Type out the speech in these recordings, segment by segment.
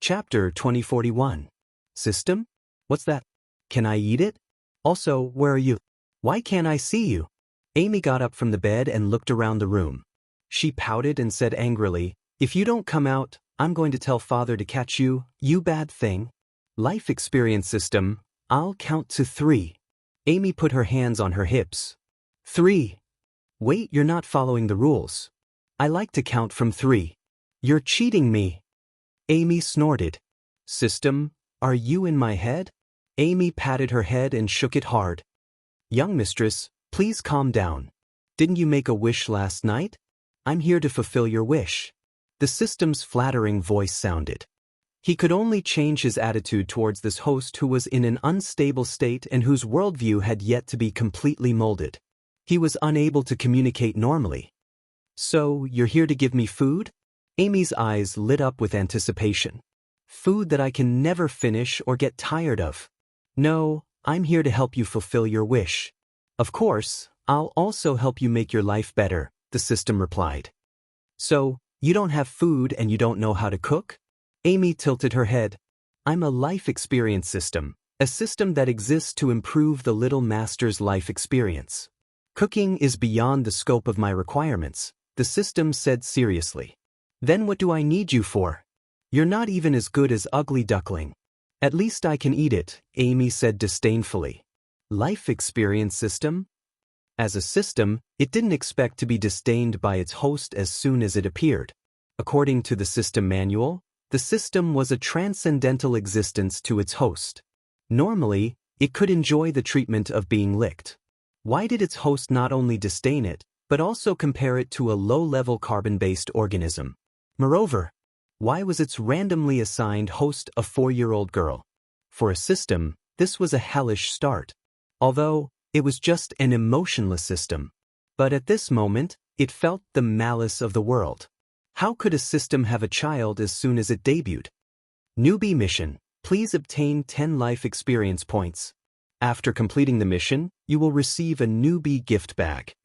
Chapter 2041. System? What's that? Can I eat it? Also, where are you? Why can't I see you? Amy got up from the bed and looked around the room. She pouted and said angrily, "If you don't come out, I'm going to tell Father to catch you, you bad thing." Life experience system, I'll count to 3. Amy put her hands on her hips. 3. Wait, you're not following the rules. I like to count from 3. You're cheating me. Amy snorted. System, are you in my head? Amy patted her head and shook it hard. Young mistress, please calm down. Didn't you make a wish last night? I'm here to fulfill your wish. The system's flattering voice sounded. He could only change his attitude towards this host who was in an unstable state and whose worldview had yet to be completely molded. He was unable to communicate normally. So, you're here to give me food? Amy's eyes lit up with anticipation. Food that I can never finish or get tired of. No, I'm here to help you fulfill your wish. Of course, I'll also help you make your life better, the system replied. So, you don't have food and you don't know how to cook? Amy tilted her head. I'm a life experience system, a system that exists to improve the little master's life experience. Cooking is beyond the scope of my requirements, the system said seriously. Then what do I need you for? You're not even as good as Ugly Duckling. At least I can eat it, Amy said disdainfully. Life experience system? As a system, it didn't expect to be disdained by its host as soon as it appeared. According to the system manual, the system was a transcendental existence to its host. Normally, it could enjoy the treatment of being licked. Why did its host not only disdain it, but also compare it to a low-level carbon-based organism? Moreover, why was its randomly assigned host a 4-year-old girl? For a system, this was a hellish start. Although, it was just an emotionless system. But at this moment, it felt the malice of the world. How could a system have a child as soon as it debuted? Newbie mission. Please obtain 10 life experience points. After completing the mission, you will receive a newbie gift bag.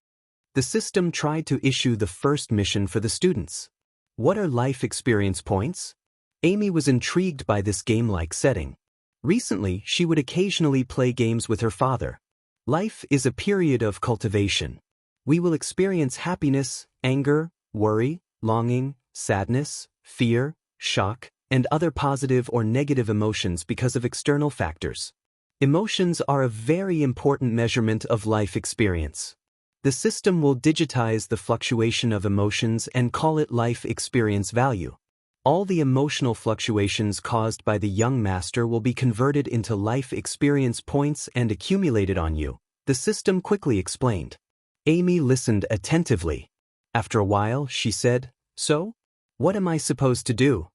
The system tried to issue the first mission for the students. What are life experience points? Amy was intrigued by this game-like setting. Recently, she would occasionally play games with her father. Life is a period of cultivation. We will experience happiness, anger, worry, longing, sadness, fear, shock, and other positive or negative emotions because of external factors. Emotions are a very important measurement of life experience. The system will digitize the fluctuation of emotions and call it life experience value. All the emotional fluctuations caused by the young master will be converted into life experience points and accumulated on you, the system quickly explained. Amy listened attentively. After a while, she said, "So? What am I supposed to do?"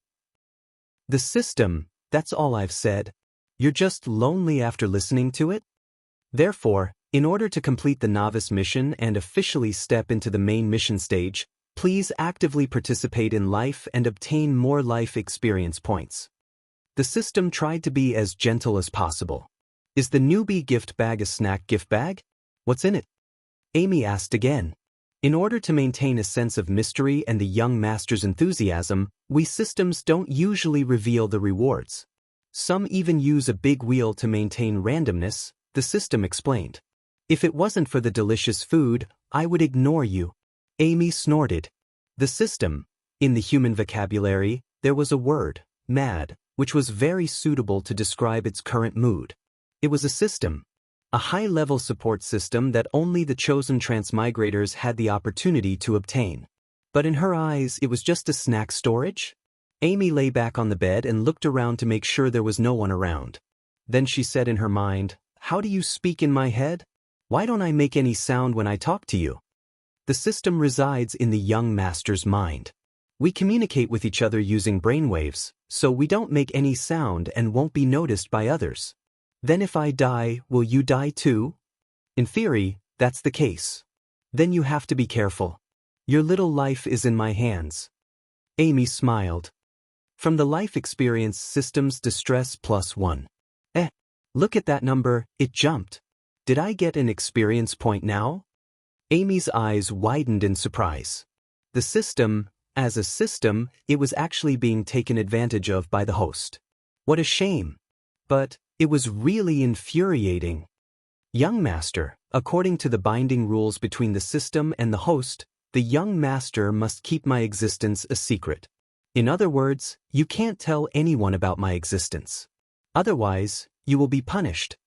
The system, that's all I've said. You're just lonely after listening to it? Therefore, in order to complete the novice mission and officially step into the main mission stage, please actively participate in life and obtain more life experience points. The system tried to be as gentle as possible. Is the newbie gift bag a snack gift bag? What's in it? Amy asked again. In order to maintain a sense of mystery and the young master's enthusiasm, we systems don't usually reveal the rewards. Some even use a big wheel to maintain randomness, the system explained. If it wasn't for the delicious food, I would ignore you. Amy snorted. The system. In the human vocabulary, there was a word, mad, which was very suitable to describe its current mood. It was a system. A high-level support system that only the chosen transmigrators had the opportunity to obtain. But in her eyes, it was just a snack storage? Amy lay back on the bed and looked around to make sure there was no one around. Then she said in her mind, "How do you speak in my head? Why don't I make any sound when I talk to you?" The system resides in the young master's mind. We communicate with each other using brainwaves, so we don't make any sound and won't be noticed by others. Then if I die, will you die too? In theory, that's the case. Then you have to be careful. Your little life is in my hands. Amy smiled. From the life experience system's distress +1. Look at that number, it jumped. Did I get an experience point now? Amy's eyes widened in surprise. The system, As a system, it was actually being taken advantage of by the host. What a shame. But it was really infuriating. Young master, according to the binding rules between the system and the host, the young master must keep my existence a secret. In other words, you can't tell anyone about my existence. Otherwise, you will be punished.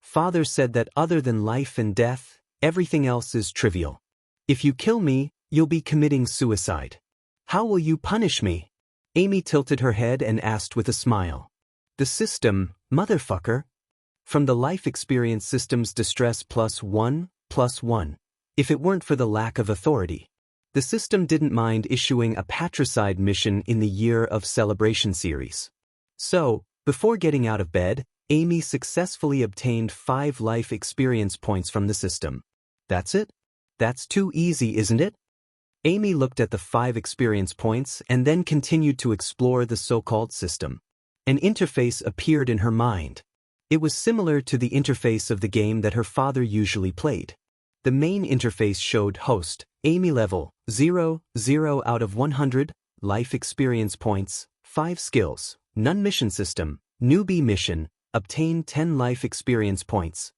Father said that other than life and death, everything else is trivial. If you kill me, you'll be committing suicide. How will you punish me? Amy tilted her head and asked with a smile. The system, motherfucker. From the life experience system's distress +1, +1. If it weren't for the lack of authority. The system didn't mind issuing a patricide mission in the Year of Celebration series. So, before getting out of bed, Amy successfully obtained 5 life experience points from the system. That's it? That's too easy, isn't it? Amy looked at the 5 experience points and then continued to explore the so-called system. An interface appeared in her mind. It was similar to the interface of the game that her father usually played. The main interface showed host, Amy level, 0, 0 out of 100, life experience points, 5 skills, none mission system, newbie mission, obtain 10 life experience points.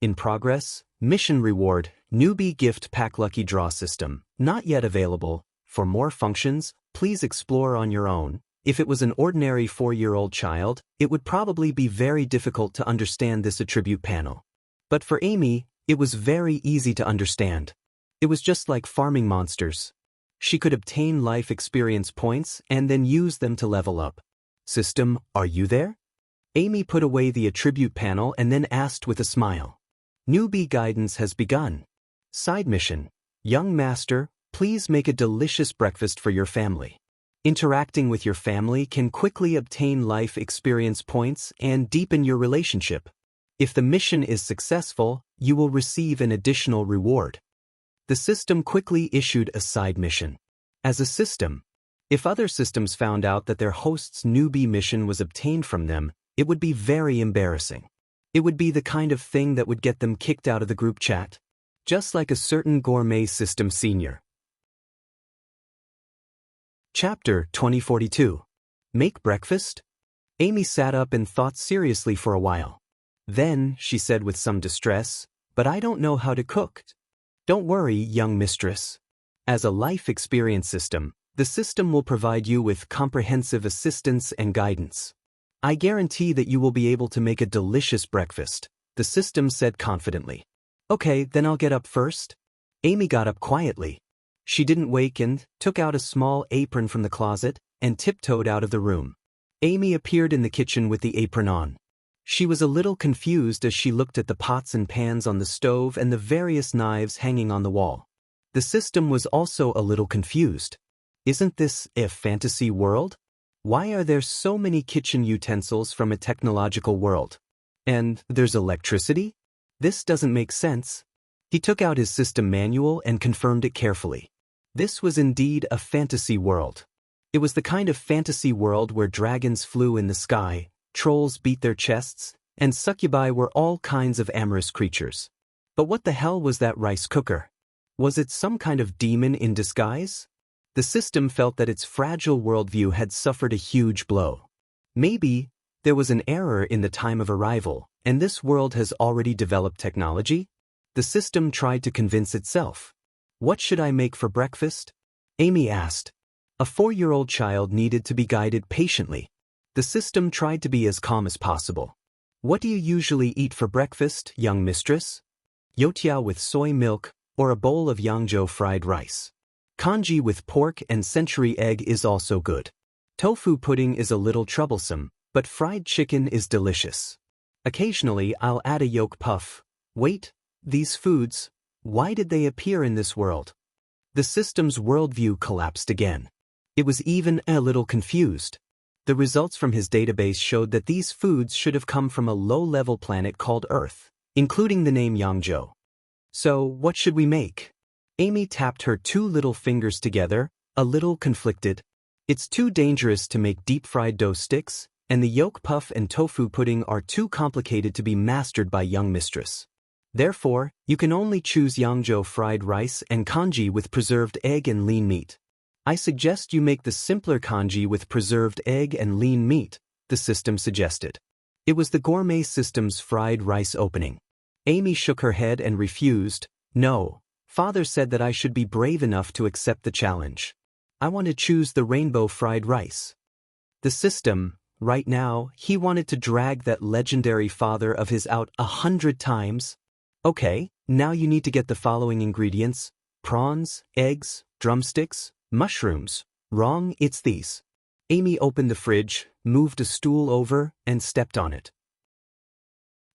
In progress, mission reward, newbie gift pack lucky draw system, not yet available. For more functions, please explore on your own. If it was an ordinary 4-year-old child, it would probably be very difficult to understand this attribute panel. But for Amy, it was very easy to understand. It was just like farming monsters. She could obtain life experience points and then use them to level up. System, are you there? Amy put away the attribute panel and then asked with a smile. Newbie guidance has begun. Side mission. Young master, please make a delicious breakfast for your family. Interacting with your family can quickly obtain life experience points and deepen your relationship. If the mission is successful, you will receive an additional reward. The system quickly issued a side mission. As a system, if other systems found out that their host's newbie mission was obtained from them, it would be very embarrassing. It would be the kind of thing that would get them kicked out of the group chat. Just like a certain gourmet system senior. Chapter 2042. Make breakfast? Amy sat up and thought seriously for a while. Then, she said with some distress, but I don't know how to cook. Don't worry, young mistress. As a life experience system, the system will provide you with comprehensive assistance and guidance. I guarantee that you will be able to make a delicious breakfast, the system said confidently. Okay, then I'll get up first. Amy got up quietly. She didn't wake and took out a small apron from the closet and tiptoed out of the room. Amy appeared in the kitchen with the apron on. She was a little confused as she looked at the pots and pans on the stove and the various knives hanging on the wall. The system was also a little confused. Isn't this a fantasy world? Why are there so many kitchen utensils from a technological world? And there's electricity? This doesn't make sense. He took out his system manual and confirmed it carefully. This was indeed a fantasy world. It was the kind of fantasy world where dragons flew in the sky, trolls beat their chests, and succubi were all kinds of amorous creatures. But what the hell was that rice cooker? Was it some kind of demon in disguise? The system felt that its fragile worldview had suffered a huge blow. Maybe there was an error in the time of arrival, and this world has already developed technology? The system tried to convince itself. What should I make for breakfast? Amy asked. A 4-year-old child needed to be guided patiently. The system tried to be as calm as possible. What do you usually eat for breakfast, young mistress? Youtiao with soy milk, or a bowl of Yangzhou fried rice. Congee with pork and century egg is also good. Tofu pudding is a little troublesome, but fried chicken is delicious. Occasionally I'll add a yolk puff. Wait, these foods, why did they appear in this world? The system's worldview collapsed again. It was even a little confused. The results from his database showed that these foods should have come from a low-level planet called Earth, including the name Yangzhou. So, what should we make? Amy tapped her 2 little fingers together, a little conflicted. It's too dangerous to make deep-fried dough sticks, and the yolk puff and tofu pudding are too complicated to be mastered by young mistress. Therefore, you can only choose Yangzhou fried rice and congee with preserved egg and lean meat. I suggest you make the simpler congee with preserved egg and lean meat, the system suggested. It was the gourmet system's fried rice opening. Amy shook her head and refused. No, Father said that I should be brave enough to accept the challenge. I want to choose the rainbow fried rice. The system, right now, he wanted to drag that legendary father of his out 100 times. Okay, now you need to get the following ingredients: prawns, eggs, drumsticks, mushrooms. Wrong, it's these. Amy opened the fridge, moved a stool over, and stepped on it.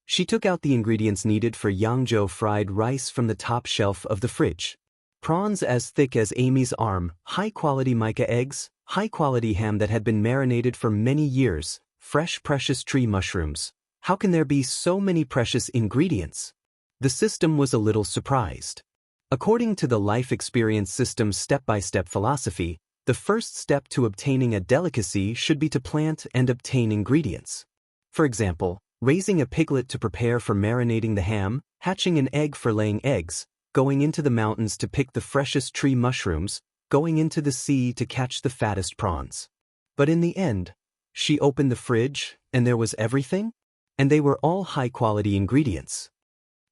She took out the ingredients needed for Yangzhou fried rice from the top shelf of the fridge. Prawns as thick as Amy's arm, high-quality mica eggs, high-quality ham that had been marinated for many years, fresh precious tree mushrooms. How can there be so many precious ingredients? The system was a little surprised. According to the life experience system's step-by-step philosophy, the first step to obtaining a delicacy should be to plant and obtain ingredients. For example, raising a piglet to prepare for marinating the ham, hatching an egg for laying eggs, going into the mountains to pick the freshest tree mushrooms, going into the sea to catch the fattest prawns. But in the end, she opened the fridge, and there was everything? And they were all high-quality ingredients.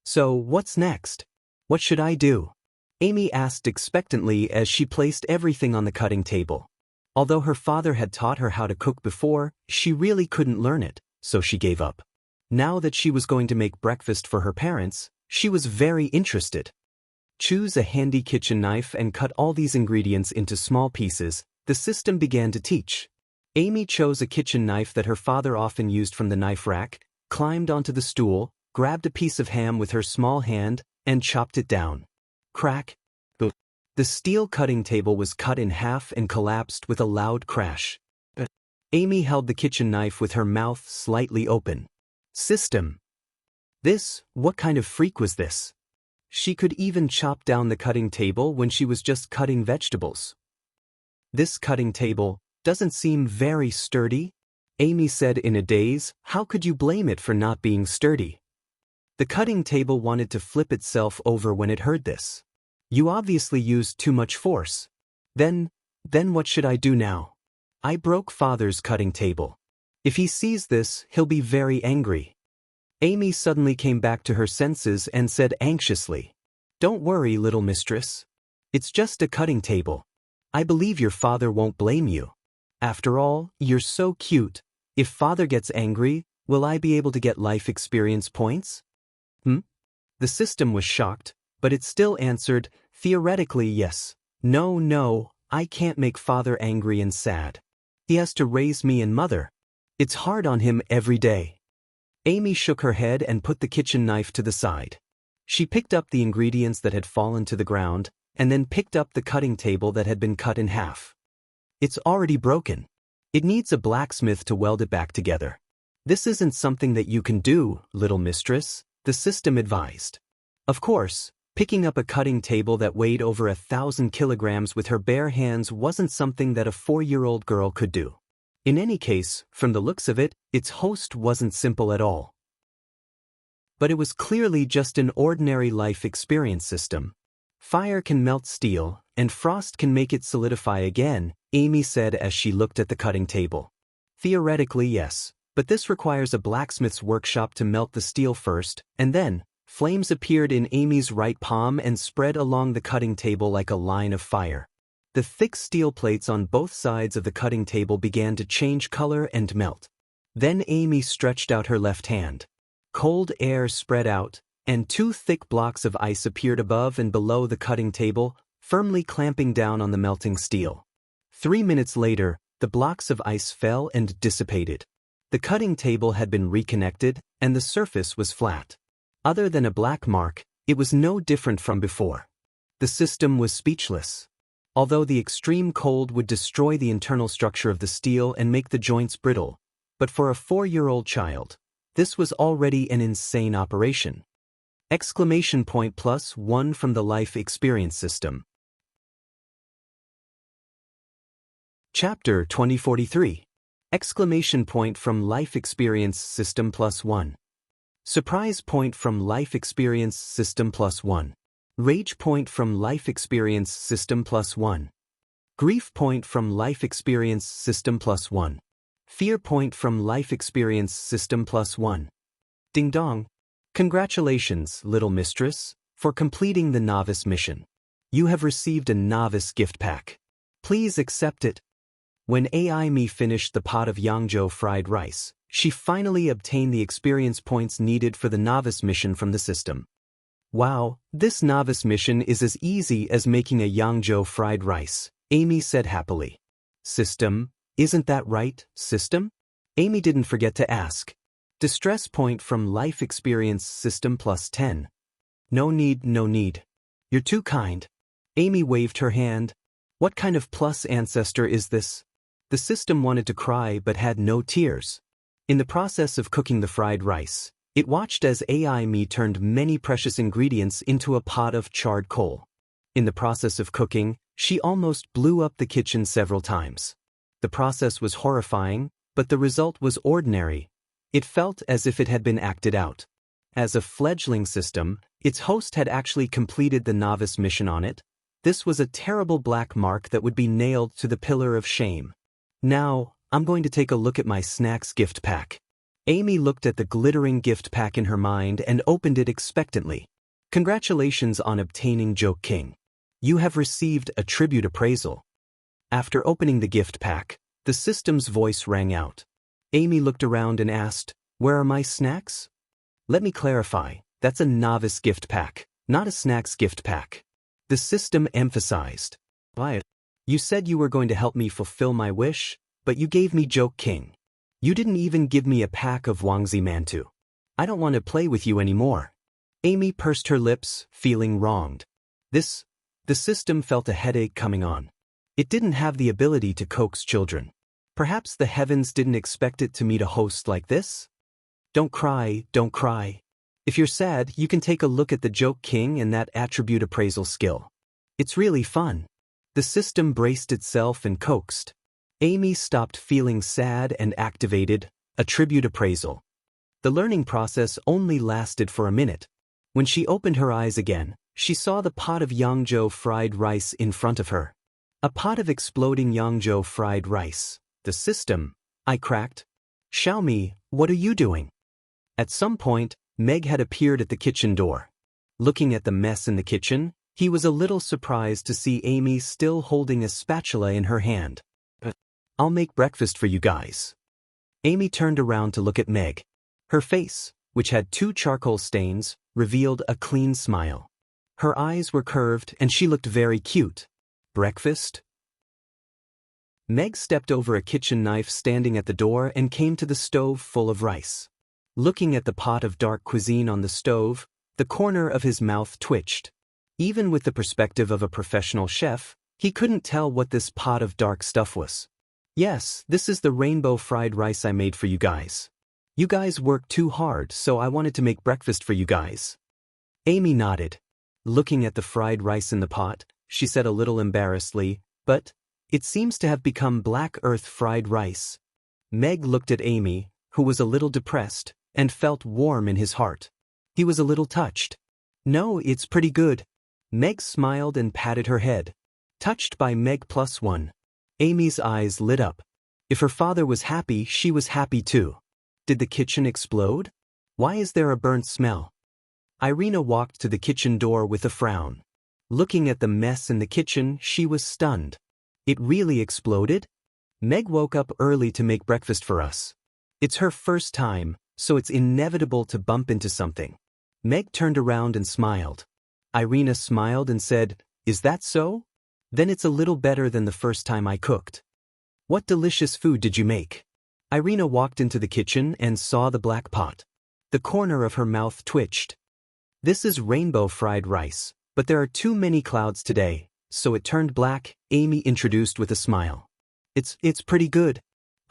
So, what's next? What should I do? Amy asked expectantly as she placed everything on the cutting table. Although her father had taught her how to cook before, she really couldn't learn it, so she gave up. Now that she was going to make breakfast for her parents, she was very interested. Choose a handy kitchen knife and cut all these ingredients into small pieces, the system began to teach. Amy chose a kitchen knife that her father often used from the knife rack, climbed onto the stool, grabbed a piece of ham with her small hand, and chopped it down. Crack. The steel cutting table was cut in half and collapsed with a loud crash. Amy held the kitchen knife with her mouth slightly open. System. What kind of freak was this? She could even chop down the cutting table when she was just cutting vegetables. This cutting table doesn't seem very sturdy, Amy said in a daze. How could you blame it for not being sturdy? The cutting table wanted to flip itself over when it heard this. You obviously used too much force. Then what should I do now? I broke Father's cutting table. If he sees this, he'll be very angry. Amy suddenly came back to her senses and said anxiously, Don't worry, little mistress. It's just a cutting table. I believe your father won't blame you. After all, you're so cute. If Father gets angry, will I be able to get life experience points? The system was shocked, but it still answered, theoretically yes. No, I can't make Father angry and sad. He has to raise me and Mother. It's hard on him every day. Amy shook her head and put the kitchen knife to the side. She picked up the ingredients that had fallen to the ground, and then picked up the cutting table that had been cut in half. It's already broken. It needs a blacksmith to weld it back together. This isn't something that you can do, little mistress, the system advised. Of course, picking up a cutting table that weighed over 1,000 kilograms with her bare hands wasn't something that a 4-year-old girl could do. In any case, from the looks of it, its host wasn't simple at all. But it was clearly just an ordinary life experience system. Fire can melt steel, and frost can make it solidify again, Amy said as she looked at the cutting table. Theoretically, yes, but this requires a blacksmith's workshop to melt the steel first, and then, flames appeared in Amy's right palm and spread along the cutting table like a line of fire. The thick steel plates on both sides of the cutting table began to change color and melt. Then Amy stretched out her left hand. Cold air spread out, and 2 thick blocks of ice appeared above and below the cutting table, firmly clamping down on the melting steel. 3 minutes later, the blocks of ice fell and dissipated. The cutting table had been reconnected, and the surface was flat. Other than a black mark, it was no different from before. The system was speechless. Although the extreme cold would destroy the internal structure of the steel and make the joints brittle, but for a 4-year-old child, this was already an insane operation. Exclamation point +1 from the life experience system. Chapter 2043. Exclamation point from life experience system +1. Surprise point from life experience system +1. Rage point from life experience system +1. Grief point from life experience system +1. Fear point from life experience system +1. Ding dong. Congratulations, little mistress, for completing the novice mission. You have received a novice gift pack. Please accept it. When AI Me finished the pot of Yangzhou fried rice, she finally obtained the experience points needed for the novice mission from the system. Wow, this novice mission is as easy as making a Yangzhou fried rice, Amy said happily. System, isn't that right, system? Amy didn't forget to ask. Distress point from life experience system +10. No need, no need. You're too kind. Amy waved her hand. What kind of plus ancestor is this? The system wanted to cry but had no tears. In the process of cooking the fried rice, it watched as AI Me turned many precious ingredients into a pot of charred coal. In the process of cooking, she almost blew up the kitchen several times. The process was horrifying, but the result was ordinary. It felt as if it had been acted out. As a fledgling system, its host had actually completed the novice mission on it. This was a terrible black mark that would be nailed to the pillar of shame. Now, I'm going to take a look at my snacks gift pack. Amy looked at the glittering gift pack in her mind and opened it expectantly. Congratulations on obtaining Joke King. You have received a tribute appraisal. After opening the gift pack, the system's voice rang out. Amy looked around and asked, "Where are my snacks?" Let me clarify, that's a novice gift pack, not a snacks gift pack. The system emphasized. Why? You said you were going to help me fulfill my wish, but you gave me Joke King. You didn't even give me a pack of Wangzi Mantu. I don't want to play with you anymore. Amy pursed her lips, feeling wronged. The system felt a headache coming on. It didn't have the ability to coax children. Perhaps the heavens didn't expect it to meet a host like this? Don't cry, don't cry. If you're sad, you can take a look at the Joke King and that attribute appraisal skill. It's really fun. The system braced itself and coaxed. Amy stopped feeling sad and activated attribute appraisal. The learning process only lasted for a minute. When she opened her eyes again, she saw the pot of Yangzhou fried rice in front of her. A pot of exploding Yangzhou fried rice. The system, I cracked. Xiaomi, what are you doing? At some point, Meg had appeared at the kitchen door. Looking at the mess in the kitchen, he was a little surprised to see Amy still holding a spatula in her hand. I'll make breakfast for you guys. Amy turned around to look at Meg. Her face, which had 2 charcoal stains, revealed a clean smile. Her eyes were curved and she looked very cute. Breakfast? Meg stepped over a kitchen knife standing at the door and came to the stove full of rice. Looking at the pot of dark cuisine on the stove, the corner of his mouth twitched. Even with the perspective of a professional chef, he couldn't tell what this pot of dark stuff was. Yes, this is the rainbow fried rice I made for you guys. You guys worked too hard, so I wanted to make breakfast for you guys. Amy nodded. Looking at the fried rice in the pot, she said a little embarrassedly, but it seems to have become black earth fried rice. Meg looked at Amy, who was a little depressed, and felt warm in his heart. He was a little touched. No, it's pretty good. Meg smiled and patted her head. Touched by Meg +1. Amy's eyes lit up. If her father was happy, she was happy too. Did the kitchen explode? Why is there a burnt smell? Irina walked to the kitchen door with a frown. Looking at the mess in the kitchen, she was stunned. It really exploded? Meg woke up early to make breakfast for us. It's her first time, so it's inevitable to bump into something. Meg turned around and smiled. Irina smiled and said, "Is that so? Then it's a little better than the first time I cooked." What delicious food did you make? Irina walked into the kitchen and saw the black pot. The corner of her mouth twitched. This is rainbow fried rice, but there are too many clouds today, so it turned black, Amy introduced with a smile. It's pretty good.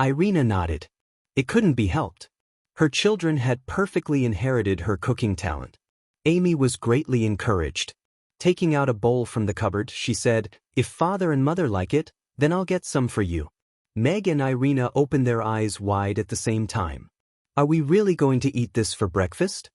Irina nodded. It couldn't be helped. Her children had perfectly inherited her cooking talent. Amy was greatly encouraged. Taking out a bowl from the cupboard, she said, "If father and mother like it, then I'll get some for you." Meg and Irina opened their eyes wide at the same time. Are we really going to eat this for breakfast?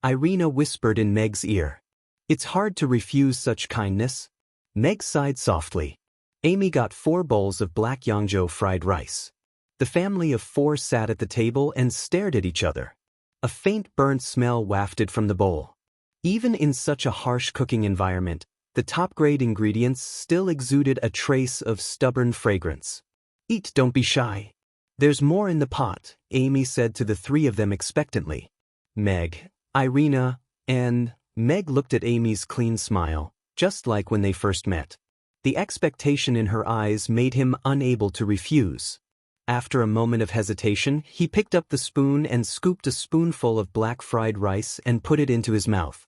Irina whispered in Meg's ear. It's hard to refuse such kindness. Meg sighed softly. Amy got 4 bowls of black Yangzhou fried rice. The family of 4 sat at the table and stared at each other. A faint burnt smell wafted from the bowl. Even in such a harsh cooking environment, the top-grade ingredients still exuded a trace of stubborn fragrance. "Eat, don't be shy. There's more in the pot," Amy said to the 3 of them expectantly. Meg, Irina, and Meg looked at Amy's clean smile, just like when they first met. The expectation in her eyes made him unable to refuse. After a moment of hesitation, he picked up the spoon and scooped a spoonful of black fried rice and put it into his mouth.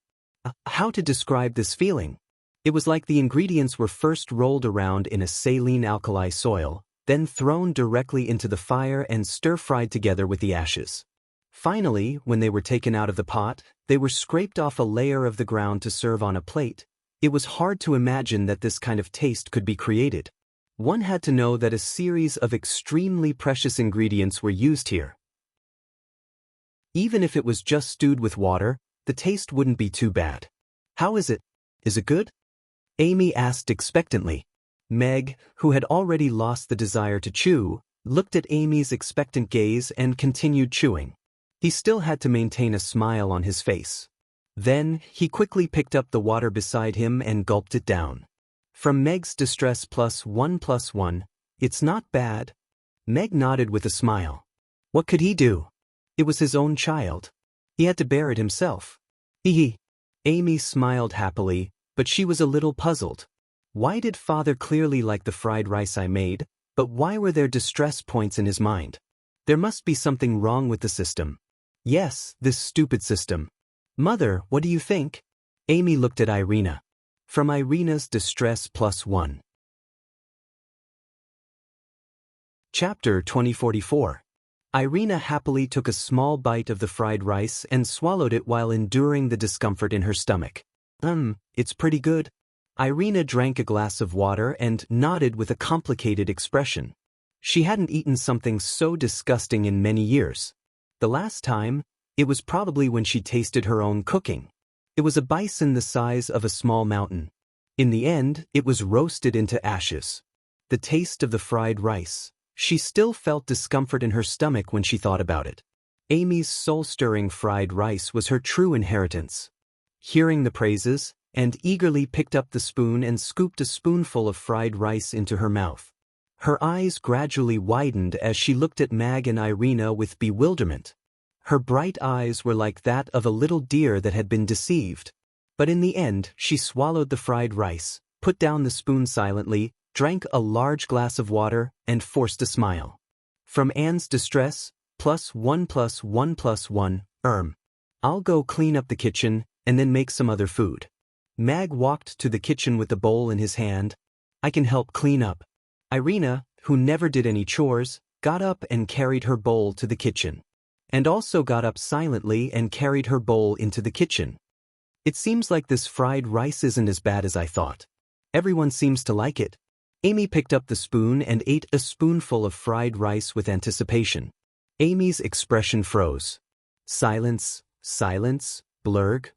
How to describe this feeling? It was like the ingredients were first rolled around in a saline alkali soil, then thrown directly into the fire and stir-fried together with the ashes. Finally, when they were taken out of the pot, they were scraped off a layer of the ground to serve on a plate. It was hard to imagine that this kind of taste could be created. One had to know that a series of extremely precious ingredients were used here. Even if it was just stewed with water, the taste wouldn't be too bad. "How is it? Is it good?" Amy asked expectantly. Meg, who had already lost the desire to chew, looked at Amy's expectant gaze and continued chewing. He still had to maintain a smile on his face. Then, he quickly picked up the water beside him and gulped it down. From Meg's distress +1, "It's not bad." Meg nodded with a smile. What could he do? It was his own child. He had to bear it himself. Hee. Amy smiled happily, but she was a little puzzled. Why did father clearly like the fried rice I made, but why were there distress points in his mind? There must be something wrong with the system. Yes, this stupid system. Mother, what do you think? Amy looked at Irina. From Irina's distress +1. Chapter 2044. Irina happily took a small bite of the fried rice and swallowed it while enduring the discomfort in her stomach. It's pretty good. Irina drank a glass of water and nodded with a complicated expression. She hadn't eaten something so disgusting in many years. The last time, it was probably when she tasted her own cooking. It was a bison the size of a small mountain. In the end, it was roasted into ashes. The taste of the fried rice. She still felt discomfort in her stomach when she thought about it. Amy's soul-stirring fried rice was her true inheritance. Hearing the praises, and eagerly picked up the spoon and scooped a spoonful of fried rice into her mouth. Her eyes gradually widened as she looked at Mag and Irina with bewilderment. Her bright eyes were like that of a little deer that had been deceived. But in the end, she swallowed the fried rice, put down the spoon silently, drank a large glass of water, and forced a smile. From Anne's distress, +1. I'll go clean up the kitchen, and then make some other food. Mag walked to the kitchen with the bowl in his hand. I can help clean up. Irina, who never did any chores, got up and carried her bowl to the kitchen. And also got up silently and carried her bowl into the kitchen. It seems like this fried rice isn't as bad as I thought. Everyone seems to like it. Amy picked up the spoon and ate a spoonful of fried rice with anticipation. Amy's expression froze. Silence, blurg.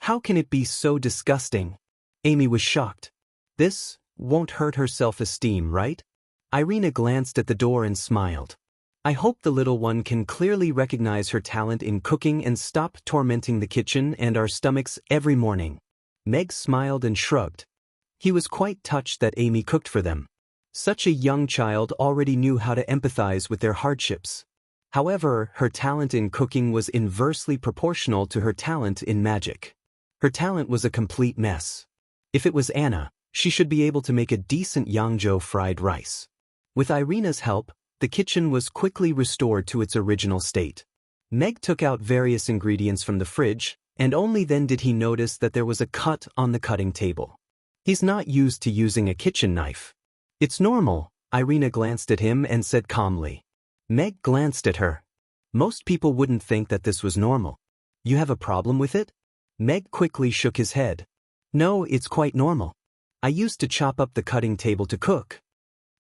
How can it be so disgusting? Amy was shocked. This won't hurt her self-esteem, right? Irina glanced at the door and smiled. I hope the little one can clearly recognize her talent in cooking and stop tormenting the kitchen and our stomachs every morning. Meg smiled and shrugged. He was quite touched that Amy cooked for them. Such a young child already knew how to empathize with their hardships. However, her talent in cooking was inversely proportional to her talent in magic. Her talent was a complete mess. If it was Anna, she should be able to make a decent Yangzhou fried rice. With Irina's help, the kitchen was quickly restored to its original state. Meg took out various ingredients from the fridge, and only then did he notice that there was a cut on the cutting table. He's not used to using a kitchen knife. It's normal, Irina glanced at him and said calmly. Meg glanced at her. Most people wouldn't think that this was normal. You have a problem with it? Meg quickly shook his head. No, it's quite normal. I used to chop up the cutting table to cook.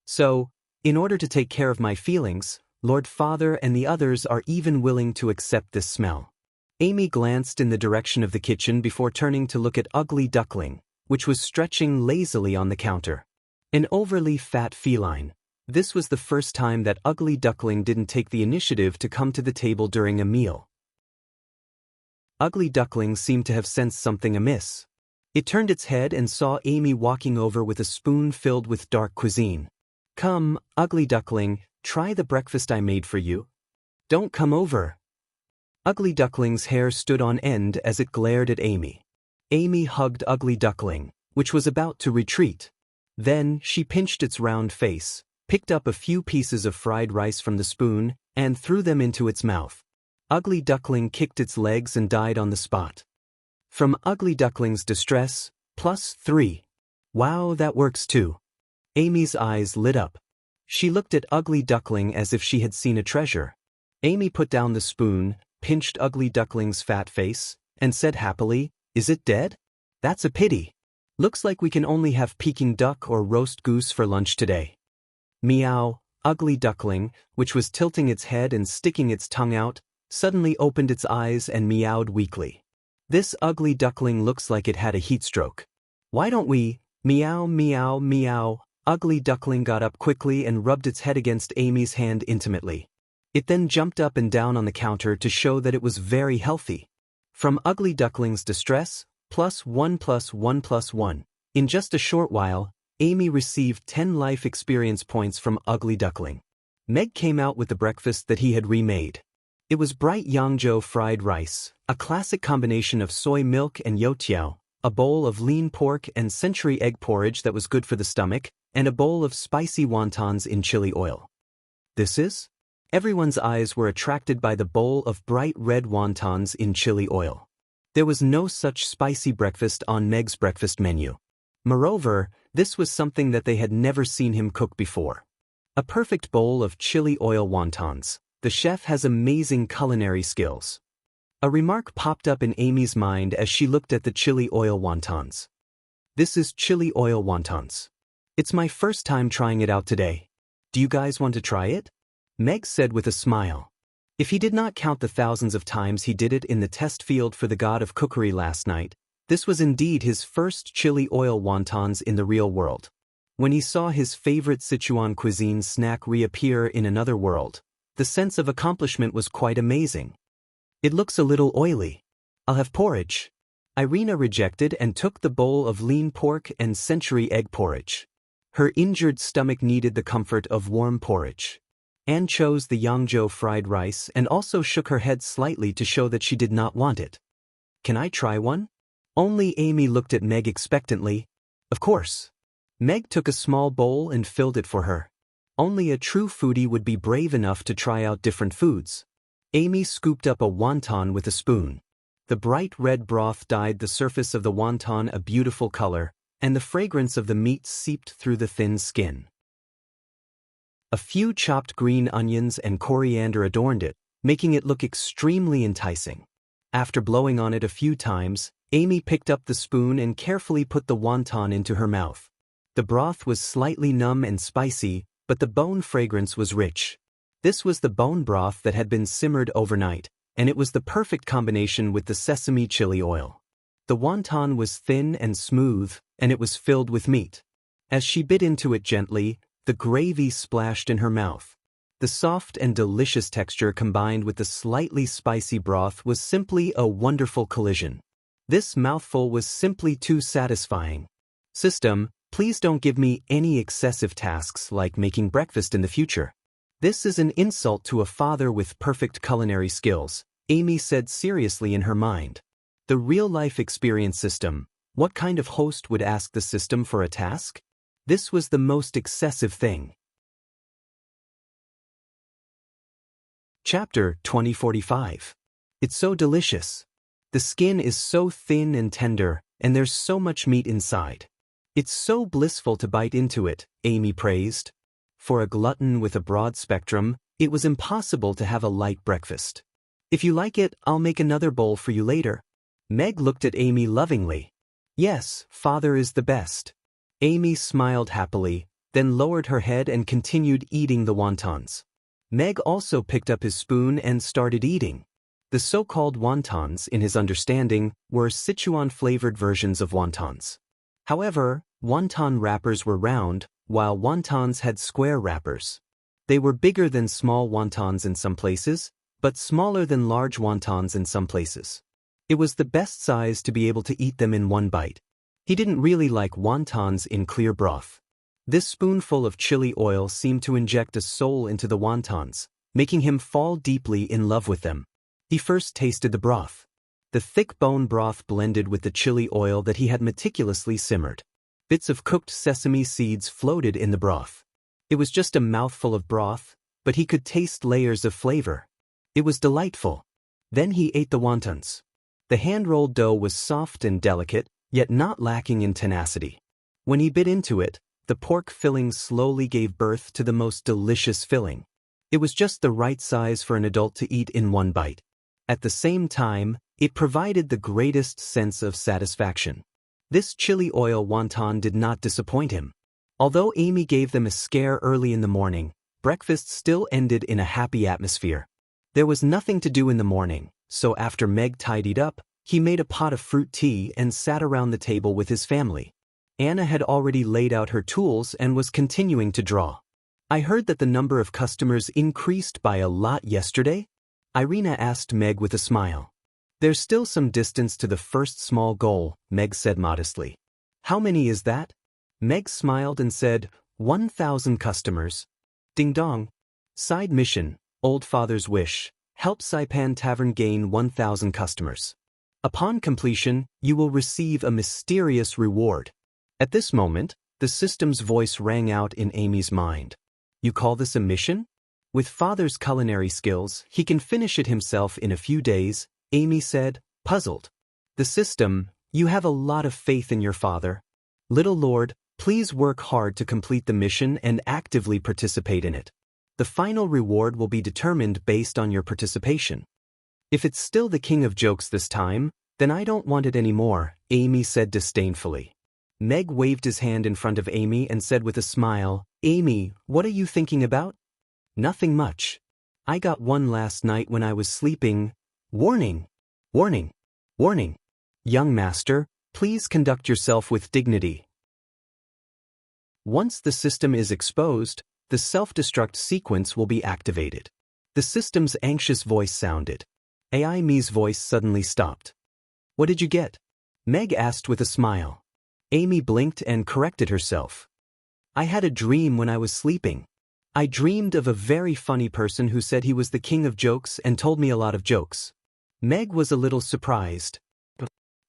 So, in order to take care of my feelings, Lord Father and the others are even willing to accept this smell. Amy glanced in the direction of the kitchen before turning to look at Ugly Duckling. which was stretching lazily on the counter. An overly fat feline. This was the first time that Ugly Duckling didn't take the initiative to come to the table during a meal. Ugly Duckling seemed to have sensed something amiss. It turned its head and saw Amy walking over with a spoon filled with dark cuisine. "Come, Ugly Duckling, try the breakfast I made for you." "Don't come over." Ugly Duckling's hair stood on end as it glared at Amy. Amy hugged Ugly Duckling, which was about to retreat. Then she pinched its round face, picked up a few pieces of fried rice from the spoon, and threw them into its mouth. Ugly Duckling kicked its legs and died on the spot. From Ugly Duckling's distress, +3. Wow, that works too. Amy's eyes lit up. She looked at Ugly Duckling as if she had seen a treasure. Amy put down the spoon, pinched Ugly Duckling's fat face, and said happily, "Is it dead? That's a pity. Looks like we can only have Peking duck or roast goose for lunch today." Meow. Ugly Duckling, which was tilting its head and sticking its tongue out, suddenly opened its eyes and meowed weakly. "This Ugly Duckling looks like it had a heat stroke. Why don't we, meow meow meow." Ugly Duckling got up quickly and rubbed its head against Amy's hand intimately. It then jumped up and down on the counter to show that it was very healthy. From Ugly Duckling's distress, +1 +1 +1. In just a short while, Amy received 10 life experience points from Ugly Duckling. Meg came out with the breakfast that he had remade. It was bright Yangzhou fried rice, a classic combination of soy milk and youtiao, a bowl of lean pork and century egg porridge that was good for the stomach, and a bowl of spicy wontons in chili oil. "This is?" Everyone's eyes were attracted by the bowl of bright red wontons in chili oil. There was no such spicy breakfast on Meg's breakfast menu. Moreover, this was something that they had never seen him cook before. A perfect bowl of chili oil wontons. The chef has amazing culinary skills. A remark popped up in Amy's mind as she looked at the chili oil wontons. "This is chili oil wontons. It's my first time trying it out today. Do you guys want to try it?" Meg said with a smile. If he did not count the thousands of times he did it in the test field for the god of cookery last night, this was indeed his first chili oil wontons in the real world. When he saw his favorite Sichuan cuisine snack reappear in another world, the sense of accomplishment was quite amazing. "It looks a little oily. I'll have porridge." Irina rejected and took the bowl of lean pork and century egg porridge. Her injured stomach needed the comfort of warm porridge. Anne chose the Yangzhou fried rice and also shook her head slightly to show that she did not want it. "Can I try one?" Only Amy looked at Meg expectantly. "Of course." Meg took a small bowl and filled it for her. Only a true foodie would be brave enough to try out different foods. Amy scooped up a wonton with a spoon. The bright red broth dyed the surface of the wonton a beautiful color, and the fragrance of the meat seeped through the thin skin. A few chopped green onions and coriander adorned it, making it look extremely enticing. After blowing on it a few times, Amy picked up the spoon and carefully put the wonton into her mouth. The broth was slightly numb and spicy, but the bone fragrance was rich. This was the bone broth that had been simmered overnight, and it was the perfect combination with the sesame chili oil. The wonton was thin and smooth, and it was filled with meat. As she bit into it gently, the gravy splashed in her mouth. The soft and delicious texture combined with the slightly spicy broth was simply a wonderful collision. This mouthful was simply too satisfying. "System, please don't give me any excessive tasks like making breakfast in the future. This is an insult to a father with perfect culinary skills," Amy said seriously in her mind. The real-life experience system. What kind of host would ask the system for a task? This was the most excessive thing. Chapter 2045. It's so delicious. The skin is so thin and tender, and there's so much meat inside. It's so blissful to bite into it, Amy praised. For a glutton with a broad spectrum, it was impossible to have a light breakfast. "If you like it, I'll make another bowl for you later." Meg looked at Amy lovingly. "Yes, father is the best." Amy smiled happily, then lowered her head and continued eating the wontons. Meg also picked up his spoon and started eating. The so-called wontons, in his understanding, were Sichuan-flavored versions of wontons. However, wonton wrappers were round, while wontons had square wrappers. They were bigger than small wontons in some places, but smaller than large wontons in some places. It was the best size to be able to eat them in one bite. He didn't really like wontons in clear broth. This spoonful of chili oil seemed to inject a soul into the wontons, making him fall deeply in love with them. He first tasted the broth. The thick bone broth blended with the chili oil that he had meticulously simmered. Bits of cooked sesame seeds floated in the broth. It was just a mouthful of broth, but he could taste layers of flavor. It was delightful. Then he ate the wontons. The hand-rolled dough was soft and delicate, yet not lacking in tenacity. When he bit into it, the pork filling slowly gave birth to the most delicious filling. It was just the right size for an adult to eat in one bite. At the same time, it provided the greatest sense of satisfaction. This chili oil wonton did not disappoint him. Although Amy gave them a scare early in the morning, breakfast still ended in a happy atmosphere. There was nothing to do in the morning, so after Meg tidied up, he made a pot of fruit tea and sat around the table with his family. Anna had already laid out her tools and was continuing to draw. I heard that the number of customers increased by a lot yesterday? Irina asked Meg with a smile. There's still some distance to the first small goal, Meg said modestly. How many is that? Meg smiled and said, 1,000 customers. Ding dong. Side mission, Old Father's wish, help Saipan Tavern gain 1,000 customers. Upon completion, you will receive a mysterious reward. At this moment, the system's voice rang out in Amy's mind. You call this a mission? With Father's culinary skills, he can finish it himself in a few days, Amy said, puzzled. The system, you have a lot of faith in your father. Little Lord, please work hard to complete the mission and actively participate in it. The final reward will be determined based on your participation. If it's still the king of jokes this time, then I don't want it anymore, Amy said disdainfully. Meg waved his hand in front of Amy and said with a smile, Amy, what are you thinking about? Nothing much. I got one last night when I was sleeping. Warning! Warning! Warning! Young master, please conduct yourself with dignity. Once the system is exposed, the self-destruct sequence will be activated. The system's anxious voice sounded. Amy's voice suddenly stopped. What did you get? Meg asked with a smile. Amy blinked and corrected herself. I had a dream when I was sleeping. I dreamed of a very funny person who said he was the king of jokes and told me a lot of jokes. Meg was a little surprised.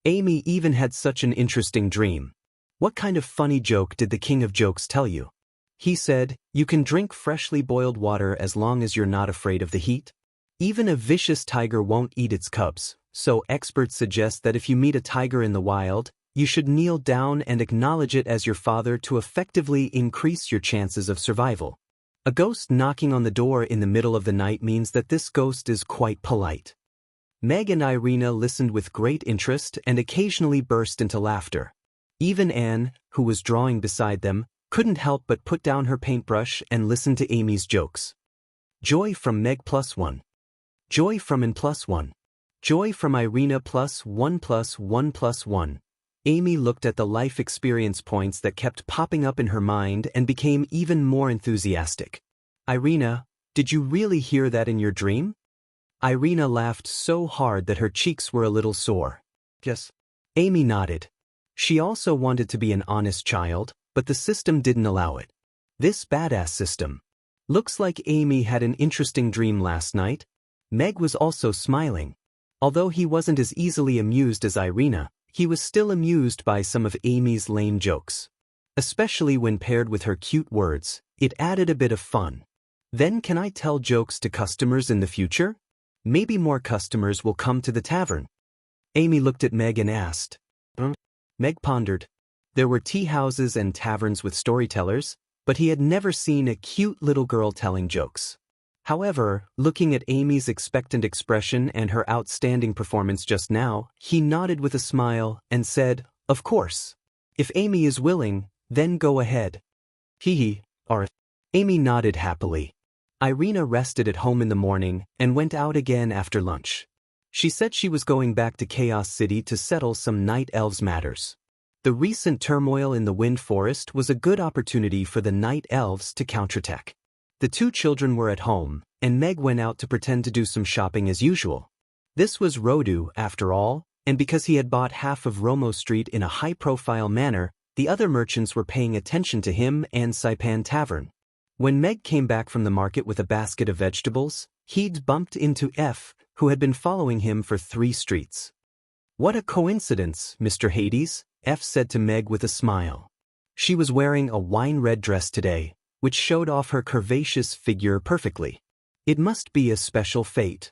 Amy even had such an interesting dream. What kind of funny joke did the king of jokes tell you? He said, you can drink freshly boiled water as long as you're not afraid of the heat. Even a vicious tiger won't eat its cubs, so experts suggest that if you meet a tiger in the wild, you should kneel down and acknowledge it as your father to effectively increase your chances of survival. A ghost knocking on the door in the middle of the night means that this ghost is quite polite. Meg and Irina listened with great interest and occasionally burst into laughter. Even Anne, who was drawing beside them, couldn't help but put down her paintbrush and listen to Amy's jokes. Joy from Meg +1. Joy from Anne +1. Joy from Irina +1 +1 +1. Amy looked at the life experience points that kept popping up in her mind and became even more enthusiastic. Irina, did you really hear that in your dream? Irina laughed so hard that her cheeks were a little sore. Yes. Amy nodded. She also wanted to be an honest child, but the system didn't allow it. This badass system. Looks like Amy had an interesting dream last night. Meg was also smiling. Although he wasn't as easily amused as Irina, he was still amused by some of Amy's lame jokes. Especially when paired with her cute words, it added a bit of fun. Then can I tell jokes to customers in the future? Maybe more customers will come to the tavern. Amy looked at Meg and asked. Meg pondered. There were tea houses and taverns with storytellers, but he had never seen a cute little girl telling jokes. However, looking at Amy's expectant expression and her outstanding performance just now, he nodded with a smile and said, of course. If Amy is willing, then go ahead. Or Amy nodded happily. Irina rested at home in the morning and went out again after lunch. She said she was going back to Chaos City to settle some night elves matters. The recent turmoil in the Wind Forest was a good opportunity for the night elves to counterattack. The two children were at home, and Meg went out to pretend to do some shopping as usual. This was Rodu, after all, and because he had bought half of Romo Street in a high-profile manner, the other merchants were paying attention to him and Saipan Tavern. When Meg came back from the market with a basket of vegetables, he'd bumped into F, who had been following him for 3 streets. "What a coincidence, Mr. Hades," F said to Meg with a smile. She was wearing a wine-red dress today, which showed off her curvaceous figure perfectly. It must be a special fate.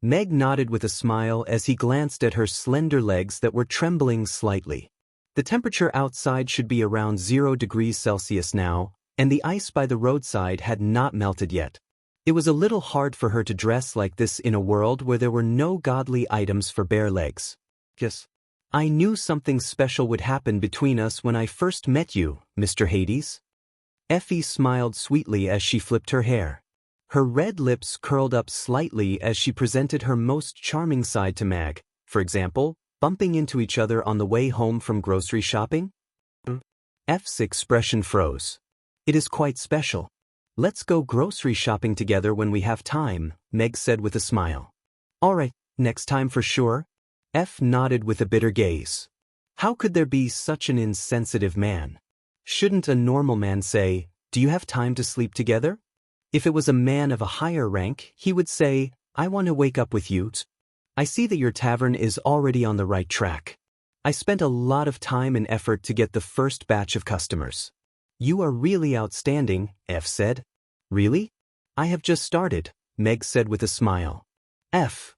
Meg nodded with a smile as he glanced at her slender legs that were trembling slightly. The temperature outside should be around 0 degrees Celsius now, and the ice by the roadside had not melted yet. It was a little hard for her to dress like this in a world where there were no godly items for bare legs. "Yes. I knew something special would happen between us when I first met you, Mr. Hades." Effie smiled sweetly as she flipped her hair. Her red lips curled up slightly as she presented her most charming side to Mag, for example, bumping into each other on the way home from grocery shopping. F's expression froze. "It is quite special. Let's go grocery shopping together when we have time," Meg said with a smile. "All right, next time for sure." F nodded with a bitter gaze. How could there be such an insensitive man? Shouldn't a normal man say, "Do you have time to sleep together?" If it was a man of a higher rank, he would say, "I want to wake up with you. I see that your tavern is already on the right track. I spent a lot of time and effort to get the first batch of customers. You are really outstanding," F said. "Really? I have just started," Meg said with a smile. F.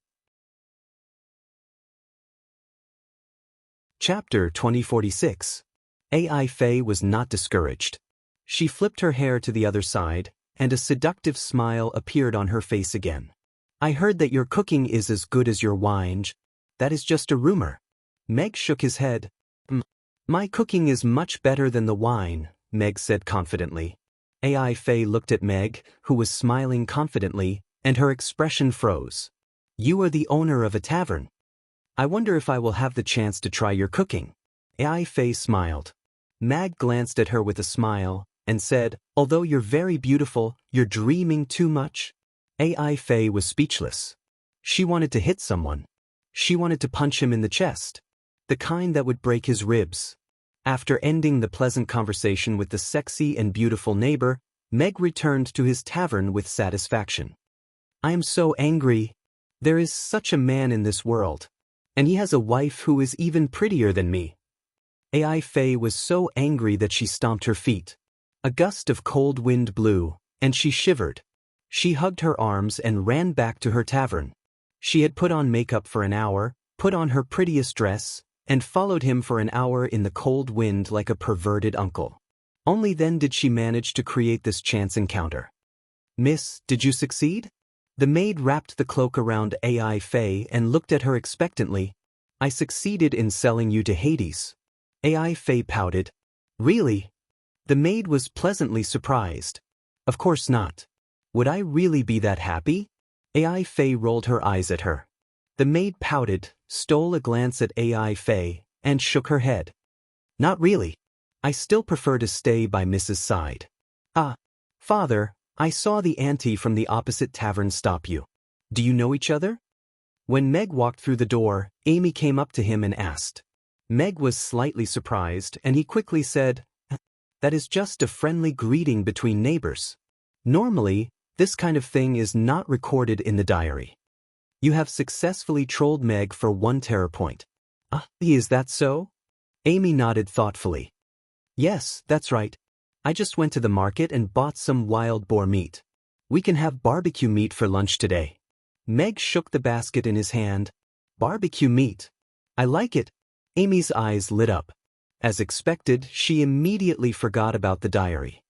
Chapter 2046. AI Faye was not discouraged. She flipped her hair to the other side, and a seductive smile appeared on her face again. "I heard that your cooking is as good as your wine. That is just a rumor." Meg shook his head. My cooking is much better than the wine," Meg said confidently. AI Faye looked at Meg, who was smiling confidently, and her expression froze. "You are the owner of a tavern. I wonder if I will have the chance to try your cooking." AI Faye smiled. Mag glanced at her with a smile, and said, "Although you're very beautiful, you're dreaming too much." AI Faye was speechless. She wanted to hit someone. She wanted to punch him in the chest. The kind that would break his ribs. After ending the pleasant conversation with the sexy and beautiful neighbor, Meg returned to his tavern with satisfaction. "I am so angry. There is such a man in this world. And he has a wife who is even prettier than me." AI Faye was so angry that she stomped her feet. A gust of cold wind blew, and she shivered. She hugged her arms and ran back to her tavern. She had put on makeup for an hour, put on her prettiest dress, and followed him for an hour in the cold wind like a perverted uncle. Only then did she manage to create this chance encounter. "Miss, did you succeed?" The maid wrapped the cloak around AI Faye and looked at her expectantly. "I succeeded in selling you to Hades." AI Faye pouted. "Really?" The maid was pleasantly surprised. "Of course not. Would I really be that happy?" AI Faye rolled her eyes at her. The maid pouted, stole a glance at AI Faye, and shook her head. "Not really. I still prefer to stay by Mrs. side." "Ah, father, I saw the auntie from the opposite tavern stop you. Do you know each other?" When Meg walked through the door, Amy came up to him and asked. Meg was slightly surprised, and he quickly said, "That is just a friendly greeting between neighbors. Normally, this kind of thing is not recorded in the diary." "You have successfully trolled Meg for 1 terror point." Is that so?" Amy nodded thoughtfully. "Yes, that's right. I just went to the market and bought some wild boar meat. We can have barbecue meat for lunch today." Meg shook the basket in his hand. "Barbecue meat. I like it." Amy's eyes lit up. As expected, she immediately forgot about the diary.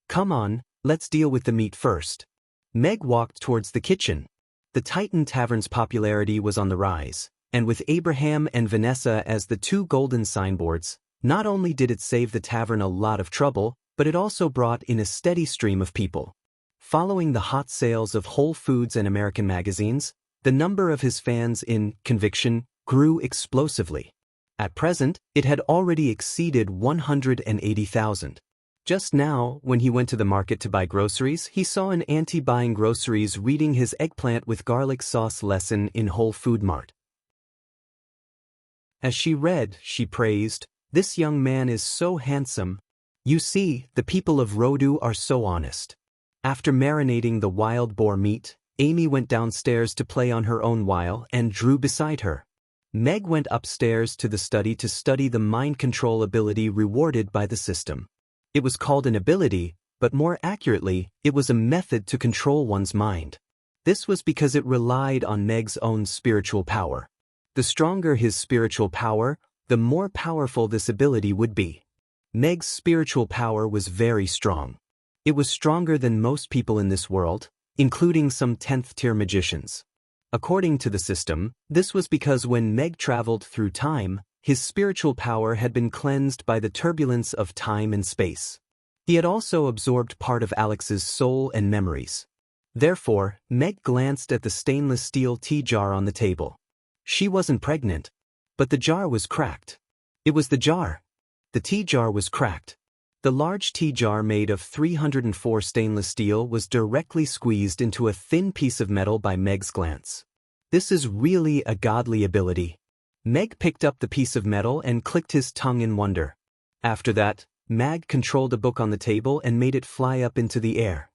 "Come on, let's deal with the meat first." Meg walked towards the kitchen. The Titan Tavern's popularity was on the rise, and with Abraham and Vanessa as the 2 golden signboards, not only did it save the tavern a lot of trouble, but it also brought in a steady stream of people. Following the hot sales of Whole Foods and American magazines, the number of his fans in Conviction grew explosively. At present, it had already exceeded 180,000. Just now, when he went to the market to buy groceries, he saw an auntie buying groceries reading his eggplant with garlic sauce lesson in Whole Food Mart. As she read, she praised, "This young man is so handsome. You see, the people of Rodu are so honest." After marinating the wild boar meat, Amy went downstairs to play on her own while and Drew beside her. Meg went upstairs to the study to study the mind control ability rewarded by the system. It was called an ability, but more accurately, it was a method to control one's mind. This was because it relied on Meg's own spiritual power. The stronger his spiritual power, the more powerful this ability would be. Meg's spiritual power was very strong. It was stronger than most people in this world, including some 10th-tier magicians. According to the system, this was because when Meg traveled through time, his spiritual power had been cleansed by the turbulence of time and space. He had also absorbed part of Alex's soul and memories. Therefore, Meg glanced at the stainless steel tea jar on the table. She wasn't pregnant, but the jar was cracked. It was the jar. The tea jar was cracked. The large tea jar made of 304 stainless steel was directly squeezed into a thin piece of metal by Meg's glance. This is really a godly ability. Meg picked up the piece of metal and clicked his tongue in wonder. After that, Meg controlled a book on the table and made it fly up into the air.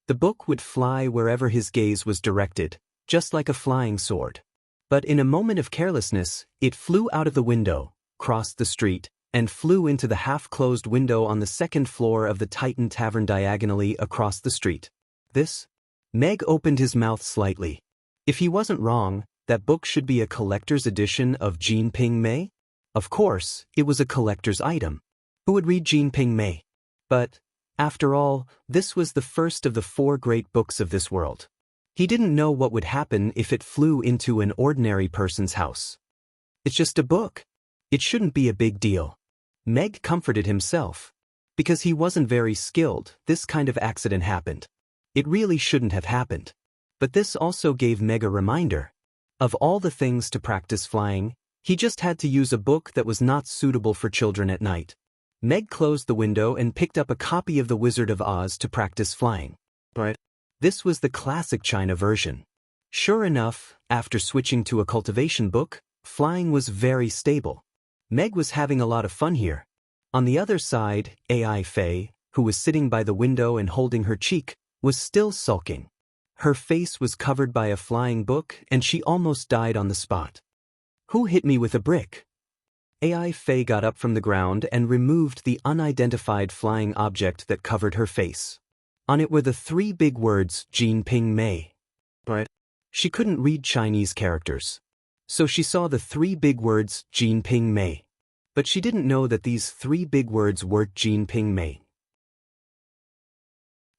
The book would fly wherever his gaze was directed, just like a flying sword. But in a moment of carelessness, it flew out of the window, crossed the street, and flew into the half-closed window on the second floor of the Titan Tavern diagonally across the street. This? Meg opened his mouth slightly. If he wasn't wrong, that book should be a collector's edition of Jean Ping Mei? Of course, it was a collector's item. Who would read Jean Ping Mei? But, after all, this was the first of the 4 great books of this world. He didn't know what would happen if it flew into an ordinary person's house. It's just a book. It shouldn't be a big deal. Meg comforted himself. Because he wasn't very skilled, this kind of accident happened. It really shouldn't have happened. But this also gave Meg a reminder. Of all the things to practice flying, he just had to use a book that was not suitable for children at night. Meg closed the window and picked up a copy of The Wizard of Oz to practice flying. But this was the classic China version. Sure enough, after switching to a cultivation book, flying was very stable. Meg was having a lot of fun here. On the other side, AI Fei, who was sitting by the window and holding her cheek, was still sulking. Her face was covered by a flying book and she almost died on the spot. "Who hit me with a brick?" AI Fei got up from the ground and removed the unidentified flying object that covered her face. On it were the 3 big words Jean Ping Mei. But she couldn't read Chinese characters. So she saw the 3 big words Jean Ping Mei. But she didn't know that these 3 big words were Jean Ping Mei.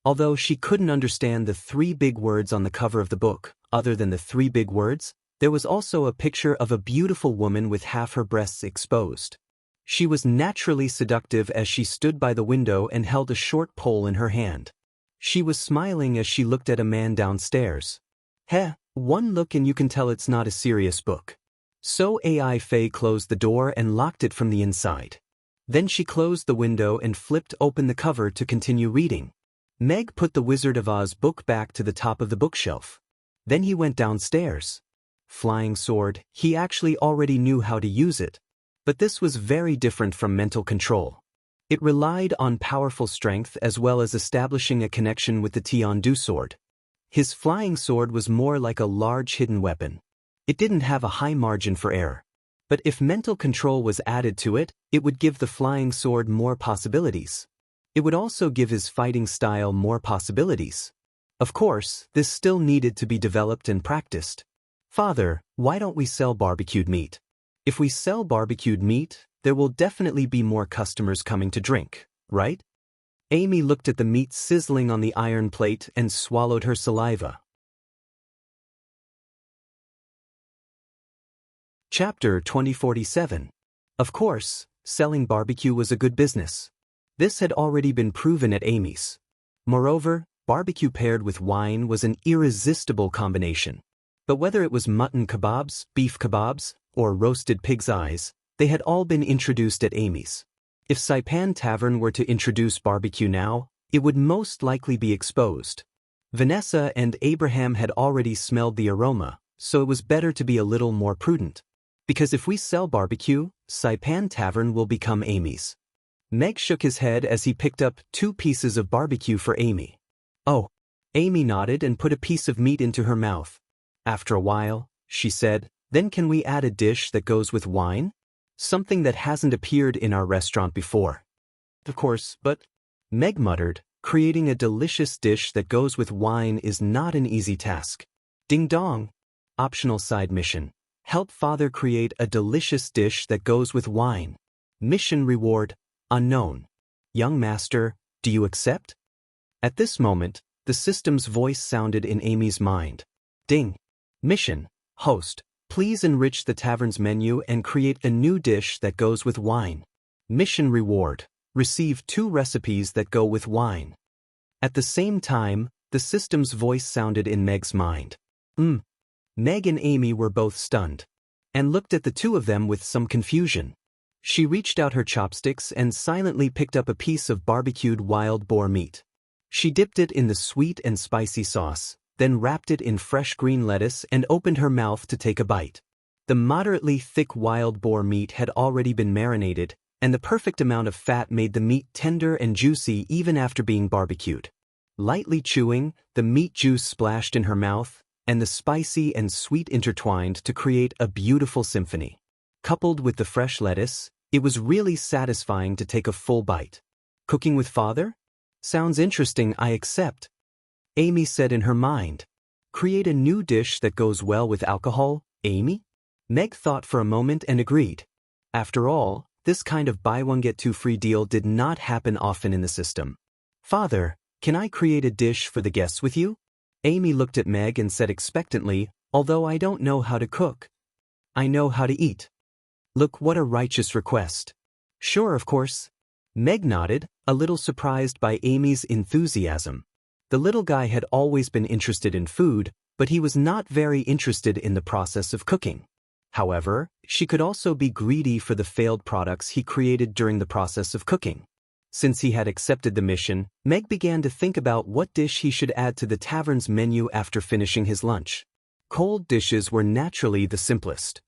Although she couldn't understand the 3 big words on the cover of the book, other than the 3 big words, there was also a picture of a beautiful woman with half her breasts exposed. She was naturally seductive as she stood by the window and held a short pole in her hand. She was smiling as she looked at a man downstairs. One look and you can tell it's not a serious book. So AI Fei closed the door and locked it from the inside. Then she closed the window and flipped open the cover to continue reading. Meg put The Wizard of Oz book back to the top of the bookshelf. Then he went downstairs. Flying sword, he actually already knew how to use it. But this was very different from mental control. It relied on powerful strength as well as establishing a connection with the Tiandu sword. His flying sword was more like a large hidden weapon. It didn't have a high margin for error. But if mental control was added to it, it would give the flying sword more possibilities. It would also give his fighting style more possibilities. Of course, this still needed to be developed and practiced. "Father, why don't we sell barbecued meat? If we sell barbecued meat, there will definitely be more customers coming to drink, right?" Amy looked at the meat sizzling on the iron plate and swallowed her saliva. Chapter 2047. Of course, selling barbecue was a good business. This had already been proven at Amy's. Moreover, barbecue paired with wine was an irresistible combination. But whether it was mutton kebabs, beef kebabs, or roasted pig's eyes, They had all been introduced at Amy's. If Saipan Tavern were to introduce barbecue now, it would most likely be exposed. Vanessa and Abraham had already smelled the aroma, so it was better to be a little more prudent. Because if we sell barbecue, Saipan Tavern will become Amy's. Meg shook his head as he picked up 2 pieces of barbecue for Amy. Oh. Amy nodded and put a piece of meat into her mouth. After a while, she said, then can we add a dish that goes with wine? Something that hasn't appeared in our restaurant before. Of course, but Meg muttered, creating a delicious dish that goes with wine is not an easy task. Ding dong. Optional side mission. Help father create a delicious dish that goes with wine. Mission reward, unknown. Young master, do you accept? At this moment, the system's voice sounded in Amy's mind. Ding. Mission. Host, please enrich the tavern's menu and create a new dish that goes with wine. Mission reward. Receive 2 recipes that go with wine. At the same time, the system's voice sounded in Meg's mind. Meg and Amy were both stunned, and looked at the 2 of them with some confusion. She reached out her chopsticks and silently picked up a piece of barbecued wild boar meat. She dipped it in the sweet and spicy sauce, then wrapped it in fresh green lettuce and opened her mouth to take a bite. The moderately thick wild boar meat had already been marinated, and the perfect amount of fat made the meat tender and juicy even after being barbecued. Lightly chewing, the meat juice splashed in her mouth, and the spicy and sweet intertwined to create a beautiful symphony. Coupled with the fresh lettuce, it was really satisfying to take a full bite. Cooking with father? Sounds interesting, I accept. Amy said in her mind. Create a new dish that goes well with alcohol, Amy? Meg thought for a moment and agreed. After all, this kind of buy one get 2 free deal did not happen often in the system. Father, can I create a dish for the guests with you? Amy looked at Meg and said expectantly, although I don't know how to cook. I know how to eat. Look, what a righteous request. Sure, of course. Meg nodded, a little surprised by Amy's enthusiasm. The little guy had always been interested in food, but he was not very interested in the process of cooking. However, she could also be greedy for the failed products he created during the process of cooking. Since he had accepted the mission, Meg began to think about what dish he should add to the tavern's menu after finishing his lunch. Cold dishes were naturally the simplest.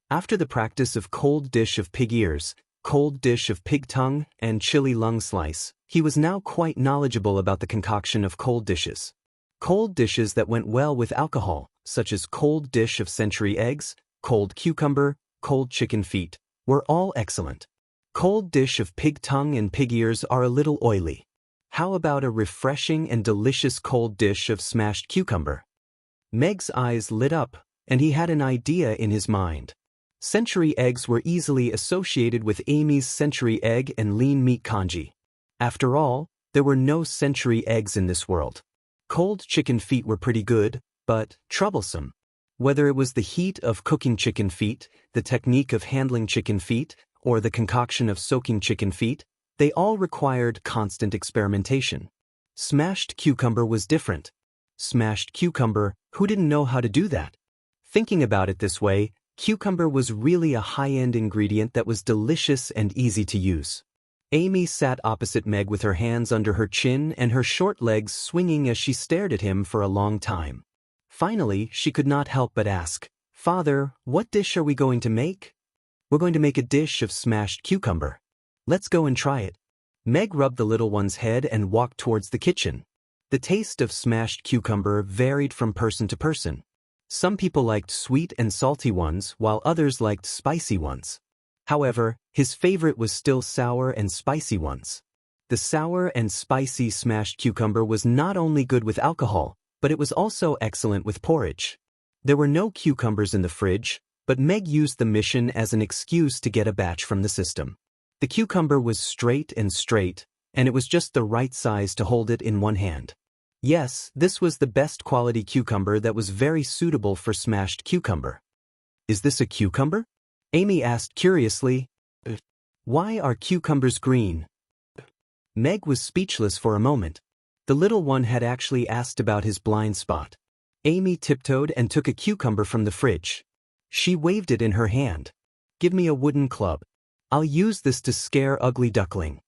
After the practice of cold dish of pig ears, cold dish of pig tongue, and chili lung slice, he was now quite knowledgeable about the concoction of cold dishes. Cold dishes that went well with alcohol, such as cold dish of century eggs, cold cucumber, cold chicken feet, were all excellent. Cold dish of pig tongue and pig ears are a little oily. How about a refreshing and delicious cold dish of smashed cucumber? Meg's eyes lit up, and he had an idea in his mind. Century eggs were easily associated with Amy's century egg and lean meat congee. After all, there were no century eggs in this world. Cold chicken feet were pretty good, but troublesome. Whether it was the heat of cooking chicken feet, the technique of handling chicken feet, or the concoction of soaking chicken feet, they all required constant experimentation. Smashed cucumber was different. Smashed cucumber, who didn't know how to do that? Thinking about it this way, cucumber was really a high-end ingredient that was delicious and easy to use. Amy sat opposite Meg with her hands under her chin and her short legs swinging as she stared at him for a long time. Finally, she could not help but ask, "Father, what dish are we going to make?" "We're going to make a dish of smashed cucumber. Let's go and try it." Meg rubbed the little one's head and walked towards the kitchen. The taste of smashed cucumber varied from person to person. Some people liked sweet and salty ones, while others liked spicy ones. However, his favorite was still sour and spicy ones. The sour and spicy smashed cucumber was not only good with alcohol, but it was also excellent with porridge. There were no cucumbers in the fridge, but Meg used the mission as an excuse to get a batch from the system. The cucumber was straight, and it was just the right size to hold it in one hand. Yes, this was the best quality cucumber that was very suitable for smashed cucumber. "Is this a cucumber?" Amy asked curiously. "Why are cucumbers green?" Meg was speechless for a moment. The little one had actually asked about his blind spot. Amy tiptoed and took a cucumber from the fridge. She waved it in her hand. Give me a wooden club. I'll use this to scare Ugly Duckling.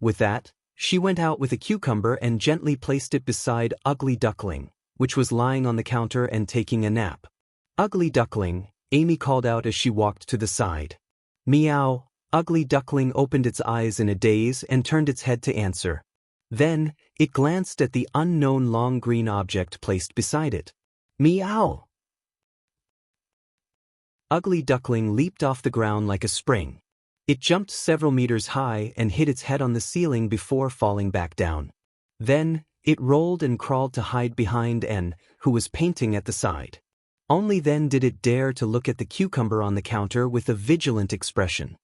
With that, she went out with a cucumber and gently placed it beside Ugly Duckling, which was lying on the counter and taking a nap. Ugly Duckling, Amy called out as she walked to the side. Meow. Ugly Duckling opened its eyes in a daze and turned its head to answer. Then, it glanced at the unknown long green object placed beside it. Meow! Ugly Duckling leaped off the ground like a spring. It jumped several meters high and hit its head on the ceiling before falling back down. Then, it rolled and crawled to hide behind N, who was painting at the side. Only then did it dare to look at the cucumber on the counter with a vigilant expression.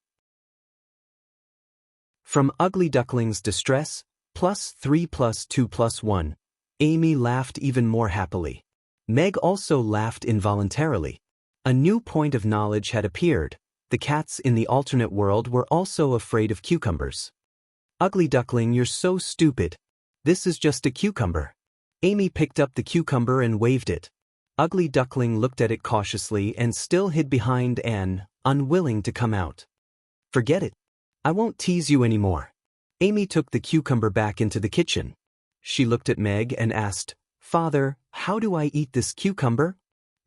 From Ugly Duckling's distress, +3 + 2 + 1, Amy laughed even more happily. Meg also laughed involuntarily. A new point of knowledge had appeared. The cats in the alternate world were also afraid of cucumbers. Ugly Duckling, you're so stupid. This is just a cucumber. Amy picked up the cucumber and waved it. Ugly Duckling looked at it cautiously and still hid behind Anne, unwilling to come out. Forget it. I won't tease you anymore. Amy took the cucumber back into the kitchen. She looked at Meg and asked, Father, how do I eat this cucumber?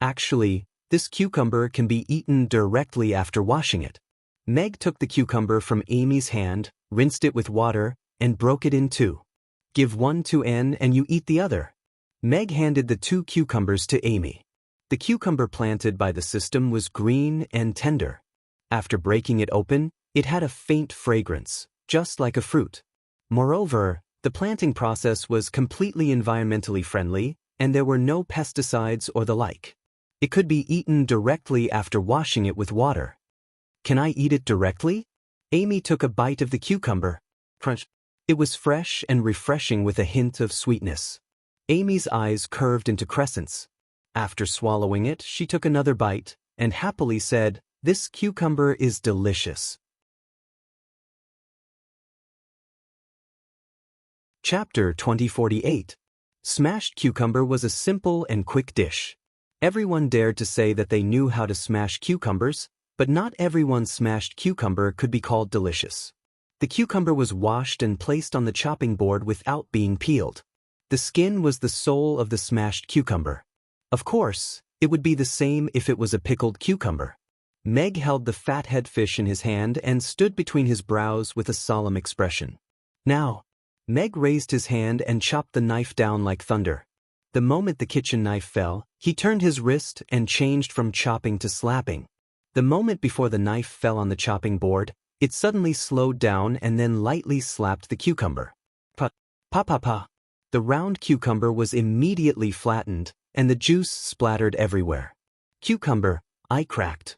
Actually, this cucumber can be eaten directly after washing it. Meg took the cucumber from Amy's hand, rinsed it with water, and broke it in two. Give one to Anne and you eat the other. Meg handed the 2 cucumbers to Amy. The cucumber planted by the system was green and tender. After breaking it open, it had a faint fragrance, just like a fruit. Moreover, the planting process was completely environmentally friendly, and there were no pesticides or the like. It could be eaten directly after washing it with water. Can I eat it directly? Amy took a bite of the cucumber. Crunch. It was fresh and refreshing with a hint of sweetness. Amy's eyes curved into crescents. After swallowing it, she took another bite, and happily said, This cucumber is delicious. Chapter 2048. Smashed cucumber was a simple and quick dish. Everyone dared to say that they knew how to smash cucumbers, but not everyone's smashed cucumber could be called delicious. The cucumber was washed and placed on the chopping board without being peeled. The skin was the soul of the smashed cucumber. Of course, it would be the same if it was a pickled cucumber. Meg held the fathead fish in his hand and stood between his brows with a solemn expression. Now, Meg raised his hand and chopped the knife down like thunder. The moment the kitchen knife fell, he turned his wrist and changed from chopping to slapping. The moment before the knife fell on the chopping board, it suddenly slowed down and then lightly slapped the cucumber. Pa. The round cucumber was immediately flattened, and the juice splattered everywhere. Cucumber, I cracked.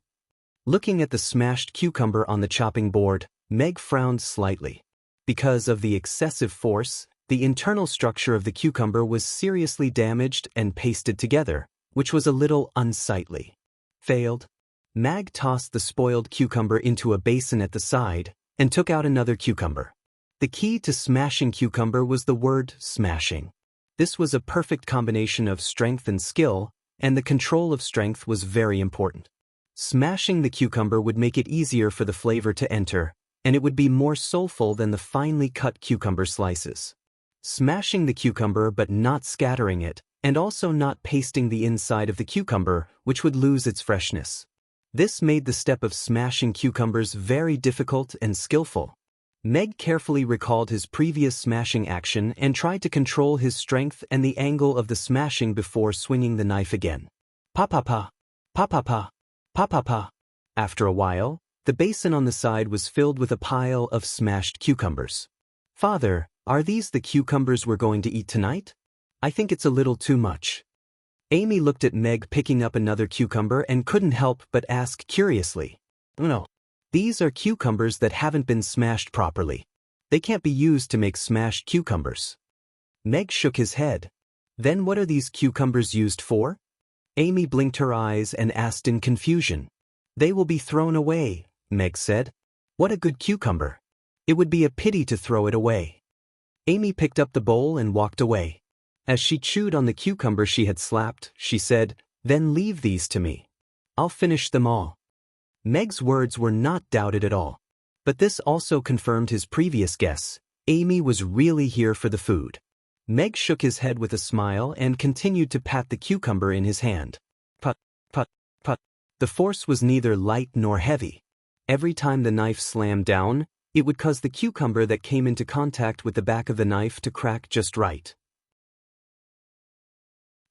Looking at the smashed cucumber on the chopping board, Meg frowned slightly. Because of the excessive force, the internal structure of the cucumber was seriously damaged and pasted together, which was a little unsightly. Failed. Meg tossed the spoiled cucumber into a basin at the side and took out another cucumber. The key to smashing cucumber was the word smashing. This was a perfect combination of strength and skill, and the control of strength was very important. Smashing the cucumber would make it easier for the flavor to enter, and it would be more soulful than the finely cut cucumber slices. Smashing the cucumber but not scattering it, and also not pasting the inside of the cucumber, which would lose its freshness. This made the step of smashing cucumbers very difficult and skillful. Meg carefully recalled his previous smashing action and tried to control his strength and the angle of the smashing before swinging the knife again. Pa. After a while, the basin on the side was filled with a pile of smashed cucumbers. Father, are these the cucumbers we're going to eat tonight? I think it's a little too much. Amy looked at Meg picking up another cucumber and couldn't help but ask curiously. No. These are cucumbers that haven't been smashed properly. They can't be used to make smashed cucumbers. Meg shook his head. Then what are these cucumbers used for? Amy blinked her eyes and asked in confusion. They will be thrown away, Meg said. What a good cucumber. It would be a pity to throw it away. Amy picked up the bowl and walked away. As she chewed on the cucumber she had slapped, she said, Then leave these to me. I'll finish them all. Meg's words were not doubted at all. But this also confirmed his previous guess. Amy was really here for the food. Meg shook his head with a smile and continued to pat the cucumber in his hand. Put, put, put. The force was neither light nor heavy. Every time the knife slammed down, it would cause the cucumber that came into contact with the back of the knife to crack just right.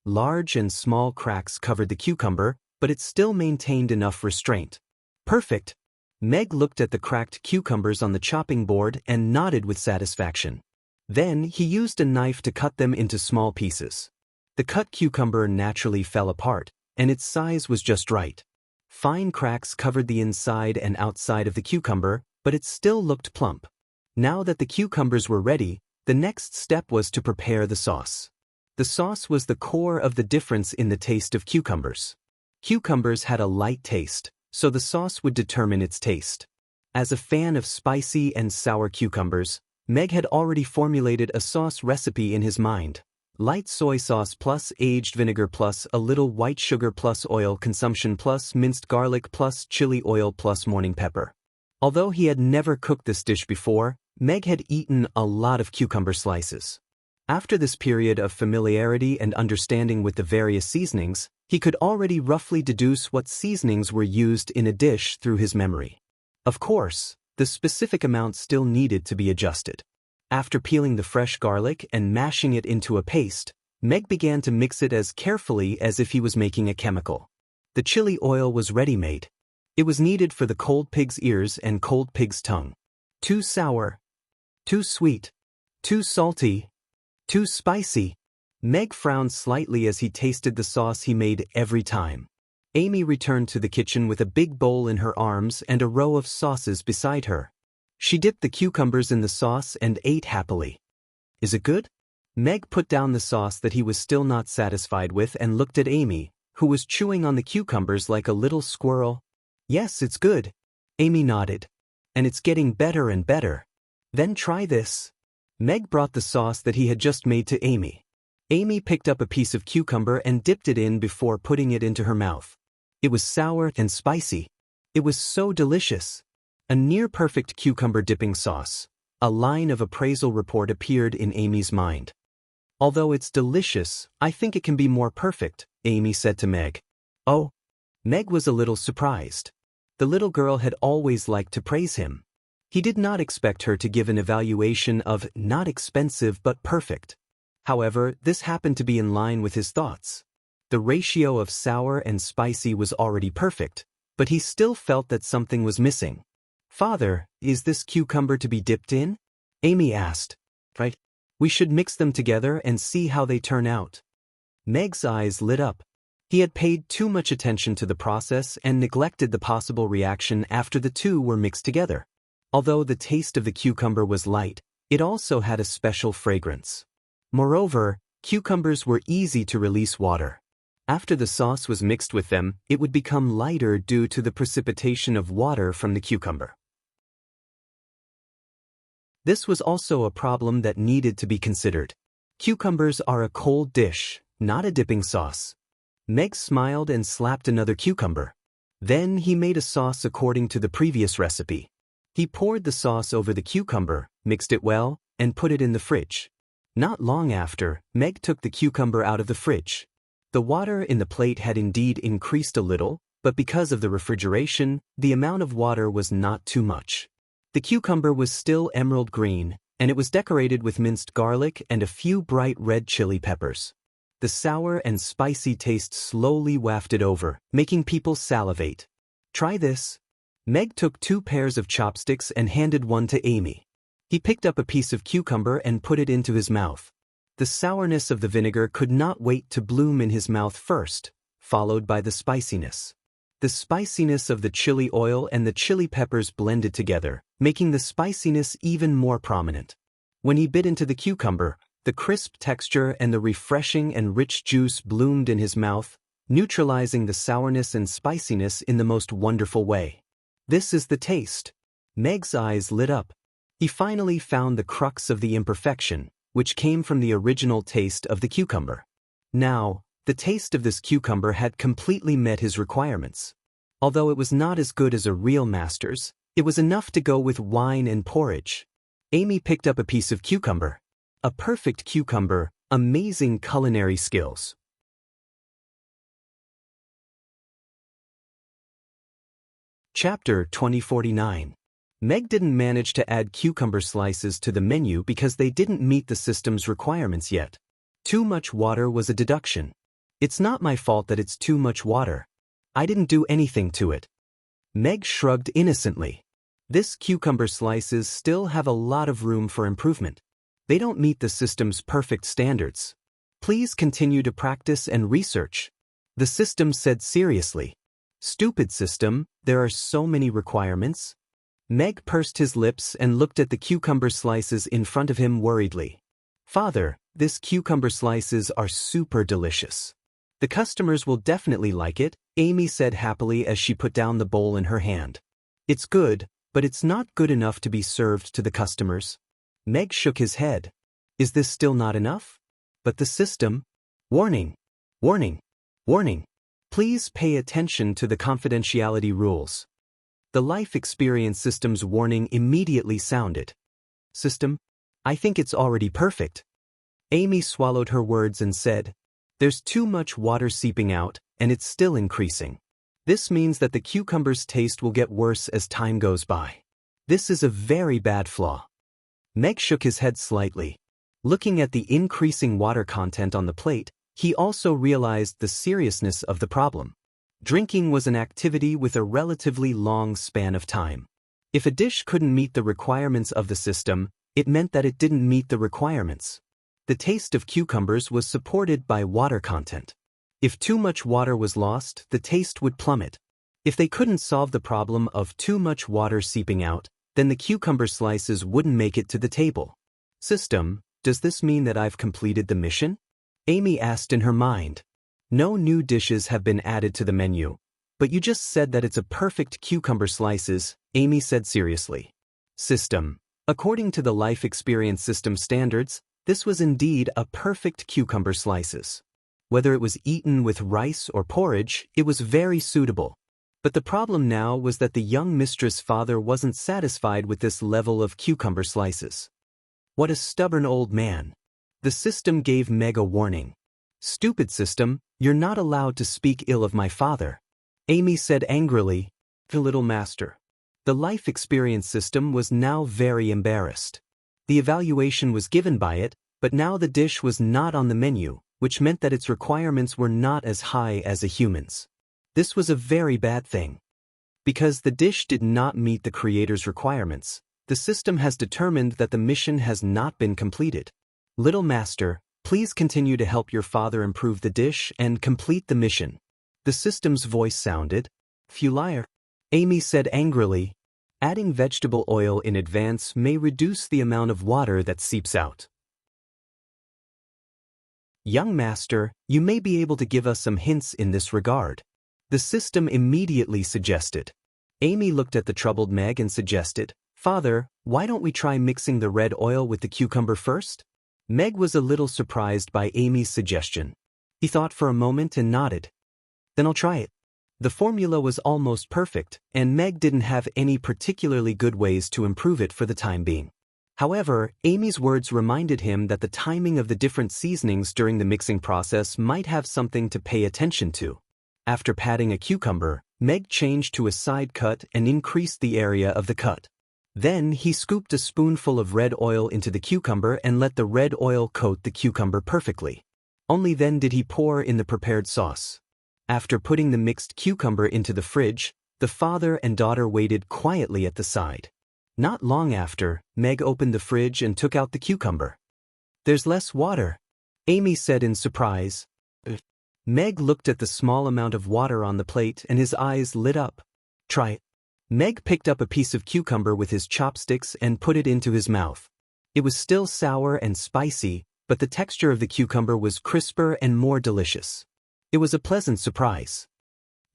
Large and small cracks covered the cucumber, but it still maintained enough restraint. Perfect! Meg looked at the cracked cucumbers on the chopping board and nodded with satisfaction. Then he used a knife to cut them into small pieces. The cut cucumber naturally fell apart, and its size was just right. Fine cracks covered the inside and outside of the cucumber, but it still looked plump. Now that the cucumbers were ready, the next step was to prepare the sauce. The sauce was the core of the difference in the taste of cucumbers. Cucumbers had a light taste, so the sauce would determine its taste. As a fan of spicy and sour cucumbers, Meg had already formulated a sauce recipe in his mind. Light soy sauce plus aged vinegar plus a little white sugar plus oil consumption plus minced garlic plus chili oil plus morning pepper. Although he had never cooked this dish before, Meg had eaten a lot of cucumber slices. After this period of familiarity and understanding with the various seasonings, he could already roughly deduce what seasonings were used in a dish through his memory. Of course, the specific amount still needed to be adjusted. After peeling the fresh garlic and mashing it into a paste, Meg began to mix it as carefully as if he was making a chemical. The chili oil was ready-made. It was needed for the cold pig's ears and cold pig's tongue. Too sour, too sweet, too salty, too spicy. Meg frowned slightly as he tasted the sauce he made every time. Amy returned to the kitchen with a big bowl in her arms and a row of sauces beside her. She dipped the cucumbers in the sauce and ate happily. Is it good? Meg put down the sauce that he was still not satisfied with and looked at Amy, who was chewing on the cucumbers like a little squirrel. Yes, it's good. Amy nodded. And it's getting better and better. Then try this. Meg brought the sauce that he had just made to Amy. Amy picked up a piece of cucumber and dipped it in before putting it into her mouth. It was sour and spicy. It was so delicious. A near-perfect cucumber dipping sauce. A line of appraisal report appeared in Amy's mind. Although it's delicious, I think it can be more perfect, Amy said to Meg. Oh? Meg was a little surprised. The little girl had always liked to praise him. He did not expect her to give an evaluation of not expensive but perfect. However, this happened to be in line with his thoughts. The ratio of sour and spicy was already perfect, but he still felt that something was missing. Father, is this cucumber to be dipped in? Amy asked. Right. We should mix them together and see how they turn out. Meg's eyes lit up. He had paid too much attention to the process and neglected the possible reaction after the two were mixed together. Although the taste of the cucumber was light, it also had a special fragrance. Moreover, cucumbers were easy to release water. After the sauce was mixed with them, it would become lighter due to the precipitation of water from the cucumber. This was also a problem that needed to be considered. Cucumbers are a cold dish, not a dipping sauce. Meg smiled and slapped another cucumber. Then he made a sauce according to the previous recipe. He poured the sauce over the cucumber, mixed it well, and put it in the fridge. Not long after, Meg took the cucumber out of the fridge. The water in the plate had indeed increased a little, but because of the refrigeration, the amount of water was not too much. The cucumber was still emerald green, and it was decorated with minced garlic and a few bright red chili peppers. The sour and spicy taste slowly wafted over, making people salivate. Try this. Meg took 2 pairs of chopsticks and handed one to Amy. He picked up a piece of cucumber and put it into his mouth. The sourness of the vinegar could not wait to bloom in his mouth first, followed by the spiciness. The spiciness of the chili oil and the chili peppers blended together, making the spiciness even more prominent. When he bit into the cucumber, the crisp texture and the refreshing and rich juice bloomed in his mouth, neutralizing the sourness and spiciness in the most wonderful way. This is the taste. Meg's eyes lit up. He finally found the crux of the imperfection, which came from the original taste of the cucumber. Now, The taste of this cucumber had completely met his requirements. Although it was not as good as a real master's, it was enough to go with wine and porridge. Amy picked up a piece of cucumber. A perfect cucumber, amazing culinary skills. Chapter 2049. Meg didn't manage to add cucumber slices to the menu because they didn't meet the system's requirements yet. Too much water was a deduction. It's not my fault that it's too much water. I didn't do anything to it. Meg shrugged innocently. This cucumber slices still have a lot of room for improvement. They don't meet the system's perfect standards. Please continue to practice and research. The system said seriously. Stupid system, there are so many requirements. Meg pursed his lips and looked at the cucumber slices in front of him worriedly. Father, this cucumber slices are super delicious. The customers will definitely like it, Amy said happily as she put down the bowl in her hand. It's good, but it's not good enough to be served to the customers. Meg shook his head. Is this still not enough? But the system? Warning! Warning! Warning! Please pay attention to the confidentiality rules. The life experience system's warning immediately sounded. System? I think it's already perfect. Amy swallowed her words and said, there's too much water seeping out, and it's still increasing. This means that the cucumber's taste will get worse as time goes by. This is a very bad flaw. Meg shook his head slightly. Looking at the increasing water content on the plate, he also realized the seriousness of the problem. Drinking was an activity with a relatively long span of time. If a dish couldn't meet the requirements of the system, it meant that it didn't meet the requirements. The taste of cucumbers was supported by water content. If too much water was lost, the taste would plummet. If they couldn't solve the problem of too much water seeping out, then the cucumber slices wouldn't make it to the table. System, does this mean that I've completed the mission? Amy asked in her mind. No new dishes have been added to the menu. But you just said that it's a perfect cucumber slices, Amy said seriously. System. According to the life experience system standards, this was indeed a perfect cucumber slices. Whether it was eaten with rice or porridge, it was very suitable. But the problem now was that the young mistress' father wasn't satisfied with this level of cucumber slices. What a stubborn old man. The system gave Meg a warning. Stupid system, you're not allowed to speak ill of my father. Amy said angrily, the little master. The life experience system was now very embarrassed. The evaluation was given by it, but now the dish was not on the menu, which meant that its requirements were not as high as a human's. This was a very bad thing. Because the dish did not meet the creator's requirements, the system has determined that the mission has not been completed. Little master, please continue to help your father improve the dish and complete the mission. The system's voice sounded. You liar. Amy said angrily. Adding vegetable oil in advance may reduce the amount of water that seeps out. Young master, you may be able to give us some hints in this regard. The system immediately suggested. Amy looked at the troubled Meg and suggested, Father, why don't we try mixing the red oil with the cucumber first? Meg was a little surprised by Amy's suggestion. He thought for a moment and nodded. Then I'll try it. The formula was almost perfect, and Meg didn't have any particularly good ways to improve it for the time being. However, Amy's words reminded him that the timing of the different seasonings during the mixing process might have something to pay attention to. After patting a cucumber, Meg changed to a side cut and increased the area of the cut. Then he scooped a spoonful of red oil into the cucumber and let the red oil coat the cucumber perfectly. Only then did he pour in the prepared sauce. After putting the mixed cucumber into the fridge, the father and daughter waited quietly at the side. Not long after, Meg opened the fridge and took out the cucumber. There's less water, Amy said in surprise. Meg looked at the small amount of water on the plate and his eyes lit up. Try it. Meg picked up a piece of cucumber with his chopsticks and put it into his mouth. It was still sour and spicy, but the texture of the cucumber was crisper and more delicious. It was a pleasant surprise.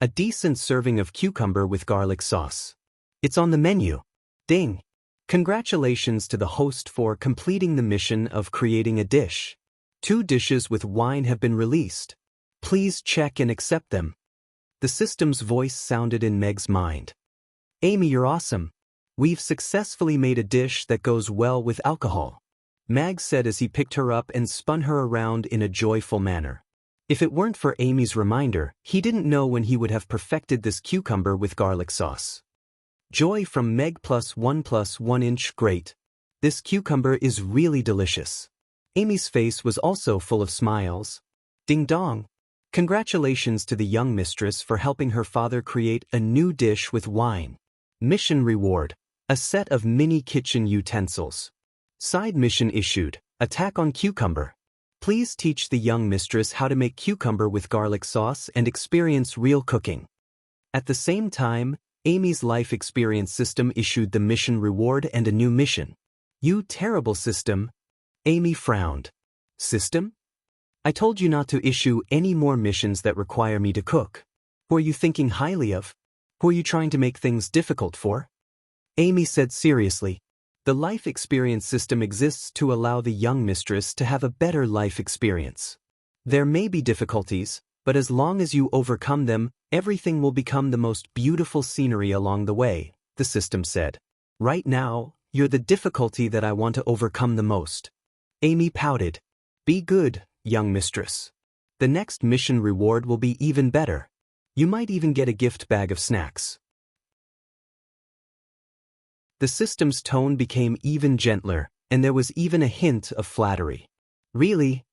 A decent serving of cucumber with garlic sauce. It's on the menu. Ding! Congratulations to the host for completing the mission of creating a dish. 2 dishes with wine have been released. Please check and accept them. The system's voice sounded in Meg's mind. Amy, you're awesome. We've successfully made a dish that goes well with alcohol, Mag said as he picked her up and spun her around in a joyful manner. If it weren't for Amy's reminder, he didn't know when he would have perfected this cucumber with garlic sauce. Joy from Meg +1 inch. Great. This cucumber is really delicious. Amy's face was also full of smiles. Ding dong. Congratulations to the young mistress for helping her father create a new dish with wine. Mission reward. A set of mini kitchen utensils. Side mission issued. Attack on cucumber. Please teach the young mistress how to make cucumber with garlic sauce and experience real cooking. At the same time, Amy's life experience system issued the mission reward and a new mission. You terrible system. Amy frowned. System? I told you not to issue any more missions that require me to cook. Who are you thinking highly of? Who are you trying to make things difficult for? Amy said seriously. The life experience system exists to allow the young mistress to have a better life experience. There may be difficulties, but as long as you overcome them, everything will become the most beautiful scenery along the way, the system said. Right now, you're the difficulty that I want to overcome the most. Amy pouted. Be good, young mistress. The next mission reward will be even better. You might even get a gift bag of snacks. The system's tone became even gentler, and there was even a hint of flattery. Really?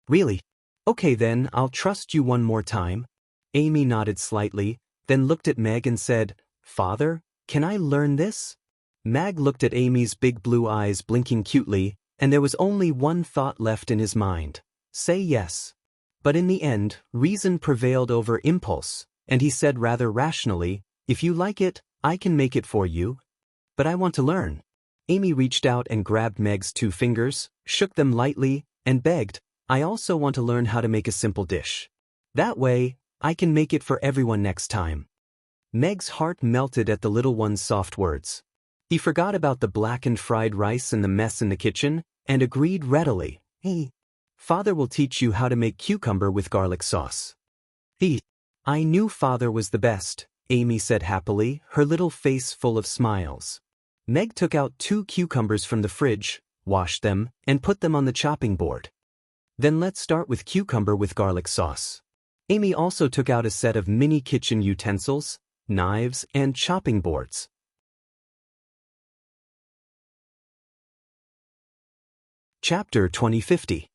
Really? Okay then, I'll trust you one more time. Amy nodded slightly, then looked at Meg and said, Father, can I learn this? Mag looked at Amy's big blue eyes blinking cutely, and there was only one thought left in his mind. Say yes. But in the end, reason prevailed over impulse, and he said rather rationally, If you like it, I can make it for you. But I want to learn. Amy reached out and grabbed Meg's 2 fingers, shook them lightly, and begged, I also want to learn how to make a simple dish. That way, I can make it for everyone next time. Meg's heart melted at the little one's soft words. He forgot about the blackened fried rice and the mess in the kitchen, and agreed readily, Hey, Father will teach you how to make cucumber with garlic sauce. I knew Father was the best, Amy said happily, her little face full of smiles. Meg took out 2 cucumbers from the fridge, washed them, and put them on the chopping board. Then let's start with cucumber with garlic sauce. Amy also took out a set of mini kitchen utensils, knives, and chopping boards. Chapter 2050.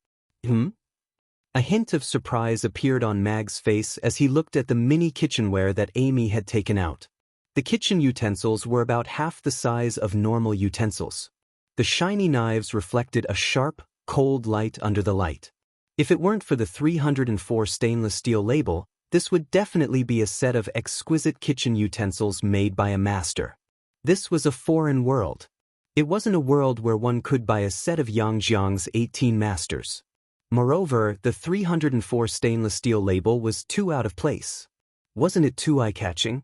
A hint of surprise appeared on Mag's face as he looked at the mini kitchenware that Amy had taken out. The kitchen utensils were about half the size of normal utensils. The shiny knives reflected a sharp, cold light under the light. If it weren't for the 304 stainless steel label, this would definitely be a set of exquisite kitchen utensils made by a master. This was a foreign world. It wasn't a world where one could buy a set of Yang Jiang's 18 masters. Moreover, the 304 stainless steel label was too out of place. Wasn't it too eye-catching?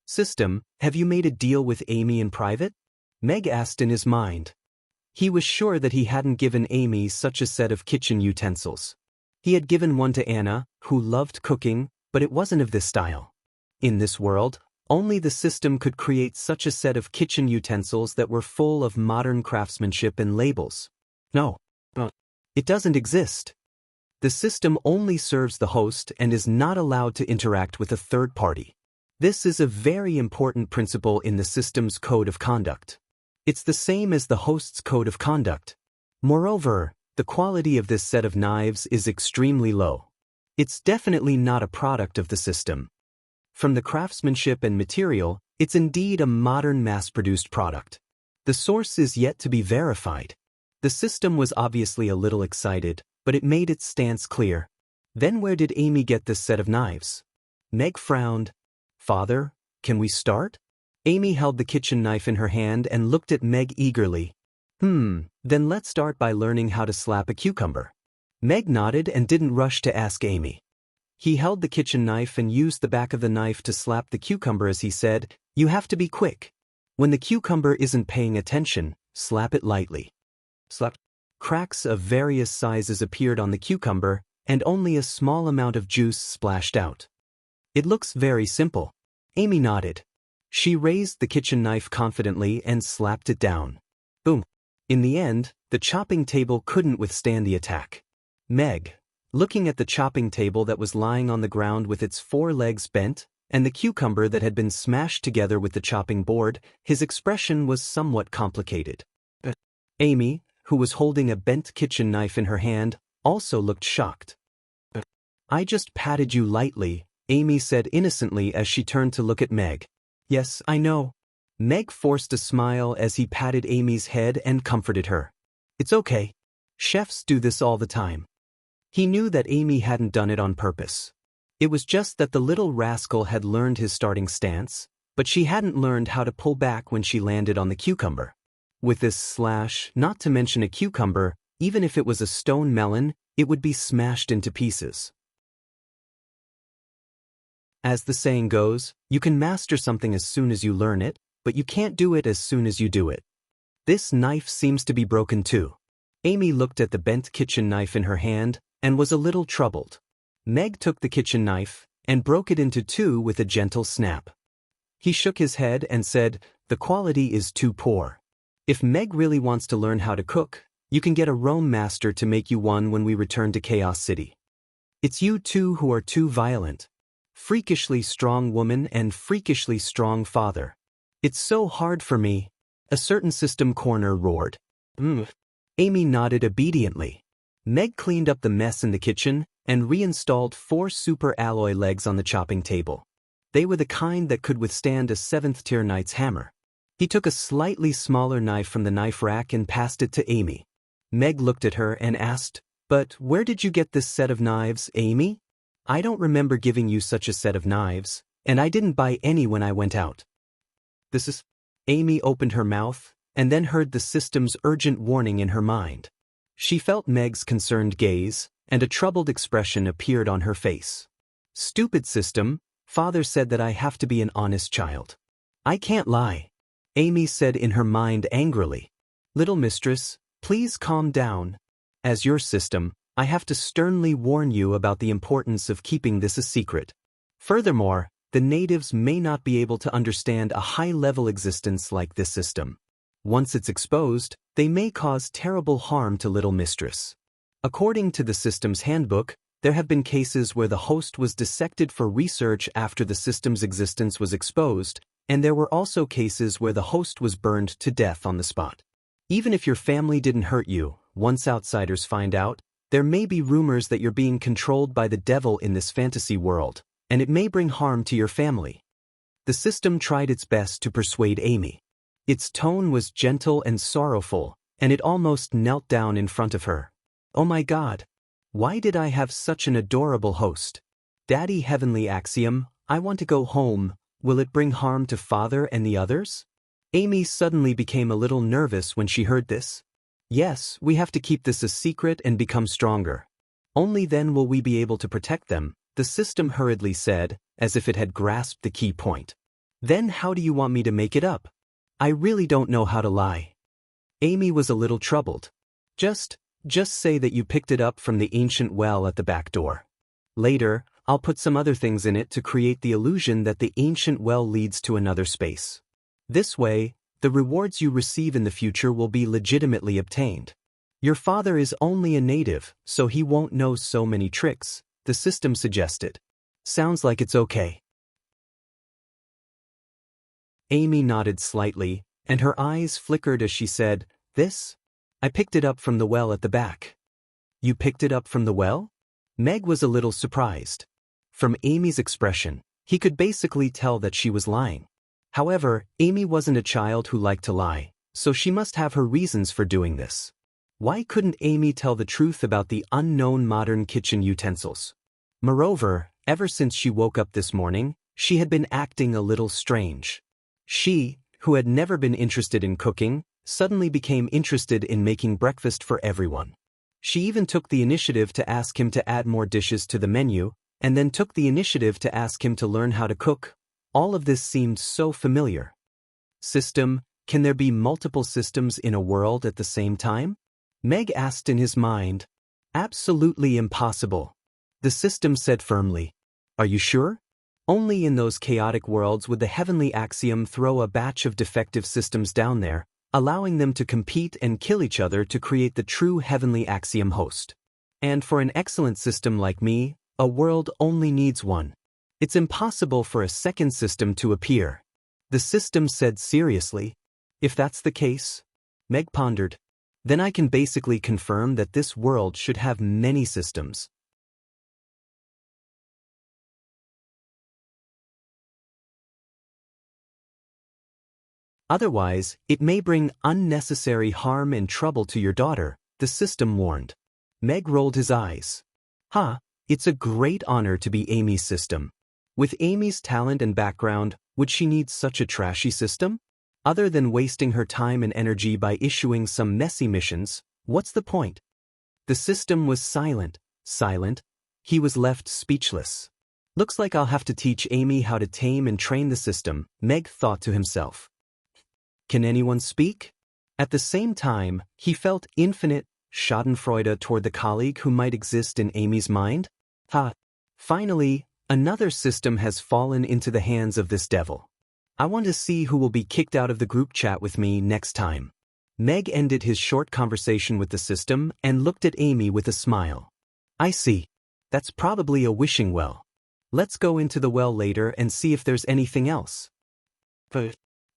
System, have you made a deal with Amy in private? Meg asked in his mind. He was sure that he hadn't given Amy such a set of kitchen utensils. He had given one to Anna, who loved cooking, but it wasn't of this style. In this world, only the system could create such a set of kitchen utensils that were full of modern craftsmanship and labels. No. It doesn't exist. The system only serves the host and is not allowed to interact with a third party. This is a very important principle in the system's code of conduct. It's the same as the host's code of conduct. Moreover, the quality of this set of knives is extremely low. It's definitely not a product of the system. From the craftsmanship and material, it's indeed a modern mass-produced product. The source is yet to be verified. The system was obviously a little excited, but it made its stance clear. Then where did Amy get this set of knives? Meg frowned. Father, can we start? Amy held the kitchen knife in her hand and looked at Meg eagerly. Then let's start by learning how to slap a cucumber. Meg nodded and didn't rush to ask Amy. He held the kitchen knife and used the back of the knife to slap the cucumber as he said, You have to be quick. When the cucumber isn't paying attention, slap it lightly. Slap. Cracks of various sizes appeared on the cucumber, and only a small amount of juice splashed out. It looks very simple. Amy nodded. She raised the kitchen knife confidently and slapped it down. Boom. In the end, the chopping table couldn't withstand the attack. Meg, looking at the chopping table that was lying on the ground with its 4 legs bent, and the cucumber that had been smashed together with the chopping board, his expression was somewhat complicated. Amy, who was holding a bent kitchen knife in her hand, also looked shocked. I just patted you lightly, Amy said innocently as she turned to look at Meg. Yes, I know. Meg forced a smile as he patted Amy's head and comforted her. It's okay. Chefs do this all the time. He knew that Amy hadn't done it on purpose. It was just that the little rascal had learned his starting stance, but she hadn't learned how to pull back when she landed on the cucumber. With this slash, not to mention a cucumber, even if it was a stone melon, it would be smashed into pieces. As the saying goes, you can master something as soon as you learn it, but you can't do it as soon as you do it. This knife seems to be broken too. Amy looked at the bent kitchen knife in her hand and was a little troubled. Meg took the kitchen knife and broke it into 2 with a gentle snap. He shook his head and said, "The quality is too poor. If Meg really wants to learn how to cook, you can get a Rome master to make you one when we return to Chaos City. It's you two who are too violent. Freakishly strong woman and freakishly strong father. It's so hard for me," a certain system corner roared. Amy nodded obediently. Meg cleaned up the mess in the kitchen and reinstalled 4 super alloy legs on the chopping table. They were the kind that could withstand a 7th-tier knight's hammer. He took a slightly smaller knife from the knife rack and passed it to Amy. Meg looked at her and asked, "But where did you get this set of knives, Amy? I don't remember giving you such a set of knives, and I didn't buy any when I went out." This is... Amy opened her mouth, and then heard the system's urgent warning in her mind. She felt Meg's concerned gaze, and a troubled expression appeared on her face. "Stupid system, Father said that I have to be an honest child. I can't lie," Amy said in her mind angrily. "Little mistress, please calm down. As your system, I have to sternly warn you about the importance of keeping this a secret. Furthermore, the natives may not be able to understand a high-level existence like this system. Once it's exposed, they may cause terrible harm to Little Mistress. According to the system's handbook, there have been cases where the host was dissected for research after the system's existence was exposed, and there were also cases where the host was burned to death on the spot. Even if your family didn't hurt you, once outsiders find out, there may be rumors that you're being controlled by the devil in this fantasy world, and it may bring harm to your family." The system tried its best to persuade Amy. Its tone was gentle and sorrowful, and it almost knelt down in front of her. "Oh my God! Why did I have such an adorable host? Daddy Heavenly Axiom, I want to go home. Will it bring harm to Father and the others?" Amy suddenly became a little nervous when she heard this. "Yes, we have to keep this a secret and become stronger. Only then will we be able to protect them," the system hurriedly said, as if it had grasped the key point. "Then how do you want me to make it up? I really don't know how to lie." Amy was a little troubled. Just say that you picked it up from the ancient well at the back door. Later, I'll put some other things in it to create the illusion that the ancient well leads to another space. This way, the rewards you receive in the future will be legitimately obtained. Your father is only a native, so he won't know so many tricks, the system suggested. Sounds like it's okay. Amy nodded slightly, and her eyes flickered as she said, "This? I picked it up from the well at the back." "You picked it up from the well?" Meg was a little surprised. From Amy's expression, he could basically tell that she was lying. However, Amy wasn't a child who liked to lie, so she must have her reasons for doing this. Why couldn't Amy tell the truth about the unknown modern kitchen utensils? Moreover, ever since she woke up this morning, she had been acting a little strange. She, who had never been interested in cooking, suddenly became interested in making breakfast for everyone. She even took the initiative to ask him to add more dishes to the menu, and then took the initiative to ask him to learn how to cook. All of this seemed so familiar. System, can there be multiple systems in a world at the same time? Meg asked in his mind. Absolutely impossible. The system said firmly. Are you sure? Only in those chaotic worlds would the heavenly axiom throw a batch of defective systems down there, allowing them to compete and kill each other to create the true heavenly axiom host. And for an excellent system like me, a world only needs one. It's impossible for a second system to appear. The system said seriously. If that's the case, Meg pondered, then I can basically confirm that this world should have many systems. Otherwise, it may bring unnecessary harm and trouble to your daughter, the system warned. Meg rolled his eyes. It's a great honor to be Amy's system. With Amy's talent and background, would she need such a trashy system? Other than wasting her time and energy by issuing some messy missions, what's the point? The system was silent. He was left speechless. Looks like I'll have to teach Amy how to tame and train the system, Meg thought to himself. Can anyone speak? At the same time, he felt infinite schadenfreude toward the colleague who might exist in Amy's mind. Finally, another system has fallen into the hands of this devil. I want to see who will be kicked out of the group chat with me next time. Meg ended his short conversation with the system and looked at Amy with a smile. I see. That's probably a wishing well. Let's go into the well later and see if there's anything else.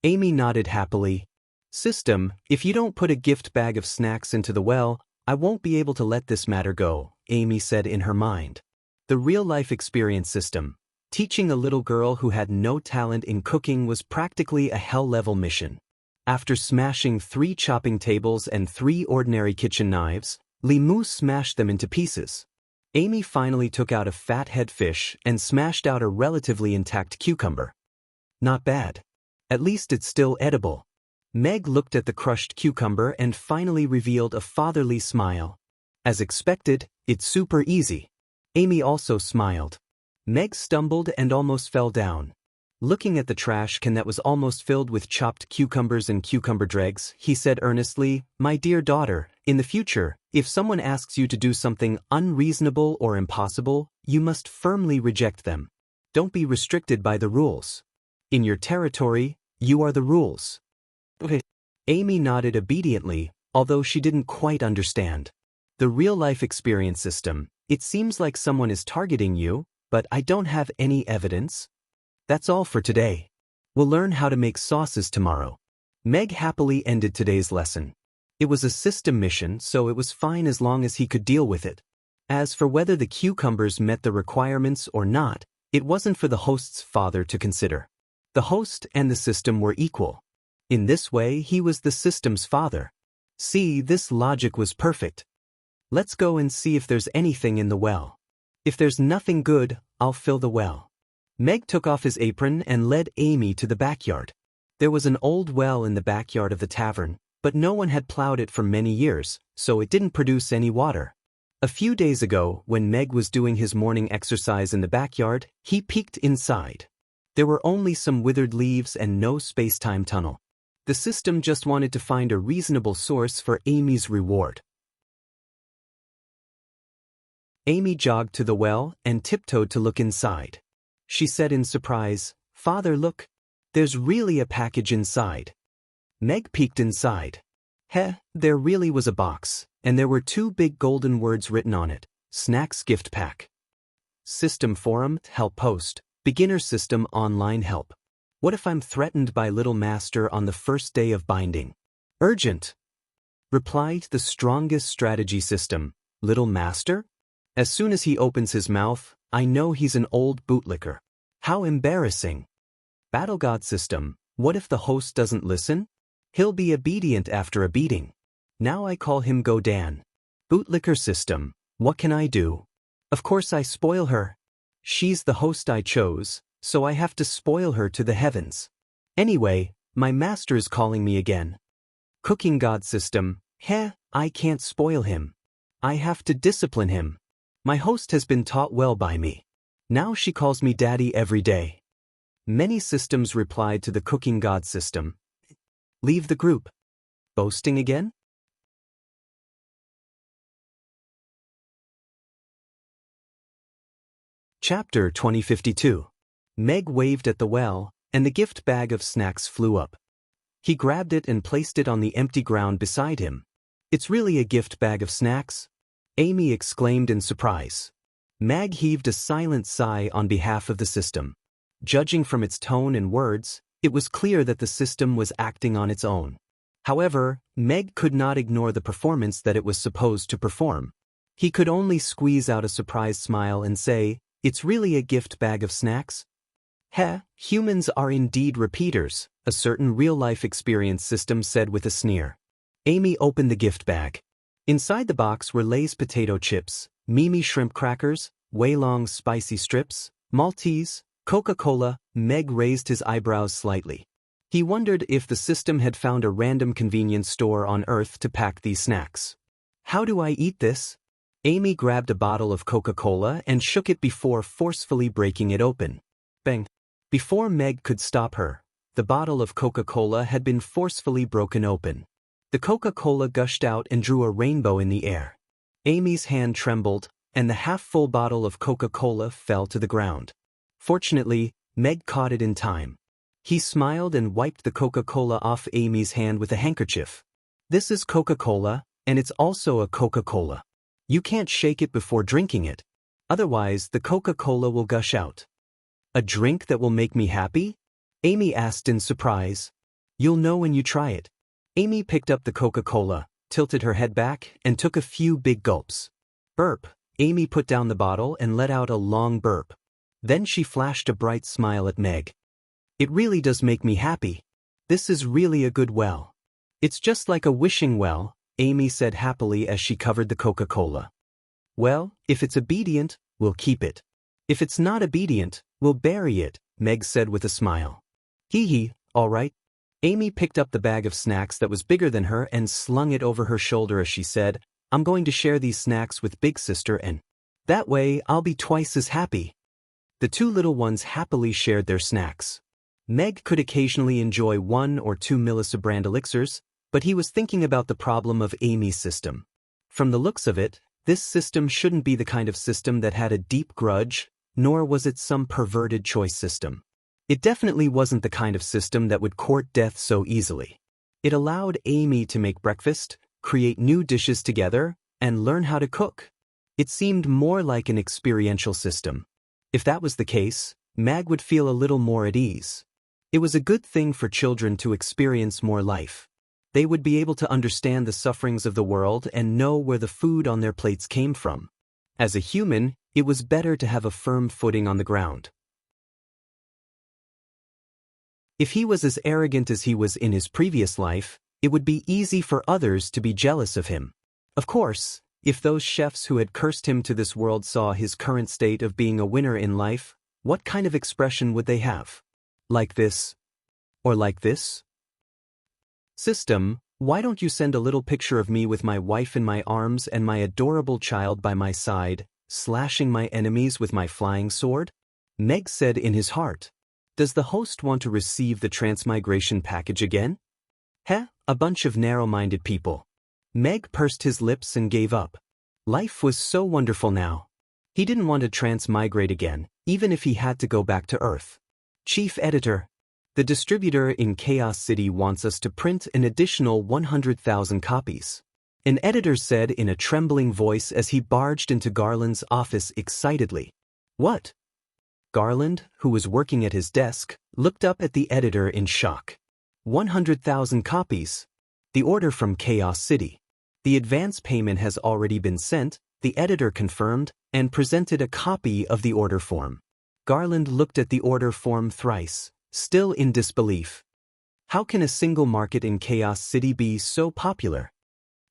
Amy nodded happily. System, if you don't put a gift bag of snacks into the well, I won't be able to let this matter go, Amy said in her mind. The real-life experience system. Teaching a little girl who had no talent in cooking was practically a hell-level mission. After smashing 3 chopping tables and 3 ordinary kitchen knives, Limu smashed them into pieces. Amy finally took out a fathead fish and smashed out a relatively intact cucumber. Not bad. At least it's still edible. Meg looked at the crushed cucumber and finally revealed a fatherly smile. As expected, it's super easy. Amy also smiled. Meg stumbled and almost fell down. Looking at the trash can that was almost filled with chopped cucumbers and cucumber dregs, he said earnestly, My dear daughter, in the future, if someone asks you to do something unreasonable or impossible, you must firmly reject them. Don't be restricted by the rules. In your territory, you are the rules. Amy nodded obediently, although she didn't quite understand. The real-life experience system, it seems like someone is targeting you, but I don't have any evidence. That's all for today. We'll learn how to make sauces tomorrow. Meg happily ended today's lesson. It was a system mission, so it was fine as long as he could deal with it. As for whether the cucumbers met the requirements or not, it wasn't for the host's father to consider. The host and the system were equal. In this way, he was the system's father. See, this logic was perfect. Let's go and see if there's anything in the well. If there's nothing good, I'll fill the well. Meg took off his apron and led Amy to the backyard. There was an old well in the backyard of the tavern, but no one had plowed it for many years, so it didn't produce any water. A few days ago, when Meg was doing his morning exercise in the backyard, he peeked inside. There were only some withered leaves and no space-time tunnel. The system just wanted to find a reasonable source for Amy's reward. Amy jogged to the well and tiptoed to look inside. She said in surprise, Father, look. There's really a package inside. Meg peeked inside. There really was a box, and there were 2 big golden words written on it. Snacks gift pack. System forum, help post. Beginner system online help. What if I'm threatened by Little Master on the first day of binding? Urgent. Replied the strongest strategy system. Little Master? As soon as he opens his mouth, I know he's an old bootlicker. How embarrassing. Battle God system. What if the host doesn't listen? He'll be obedient after a beating. Now I call him Godan. Bootlicker system. What can I do? Of course I spoil her. She's the host I chose, so I have to spoil her to the heavens. Anyway, my master is calling me again. Cooking God system. I can't spoil him. I have to discipline him. My host has been taught well by me. Now she calls me daddy every day. Many systems replied to the cooking God system. Leave the group. Boasting again? Chapter 2052. Meg waved at the well, and the gift bag of snacks flew up. He grabbed it and placed it on the empty ground beside him. "It's really a gift bag of snacks?" Amy exclaimed in surprise. Meg heaved a silent sigh on behalf of the system. Judging from its tone and words, it was clear that the system was acting on its own. However, Meg could not ignore the performance that it was supposed to perform. He could only squeeze out a surprised smile and say, "It's really a gift bag of snacks?" "Heh, humans are indeed repeaters," a certain real-life experience system said with a sneer. Amy opened the gift bag. Inside the box were Lay's potato chips, Mimi shrimp crackers, Wailong's spicy strips, Maltese, Coca-Cola. Meg raised his eyebrows slightly. He wondered if the system had found a random convenience store on Earth to pack these snacks. "How do I eat this?" Amy grabbed a bottle of Coca-Cola and shook it before forcefully breaking it open. Bang! Before Meg could stop her, the bottle of Coca-Cola had been forcefully broken open. The Coca-Cola gushed out and drew a rainbow in the air. Amy's hand trembled, and the half-full bottle of Coca-Cola fell to the ground. Fortunately, Meg caught it in time. He smiled and wiped the Coca-Cola off Amy's hand with a handkerchief. "This is Coca-Cola, and it's also a Coca-Cola. You can't shake it before drinking it. Otherwise, the Coca-Cola will gush out." "A drink that will make me happy?" Amy asked in surprise. "You'll know when you try it." Amy picked up the Coca-Cola, tilted her head back, and took a few big gulps. Burp. Amy put down the bottle and let out a long burp. Then she flashed a bright smile at Meg. "It really does make me happy. This is really a good well." "It's just like a wishing well," Amy said happily as she covered the Coca-Cola. "Well, if it's obedient, we'll keep it. If it's not obedient, we'll bury it," Meg said with a smile. "Hee, all right." Amy picked up the bag of snacks that was bigger than her and slung it over her shoulder as she said, "I'm going to share these snacks with Big Sister, and that way I'll be twice as happy." The two little ones happily shared their snacks. Meg could occasionally enjoy 1 or 2 millisabrand elixirs, but he was thinking about the problem of Amy's system. From the looks of it, this system shouldn't be the kind of system that had a deep grudge, nor was it some perverted choice system. It definitely wasn't the kind of system that would court death so easily. It allowed Amy to make breakfast, create new dishes together, and learn how to cook. It seemed more like an experiential system. If that was the case, Meg would feel a little more at ease. It was a good thing for children to experience more life. They would be able to understand the sufferings of the world and know where the food on their plates came from. As a human, it was better to have a firm footing on the ground. If he was as arrogant as he was in his previous life, it would be easy for others to be jealous of him. Of course, if those chefs who had cursed him to this world saw his current state of being a winner in life, what kind of expression would they have? Like this? Or like this? "System, why don't you send a little picture of me with my wife in my arms and my adorable child by my side, slashing my enemies with my flying sword?" Meg said in his heart. Does the host want to receive the transmigration package again? Heh, a bunch of narrow-minded people. Meg pursed his lips and gave up. Life was so wonderful now. He didn't want to transmigrate again, even if he had to go back to Earth. "Chief Editor, the distributor in Chaos City wants us to print an additional 100,000 copies." An editor said in a trembling voice as he barged into Garland's office excitedly. "What?" Garland, who was working at his desk, looked up at the editor in shock. 100,000 copies. The order from Chaos City. The advance payment has already been sent, the editor confirmed, and presented a copy of the order form. Garland looked at the order form thrice, still in disbelief. How can a single market in Chaos City be so popular?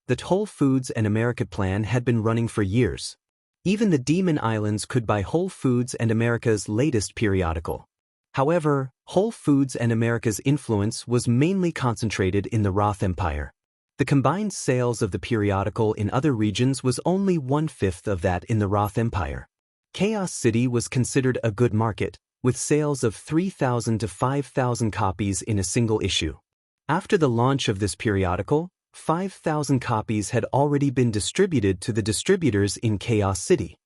The Whole Foods and America plan had been running for years. Even the Demon Islands could buy Whole Foods and America's latest periodical. However, Whole Foods and America's influence was mainly concentrated in the Roth Empire. The combined sales of the periodical in other regions was only 1/5 of that in the Roth Empire. Chaos City was considered a good market, with sales of 3,000 to 5,000 copies in a single issue. After the launch of this periodical, 5,000 copies had already been distributed to the distributors in Chaos City.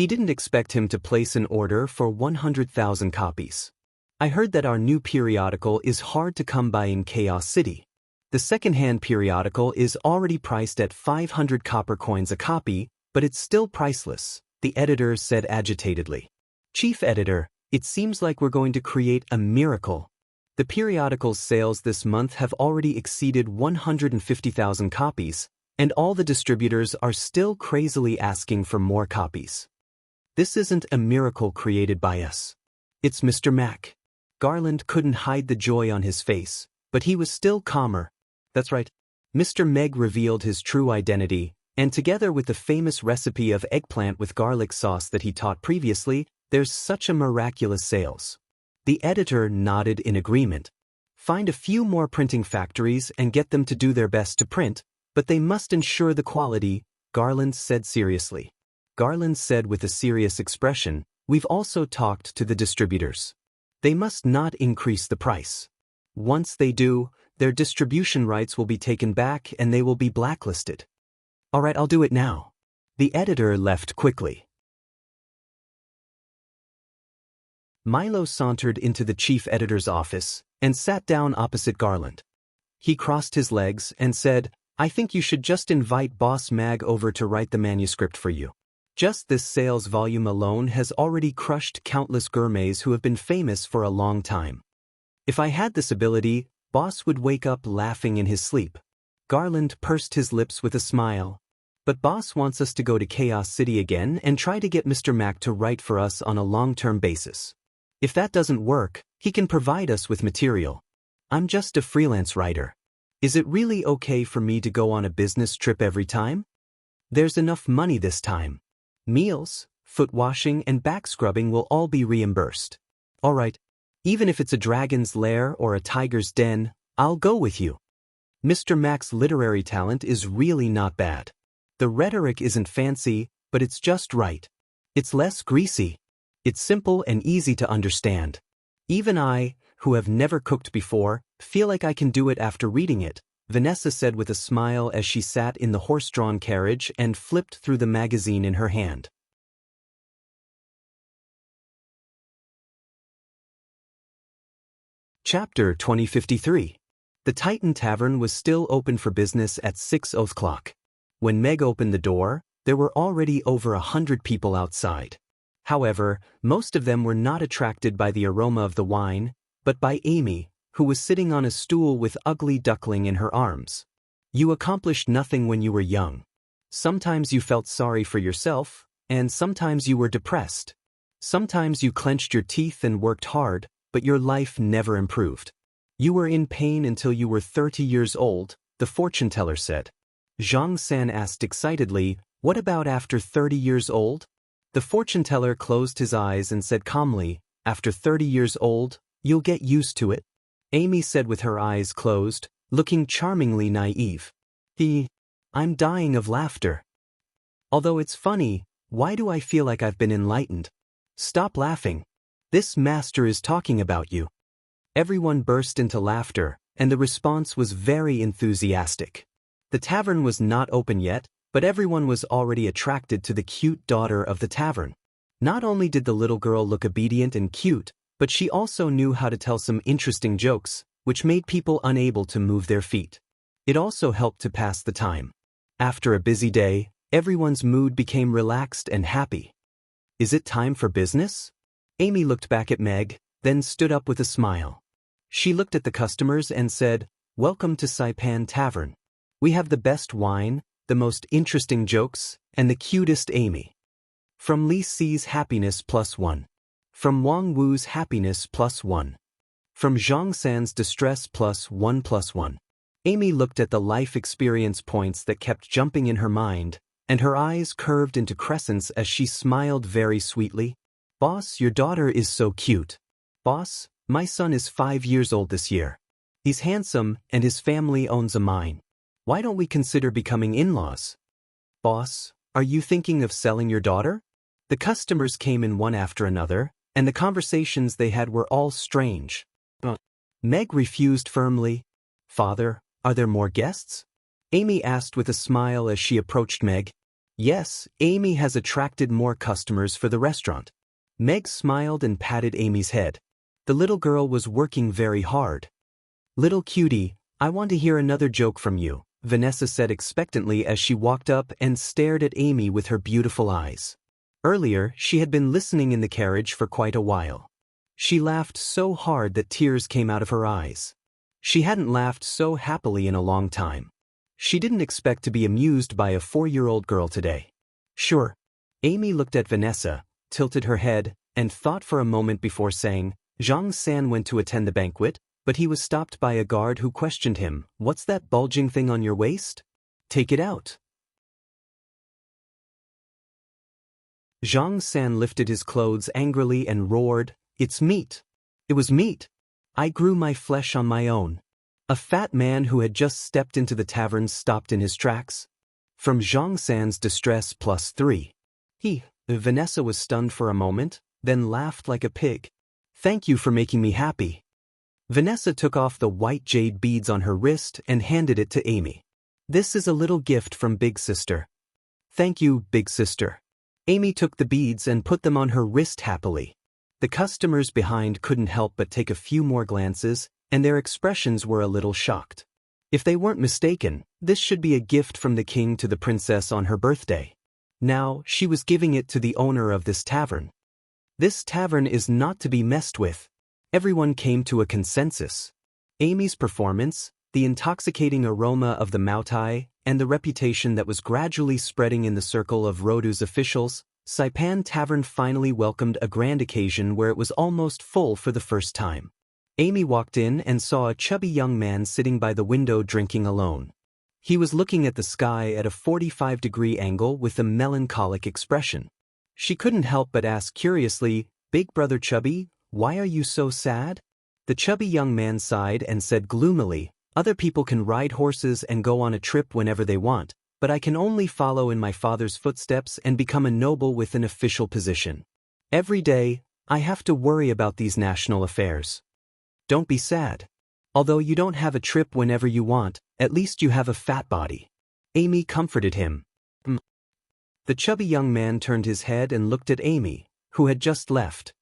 He didn't expect him to place an order for 100,000 copies. I heard that our new periodical is hard to come by in Chaos City. The second-hand periodical is already priced at 500 copper coins a copy, but it's still priceless, the editor said agitatedly. Chief editor, it seems like we're going to create a miracle. The periodical's sales this month have already exceeded 150,000 copies, and all the distributors are still crazily asking for more copies. This isn't a miracle created by us. It's Mr. Mac. Garland couldn't hide the joy on his face, but he was still calmer. That's right. Mr. Meg revealed his true identity, and together with the famous recipe of eggplant with garlic sauce that he taught previously, there's such a miraculous sales. The editor nodded in agreement. Find a few more printing factories and get them to do their best to print, but they must ensure the quality, Garland said seriously. Garland said with a serious expression, we've also talked to the distributors. They must not increase the price. Once they do, their distribution rights will be taken back and they will be blacklisted. All right, I'll do it now. The editor left quickly. Milo sauntered into the chief editor's office and sat down opposite Garland. He crossed his legs and said, I think you should just invite Boss Mag over to write the manuscript for you. Just this sales volume alone has already crushed countless gourmets who have been famous for a long time. If I had this ability, Boss would wake up laughing in his sleep. Garland pursed his lips with a smile. But Boss wants us to go to Chaos City again and try to get Mr. Mac to write for us on a long-term basis. If that doesn't work, he can provide us with material. I'm just a freelance writer. Is it really okay for me to go on a business trip every time? There's enough money this time. Meals, foot washing, and back scrubbing will all be reimbursed. All right, even if it's a dragon's lair or a tiger's den, I'll go with you. Mr. Mac's literary talent is really not bad. The rhetoric isn't fancy, but it's just right. It's less greasy. It's simple and easy to understand. Even I, who have never cooked before, feel like I can do it after reading it, Vanessa said with a smile as she sat in the horse-drawn carriage and flipped through the magazine in her hand. Chapter 2053. The Titan Tavern was still open for business at 6 o'clock. When Meg opened the door, there were already over 100 people outside. However, most of them were not attracted by the aroma of the wine, but by Amy, who was sitting on a stool with Ugly Duckling in her arms. You accomplished nothing when you were young. Sometimes you felt sorry for yourself, and sometimes you were depressed. Sometimes you clenched your teeth and worked hard, but your life never improved. You were in pain until you were 30 years old, the fortune teller said. Zhang San asked excitedly, what about after 30 years old? The fortune teller closed his eyes and said calmly, after 30 years old, you'll get used to it. Amy said with her eyes closed, looking charmingly naive. I'm dying of laughter. Although it's funny, why do I feel like I've been enlightened? Stop laughing. This master is talking about you. Everyone burst into laughter, and the response was very enthusiastic. The tavern was not open yet, but everyone was already attracted to the cute daughter of the tavern. Not only did the little girl look obedient and cute, but she also knew how to tell some interesting jokes, which made people unable to move their feet. It also helped to pass the time. After a busy day, everyone's mood became relaxed and happy. Is it time for business? Amy looked back at Meg, then stood up with a smile. She looked at the customers and said, Welcome to Saipan Tavern. We have the best wine, the most interesting jokes, and the cutest Amy. From Li Si's happiness +1. From Wang Wu's happiness +1. From Zhang San's distress +1. Amy looked at the life experience points that kept jumping in her mind, and her eyes curved into crescents as she smiled very sweetly. Boss, your daughter is so cute. Boss, my son is 5 years old this year. He's handsome and his family owns a mine. Why don't we consider becoming in-laws? Boss, are you thinking of selling your daughter? The customers came in one after another, and the conversations they had were all strange. Meg refused firmly. Father, are there more guests? Amy asked with a smile as she approached Meg. Yes, Amy has attracted more customers for the restaurant. Meg smiled and patted Amy's head. The little girl was working very hard. Little cutie, I want to hear another joke from you, Vanessa said expectantly as she walked up and stared at Amy with her beautiful eyes. Earlier, she had been listening in the carriage for quite a while. She laughed so hard that tears came out of her eyes. She hadn't laughed so happily in a long time. She didn't expect to be amused by a 4-year-old girl today. Sure. Amy looked at Vanessa, tilted her head, and thought for a moment before saying, Zhang San went to attend the banquet, but he was stopped by a guard who questioned him, "What's that bulging thing on your waist? Take it out." Zhang San lifted his clothes angrily and roared, "It's meat. It was meat. I grew my flesh on my own." A fat man who had just stepped into the tavern stopped in his tracks. From Zhang San's distress +3. Vanessa was stunned for a moment, then laughed like a pig. "Thank you for making me happy." Vanessa took off the white jade beads on her wrist and handed it to Amy. "This is a little gift from Big Sister." "Thank you, Big Sister." Amy took the beads and put them on her wrist happily. The customers behind couldn't help but take a few more glances, and their expressions were a little shocked. If they weren't mistaken, this should be a gift from the king to the princess on her birthday. Now, she was giving it to the owner of this tavern. This tavern is not to be messed with. Everyone came to a consensus. Amy's performance, the intoxicating aroma of the Moutai, and the reputation that was gradually spreading in the circle of Rodu's officials, Saipan Tavern finally welcomed a grand occasion where it was almost full for the first time. Amy walked in and saw a chubby young man sitting by the window drinking alone. He was looking at the sky at a 45-degree angle with a melancholic expression. She couldn't help but ask curiously, "Big brother Chubby, why are you so sad?" The chubby young man sighed and said gloomily, "Other people can ride horses and go on a trip whenever they want, but I can only follow in my father's footsteps and become a noble with an official position. Every day, I have to worry about these national affairs." "Don't be sad. Although you don't have a trip whenever you want, at least you have a fat body." Amy comforted him. The chubby young man turned his head and looked at Amy, who had just left.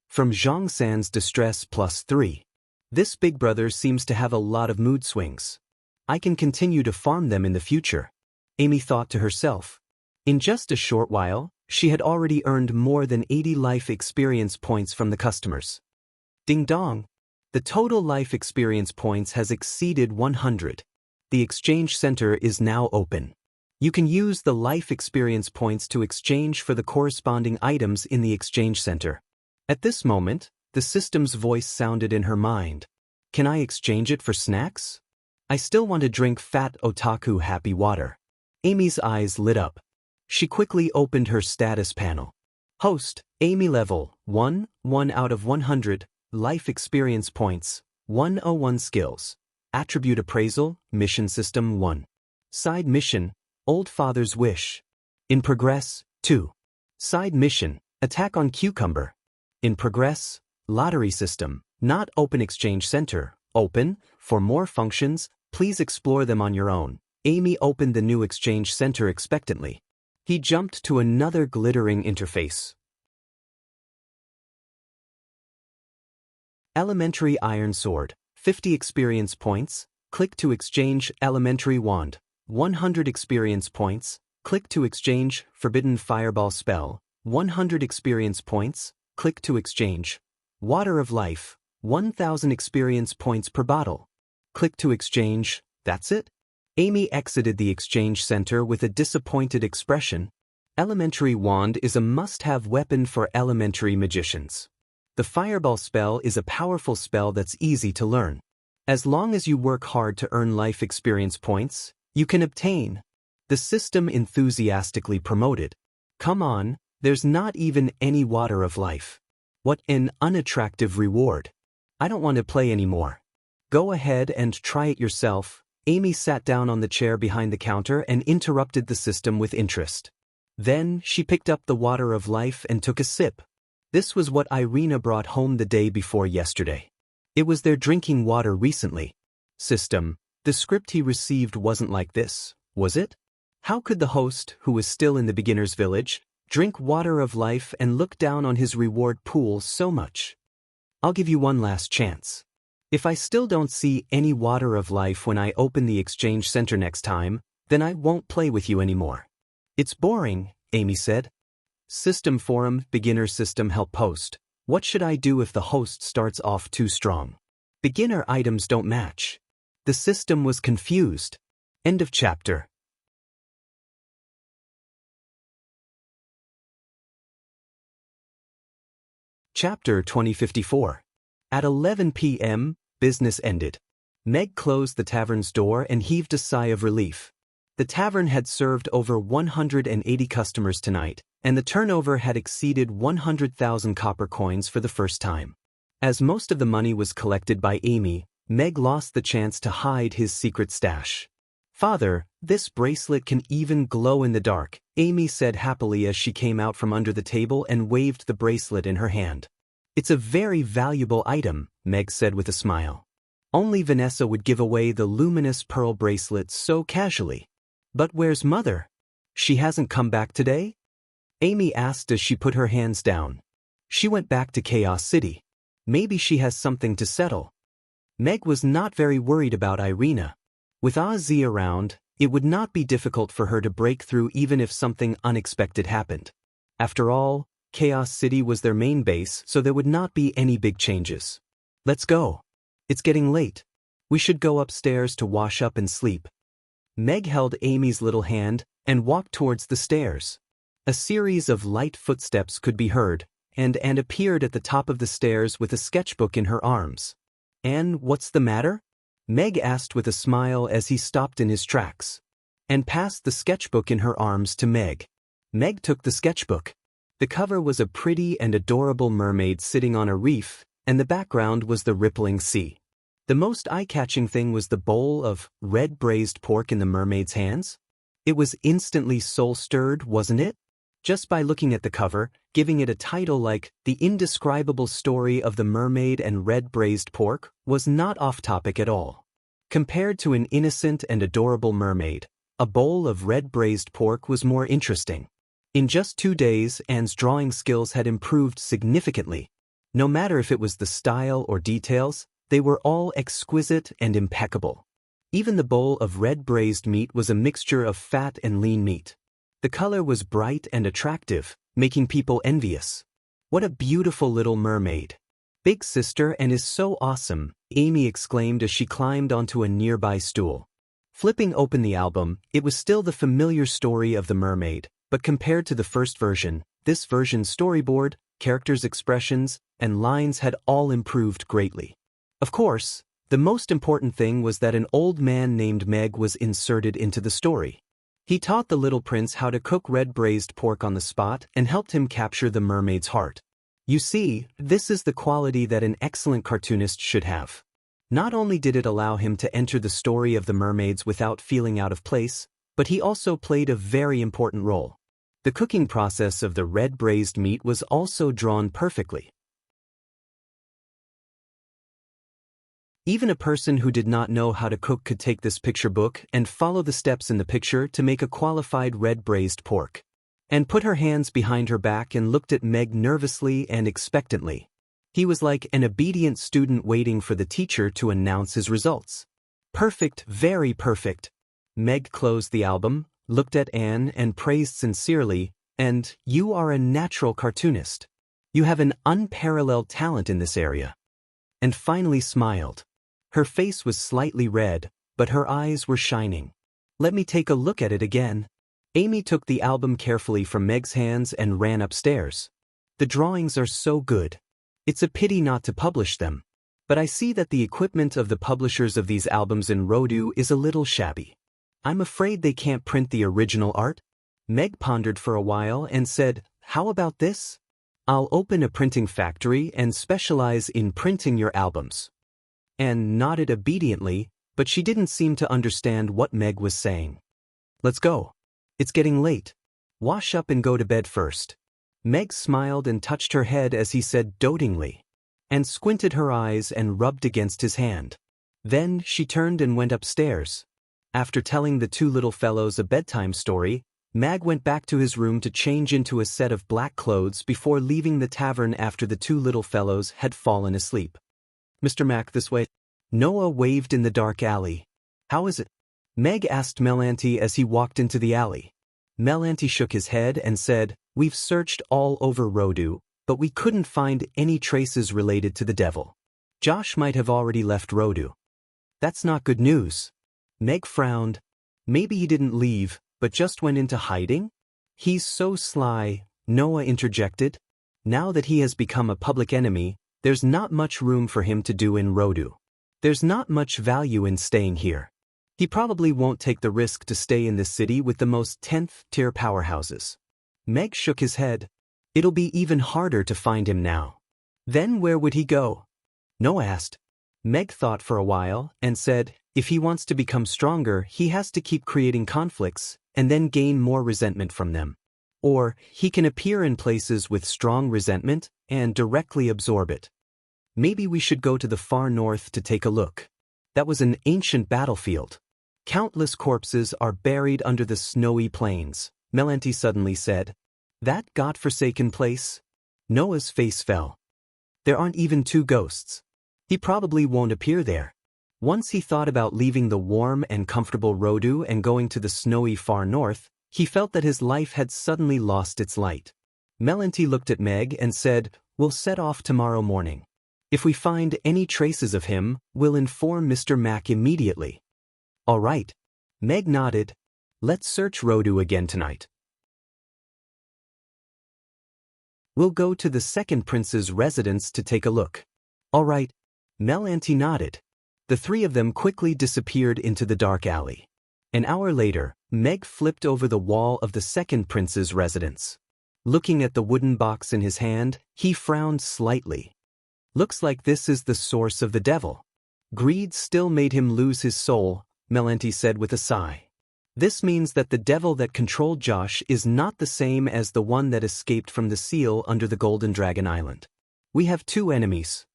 From Zhang San's distress +3. This big brother seems to have a lot of mood swings. I can continue to farm them in the future, Amy thought to herself. In just a short while, she had already earned more than 80 life experience points from the customers. Ding dong! The total life experience points has exceeded 100. The exchange center is now open. You can use the life experience points to exchange for the corresponding items in the exchange center. At this moment, the system's voice sounded in her mind. "Can I exchange it for snacks? I still want to drink fat otaku happy water." Amy's eyes lit up. She quickly opened her status panel. Host, Amy level 1, 1 out of 100, life experience points, 101 skills. Attribute appraisal, mission system 1. Side mission, Old Father's Wish. In progress, 2. Side mission, attack on cucumber. In progress, lottery system, not open exchange center, open. For more functions, please explore them on your own. Amy opened the new exchange center expectantly. He jumped to another glittering interface. Elementary Iron Sword, 50 experience points, click to exchange. Elementary Wand, 100 experience points, click to exchange. Forbidden Fireball Spell, 100 experience points, click to exchange. Water of Life, 1000 experience points per bottle. Click to exchange. That's it? Amy exited the exchange center with a disappointed expression. Elementary Wand is a must-have weapon for elementary magicians. The Fireball spell is a powerful spell that's easy to learn. As long as you work hard to earn life experience points, you can obtain. The system enthusiastically promoted. Come on, there's not even any water of life. What an unattractive reward. I don't want to play anymore. Go ahead and try it yourself. Amy sat down on the chair behind the counter and interrupted the system with interest. Then she picked up the water of life and took a sip. This was what Irina brought home the day before yesterday. It was their drinking water recently. System, the script he received wasn't like this, was it? How could the host, who was still in the beginner's village, drink water of life and look down on his reward pool so much? I'll give you one last chance. If I still don't see any water of life when I open the exchange center next time, then I won't play with you anymore. It's boring, Amy said. System forum, beginner system help post. What should I do if the host starts off too strong? Beginner items don't match. The system was confused. End of chapter. Chapter 2054. At 11 p.m., business ended. Meg closed the tavern's door and heaved a sigh of relief. The tavern had served over 180 customers tonight, and the turnover had exceeded 100,000 copper coins for the first time. As most of the money was collected by Amy, Meg lost the chance to hide his secret stash. "Father, this bracelet can even glow in the dark," Amy said happily as she came out from under the table and waved the bracelet in her hand. "It's a very valuable item," Meg said with a smile. "Only Vanessa would give away the luminous pearl bracelet so casually. But where's Mother? She hasn't come back today?" Amy asked as she put her hands down. "She went back to Chaos City. Maybe she has something to settle." Meg was not very worried about Irina. With Ozzy around, it would not be difficult for her to break through even if something unexpected happened. After all, Chaos City was their main base, so there would not be any big changes. "Let's go. It's getting late. We should go upstairs to wash up and sleep." Meg held Amy's little hand and walked towards the stairs. A series of light footsteps could be heard, and Anne appeared at the top of the stairs with a sketchbook in her arms. "Anne, what's the matter?" Meg asked with a smile as he stopped in his tracks. Anne passed the sketchbook in her arms to Meg. Meg took the sketchbook. The cover was a pretty and adorable mermaid sitting on a reef, and the background was the rippling sea. The most eye-catching thing was the bowl of red braised pork in the mermaid's hands. It was instantly soul-stirred, wasn't it? Just by looking at the cover, giving it a title like The Indescribable Story of the Mermaid and Red Braised Pork was not off-topic at all. Compared to an innocent and adorable mermaid, a bowl of red braised pork was more interesting. In just 2 days, Anne's drawing skills had improved significantly. No matter if it was the style or details, they were all exquisite and impeccable. Even the bowl of red braised meat was a mixture of fat and lean meat. The color was bright and attractive, making people envious. "What a beautiful little mermaid. Big sister and is so awesome," Amy exclaimed as she climbed onto a nearby stool. Flipping open the album, it was still the familiar story of the mermaid, but compared to the first version, this version's storyboard, characters' expressions, and lines had all improved greatly. Of course, the most important thing was that an old man named Meg was inserted into the story. He taught the little prince how to cook red braised pork on the spot and helped him capture the mermaid's heart. You see, this is the quality that an excellent cartoonist should have. Not only did it allow him to enter the story of the mermaids without feeling out of place, but he also played a very important role. The cooking process of the red braised meat was also drawn perfectly. Even a person who did not know how to cook could take this picture book and follow the steps in the picture to make a qualified red braised pork. Anne put her hands behind her back and looked at Meg nervously and expectantly. He was like an obedient student waiting for the teacher to announce his results. "Perfect, very perfect." Meg closed the album, looked at Anne and praised sincerely, "And you are a natural cartoonist. You have an unparalleled talent in this area." And finally smiled. Her face was slightly red, but her eyes were shining. "Let me take a look at it again." Amy took the album carefully from Meg's hands and ran upstairs. "The drawings are so good. It's a pity not to publish them. But I see that the equipment of the publishers of these albums in Rodu is a little shabby. I'm afraid they can't print the original art." Meg pondered for a while and said, "How about this? I'll open a printing factory and specialize in printing your albums." Anne nodded obediently, but she didn't seem to understand what Meg was saying. "Let's go. It's getting late. Wash up and go to bed first." Meg smiled and touched her head as he said dotingly, and squinted her eyes and rubbed against his hand. Then she turned and went upstairs. After telling the two little fellows a bedtime story, Mag went back to his room to change into a set of black clothes before leaving the tavern after the two little fellows had fallen asleep. "Mr. Mac, this way." Noah waved in the dark alley. "How is it?" Meg asked Melanti as he walked into the alley. Melanti shook his head and said, "We've searched all over Rodu, but we couldn't find any traces related to the devil. Josh might have already left Rodu." "That's not good news." Meg frowned. "Maybe he didn't leave, but just went into hiding?" "He's so sly," Noah interjected. "Now that he has become a public enemy, there's not much room for him to do in Rodu. There's not much value in staying here. He probably won't take the risk to stay in this city with the most 10th-tier powerhouses." Meg shook his head. "It'll be even harder to find him now." "Then where would he go?" Noah asked. Meg thought for a while and said, "If he wants to become stronger, he has to keep creating conflicts and then gain more resentment from them. Or he can appear in places with strong resentment and directly absorb it. Maybe we should go to the far north to take a look. That was an ancient battlefield. Countless corpses are buried under the snowy plains," Melanti suddenly said. "That godforsaken place?" Noah's face fell. "There aren't even two ghosts. He probably won't appear there." Once he thought about leaving the warm and comfortable Rodu and going to the snowy far north, he felt that his life had suddenly lost its light. Melanti looked at Meg and said, "We'll set off tomorrow morning. If we find any traces of him, we'll inform Mr. Mac immediately." "All right." Meg nodded. "Let's search Rodu again tonight." "We'll go to the second prince's residence to take a look." "All right." Melanti nodded. The three of them quickly disappeared into the dark alley. An hour later, Meg flipped over the wall of the second prince's residence. Looking at the wooden box in his hand, he frowned slightly. "Looks like this is the source of the devil. Greed still made him lose his soul," Melanti said with a sigh. "This means that the devil that controlled Josh is not the same as the one that escaped from the seal under the Golden Dragon Island. We have two enemies."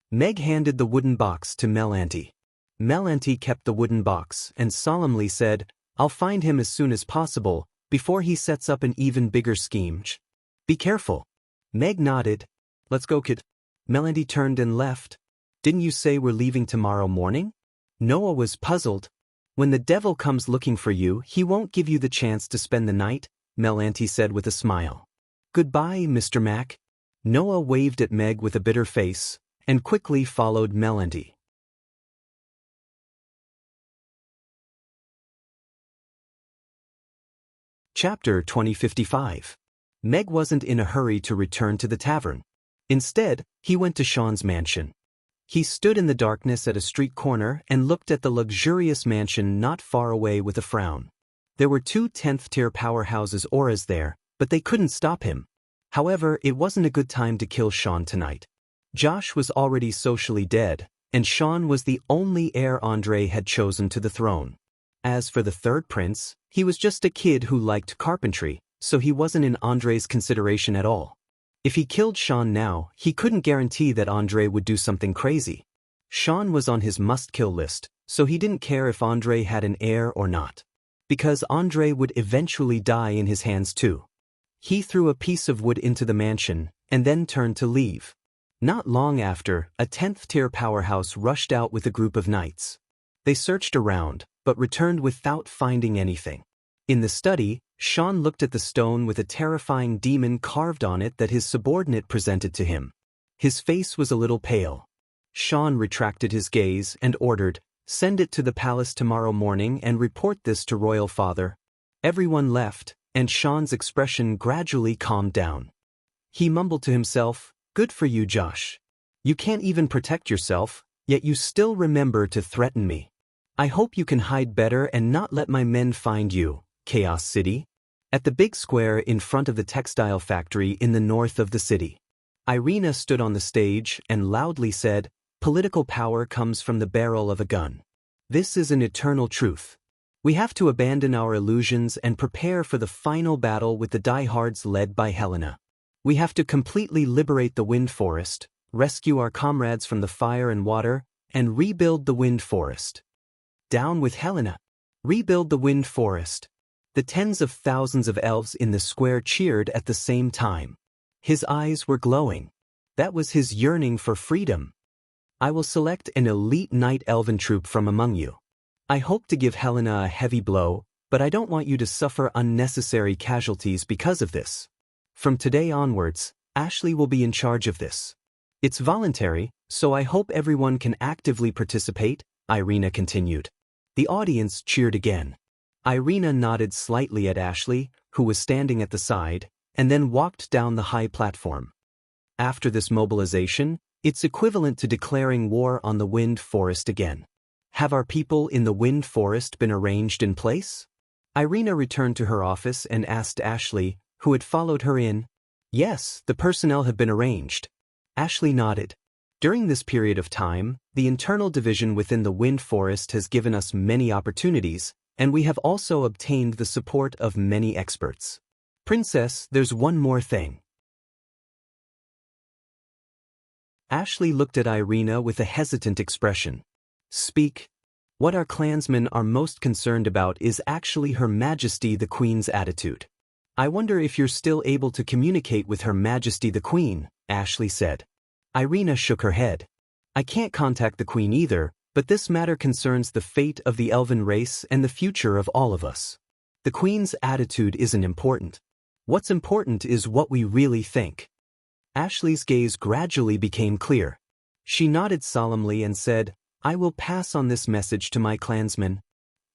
Meg handed the wooden box to Melanti. Melanti kept the wooden box and solemnly said, "I'll find him as soon as possible, before he sets up an even bigger scheme. Be careful." Meg nodded. "Let's go, kid." Melanti turned and left. "Didn't you say we're leaving tomorrow morning?" Noah was puzzled. "When the devil comes looking for you, he won't give you the chance to spend the night," Melanti said with a smile. "Goodbye, Mr. Mac." Noah waved at Meg with a bitter face, and quickly followed Melanti. Chapter 2055. Meg wasn't in a hurry to return to the tavern. Instead, he went to Sean's mansion. He stood in the darkness at a street corner and looked at the luxurious mansion not far away with a frown. There were two 10th-tier powerhouses auras there, but they couldn't stop him. However, it wasn't a good time to kill Sean tonight. Josh was already socially dead, and Sean was the only heir Andre had chosen to the throne. As for the third prince, he was just a kid who liked carpentry, so he wasn't in Andre's consideration at all. If he killed Sean now, he couldn't guarantee that Andre would do something crazy. Sean was on his must-kill list, so he didn't care if Andre had an heir or not. Because Andre would eventually die in his hands too. He threw a piece of wood into the mansion, and then turned to leave. Not long after, a 10th-tier powerhouse rushed out with a group of knights. They searched around, but returned without finding anything. In the study, Sean looked at the stone with a terrifying demon carved on it that his subordinate presented to him. His face was a little pale. Sean retracted his gaze and ordered, "Send it to the palace tomorrow morning and report this to Royal Father." Everyone left, and Sean's expression gradually calmed down. He mumbled to himself, "Good for you, Josh. You can't even protect yourself, yet you still remember to threaten me. I hope you can hide better and not let my men find you, Chaos City." At the big square in front of the textile factory in the north of the city, Irina stood on the stage and loudly said, "Political power comes from the barrel of a gun. This is an eternal truth. We have to abandon our illusions and prepare for the final battle with the diehards led by Helena. We have to completely liberate the wind forest, rescue our comrades from the fire and water, and rebuild the wind forest. Down with Helena." Rebuild the wind forest. The tens of thousands of elves in the square cheered at the same time. His eyes were glowing. That was his yearning for freedom. I will select an elite night elven troop from among you. I hope to give Helena a heavy blow, but I don't want you to suffer unnecessary casualties because of this. From today onwards, Ashley will be in charge of this. It's voluntary, so I hope everyone can actively participate, Irina continued. The audience cheered again. Irina nodded slightly at Ashley, who was standing at the side, and then walked down the high platform. After this mobilization, it's equivalent to declaring war on the wind forest again. Have our people in the wind forest been arranged in place? Irina returned to her office and asked Ashley, who had followed her in. Yes, the personnel have been arranged. Ashley nodded. During this period of time, the internal division within the wind forest has given us many opportunities, and we have also obtained the support of many experts. Princess, there's one more thing. Ashley looked at Irina with a hesitant expression. Speak. What our clansmen are most concerned about is actually Her Majesty the Queen's attitude. I wonder if you're still able to communicate with Her Majesty the Queen, Ashley said. Irina shook her head. I can't contact the Queen either, but this matter concerns the fate of the elven race and the future of all of us. The Queen's attitude isn't important. What's important is what we really think. Ashley's gaze gradually became clear. She nodded solemnly and said, I will pass on this message to my clansmen.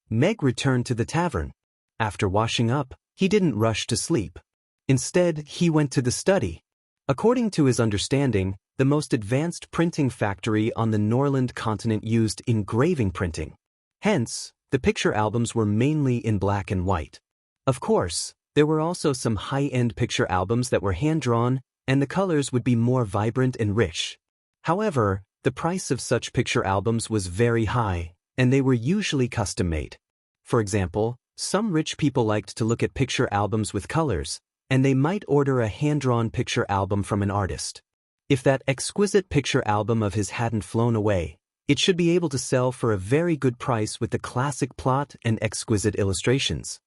Meg returned to the tavern. After washing up, he didn't rush to sleep. Instead, he went to the study. According to his understanding, the most advanced printing factory on the Norland continent used engraving printing. Hence, the picture albums were mainly in black and white. Of course, there were also some high-end picture albums that were hand-drawn, and the colors would be more vibrant and rich. However, the price of such picture albums was very high, and they were usually custom-made. For example, some rich people liked to look at picture albums with colors, and they might order a hand-drawn picture album from an artist. If that exquisite picture album of his hadn't flown away, it should be able to sell for a very good price with the classic plot and exquisite illustrations.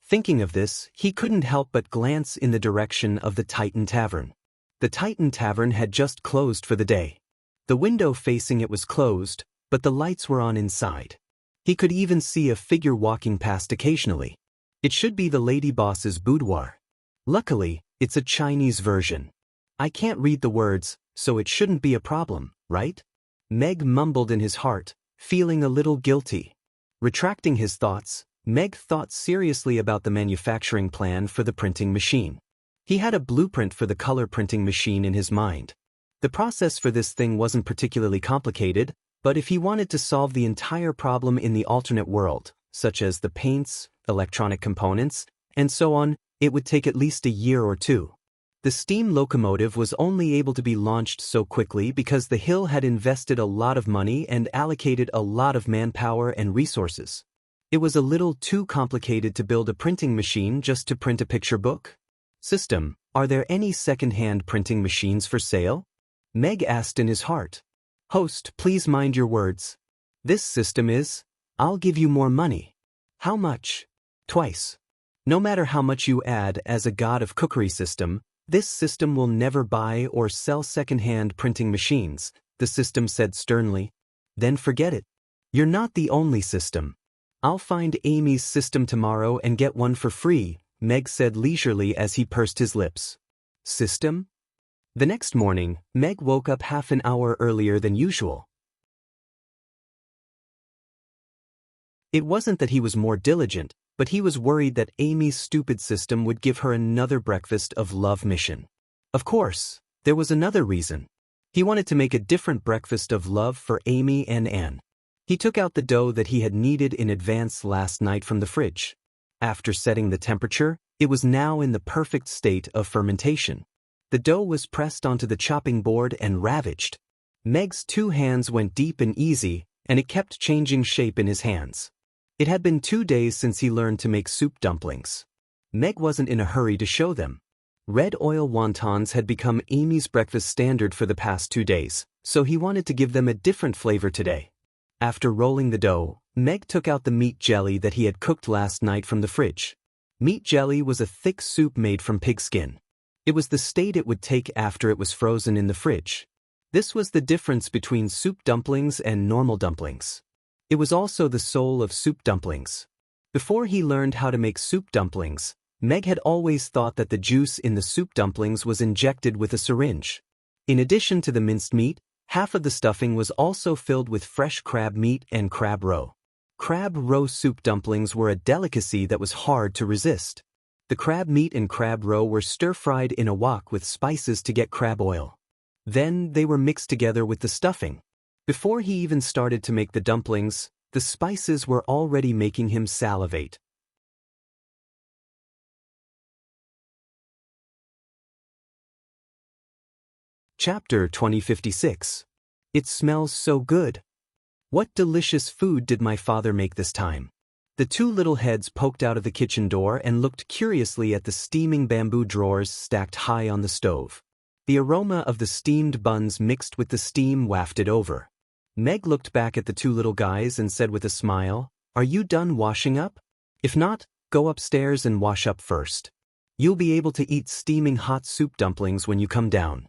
Thinking of this, he couldn't help but glance in the direction of the Titan Tavern. The Titan Tavern had just closed for the day. The window facing it was closed, but the lights were on inside. He could even see a figure walking past occasionally. It should be the lady boss's boudoir. Luckily, it's a Chinese version. I can't read the words, so it shouldn't be a problem, right? Meg mumbled in his heart, feeling a little guilty. Retracting his thoughts, Meg thought seriously about the manufacturing plan for the printing machine. He had a blueprint for the color printing machine in his mind. The process for this thing wasn't particularly complicated, but if he wanted to solve the entire problem in the alternate world, such as the paints, electronic components, and so on, it would take at least a year or two. The steam locomotive was only able to be launched so quickly because the Hill had invested a lot of money and allocated a lot of manpower and resources. It was a little too complicated to build a printing machine just to print a picture book. System, are there any second-hand printing machines for sale? Meg asked in his heart. Host, please mind your words. This system is, I'll give you more money. How much? Twice. No matter how much you add as a god of cookery system, this system will never buy or sell second-hand printing machines, the system said sternly. Then forget it. You're not the only system. I'll find Amy's system tomorrow and get one for free, Meg said leisurely as he pursed his lips. System? The next morning, Meg woke up half an hour earlier than usual. It wasn't that he was more diligent, but he was worried that Amy's stupid system would give her another breakfast of love mission. Of course, there was another reason. He wanted to make a different breakfast of love for Amy and Anne. He took out the dough that he had kneaded in advance last night from the fridge. After setting the temperature, it was now in the perfect state of fermentation. The dough was pressed onto the chopping board and ravaged. Meg's 2 hands went deep and easy, and it kept changing shape in his hands. It had been 2 days since he learned to make soup dumplings. Meg wasn't in a hurry to show them. Red oil wontons had become Amy's breakfast standard for the past 2 days, so he wanted to give them a different flavor today. After rolling the dough, Meg took out the meat jelly that he had cooked last night from the fridge. Meat jelly was a thick soup made from pig skin. It was the state it would take after it was frozen in the fridge. This was the difference between soup dumplings and normal dumplings. It was also the soul of soup dumplings. Before he learned how to make soup dumplings, Meg had always thought that the juice in the soup dumplings was injected with a syringe. In addition to the minced meat, half of the stuffing was also filled with fresh crab meat and crab roe. Crab roe soup dumplings were a delicacy that was hard to resist. The crab meat and crab roe were stir-fried in a wok with spices to get crab oil. Then they were mixed together with the stuffing. Before he even started to make the dumplings, the spices were already making him salivate. Chapter 2056. It smells so good. What delicious food did my father make this time? The two little heads poked out of the kitchen door and looked curiously at the steaming bamboo drawers stacked high on the stove. The aroma of the steamed buns mixed with the steam wafted over. Meg looked back at the two little guys and said with a smile, "Are you done washing up? If not, go upstairs and wash up first. You'll be able to eat steaming hot soup dumplings when you come down."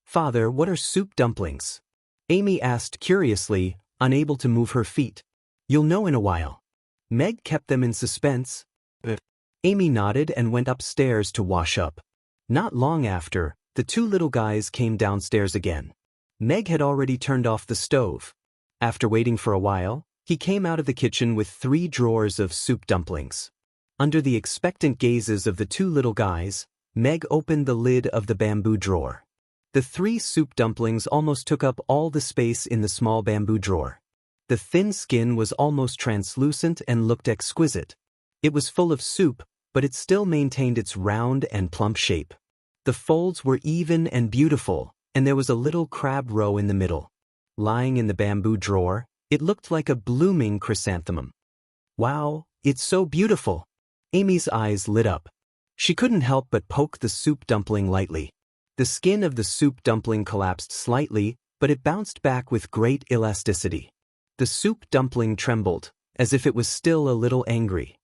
"Father, what are soup dumplings?" Amy asked curiously, unable to move her feet. "You'll know in a while." Meg kept them in suspense. Amy nodded and went upstairs to wash up. Not long after, the two little guys came downstairs again. Meg had already turned off the stove. After waiting for a while, he came out of the kitchen with 3 drawers of soup dumplings. Under the expectant gazes of the two little guys, Meg opened the lid of the bamboo drawer. The 3 soup dumplings almost took up all the space in the small bamboo drawer. The thin skin was almost translucent and looked exquisite. It was full of soup, but it still maintained its round and plump shape. The folds were even and beautiful, and there was a little crab roe in the middle. Lying in the bamboo drawer, it looked like a blooming chrysanthemum. "Wow, it's so beautiful." Amy's eyes lit up. She couldn't help but poke the soup dumpling lightly. The skin of the soup dumpling collapsed slightly, but it bounced back with great elasticity. The soup dumpling trembled, as if it was still a little angry.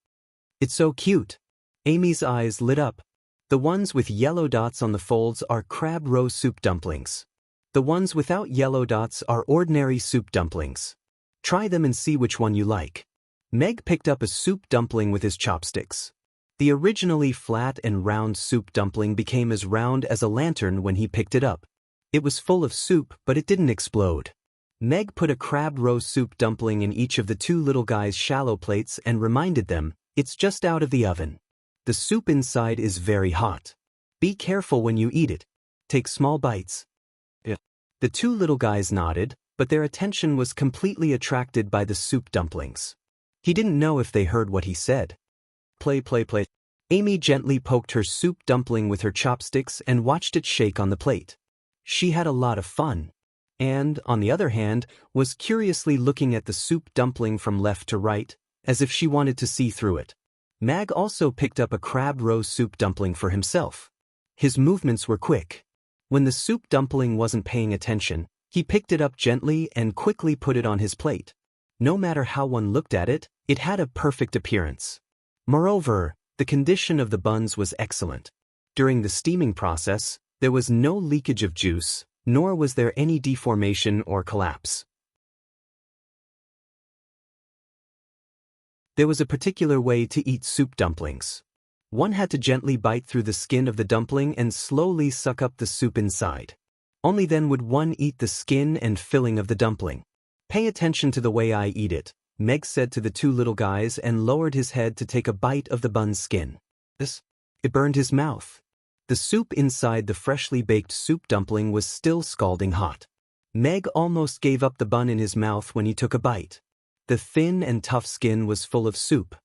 "It's so cute." Amy's eyes lit up. The ones with yellow dots on the folds are crab roe soup dumplings. The ones without yellow dots are ordinary soup dumplings. Try them and see which one you like. Meg picked up a soup dumpling with his chopsticks. The originally flat and round soup dumpling became as round as a lantern when he picked it up. It was full of soup, but it didn't explode. Meg put a crab roe soup dumpling in each of the two little guys' shallow plates and reminded them, "It's just out of the oven. The soup inside is very hot. Be careful when you eat it. Take small bites." The two little guys nodded, but their attention was completely attracted by the soup dumplings. He didn't know if they heard what he said. "Play, play, play." Amy gently poked her soup dumpling with her chopsticks and watched it shake on the plate. She had a lot of fun. And, on the other hand, was curiously looking at the soup dumpling from left to right, as if she wanted to see through it. Mag also picked up a crab roe soup dumpling for himself. His movements were quick. When the soup dumpling wasn't paying attention, he picked it up gently and quickly put it on his plate. No matter how one looked at it, it had a perfect appearance. Moreover, the condition of the buns was excellent. During the steaming process, there was no leakage of juice, nor was there any deformation or collapse. There was a particular way to eat soup dumplings. One had to gently bite through the skin of the dumpling and slowly suck up the soup inside. Only then would one eat the skin and filling of the dumpling. "Pay attention to the way I eat it," Meg said to the two little guys and lowered his head to take a bite of the bun's skin. It burned his mouth. The soup inside the freshly baked soup dumpling was still scalding hot. Meg almost gave up the bun in his mouth when he took a bite. The thin and tough skin was full of soup.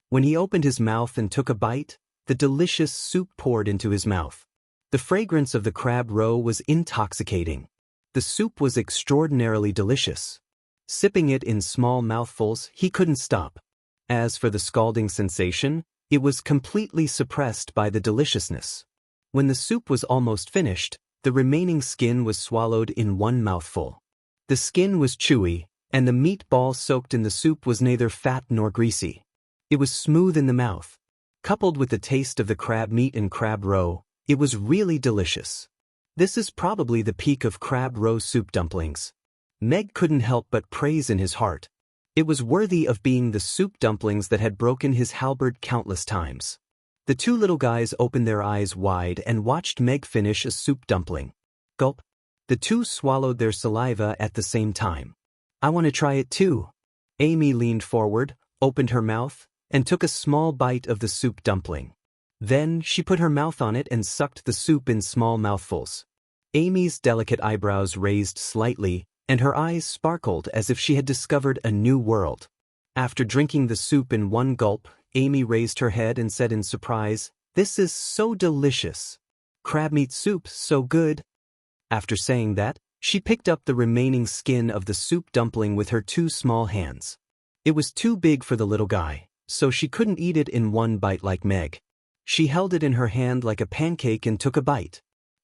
When he opened his mouth and took a bite, the delicious soup poured into his mouth. The fragrance of the crab roe was intoxicating. The soup was extraordinarily delicious. Sipping it in small mouthfuls, he couldn't stop. As for the scalding sensation, it was completely suppressed by the deliciousness. When the soup was almost finished, the remaining skin was swallowed in one mouthful. The skin was chewy, And the meatball soaked in the soup was neither fat nor greasy. It was smooth in the mouth. Coupled with the taste of the crab meat and crab roe, it was really delicious. This is probably the peak of crab roe soup dumplings. Meg couldn't help but praise in his heart. It was worthy of being the soup dumplings that had broken his halberd countless times. The two little guys opened their eyes wide and watched Meg finish a soup dumpling. Gulp. The two swallowed their saliva at the same time. I want to try it too. Amy leaned forward, opened her mouth, and took a small bite of the soup dumpling. Then she put her mouth on it and sucked the soup in small mouthfuls. Amy's delicate eyebrows raised slightly, and her eyes sparkled as if she had discovered a new world. After drinking the soup in one gulp, Amy raised her head and said in surprise, "This is so delicious. Crab meat soup, so good." After saying that, she picked up the remaining skin of the soup dumpling with her two small hands. It was too big for the little guy, so she couldn't eat it in one bite like Meg. She held it in her hand like a pancake and took a bite.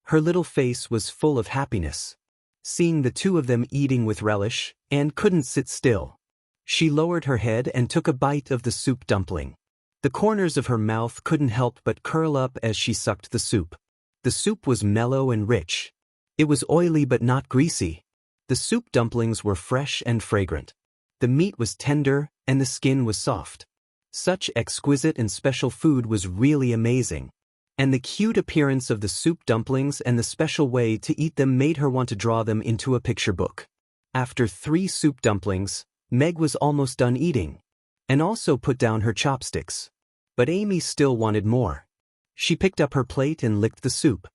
Her little face was full of happiness. Seeing the two of them eating with relish, Anne couldn't sit still. She lowered her head and took a bite of the soup dumpling. The corners of her mouth couldn't help but curl up as she sucked the soup. The soup was mellow and rich. It was oily but not greasy. The soup dumplings were fresh and fragrant. The meat was tender, and the skin was soft. Such exquisite and special food was really amazing. And the cute appearance of the soup dumplings and the special way to eat them made her want to draw them into a picture book. After 3 soup dumplings, Meg was almost done eating, and also put down her chopsticks. But Amy still wanted more. She picked up her plate and licked the soup.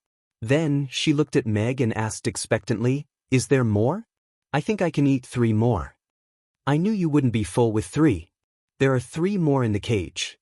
Then she looked at Meg and asked expectantly, "Is there more? I think I can eat 3 more." "I knew you wouldn't be full with 3. There are 3 more in the cage."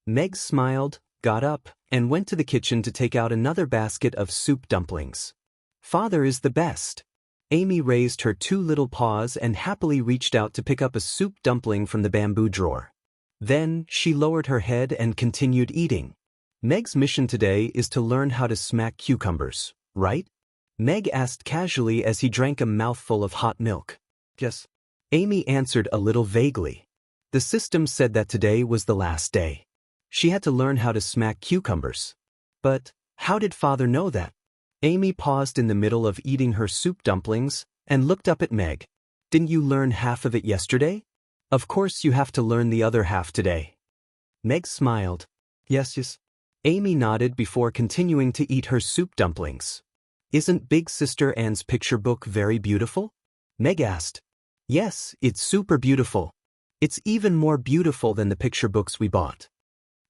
Meg smiled, got up, and went to the kitchen to take out another basket of soup dumplings. "Father is the best." Amy raised her 2 little paws and happily reached out to pick up a soup dumpling from the bamboo drawer. Then she lowered her head and continued eating. "Meg's mission today is to learn how to smack cucumbers, right?" Meg asked casually as he drank a mouthful of hot milk. "Yes." Amy answered a little vaguely. The system said that today was the last day. She had to learn how to smack cucumbers. But how did Father know that? Amy paused in the middle of eating her soup dumplings and looked up at Meg. "Didn't you learn half of it yesterday? Of course you have to learn the other half today." Meg smiled. Yes. Amy nodded before continuing to eat her soup dumplings. "Isn't Big Sister Anne's picture book very beautiful?" Meg asked. "Yes, it's super beautiful. It's even more beautiful than the picture books we bought."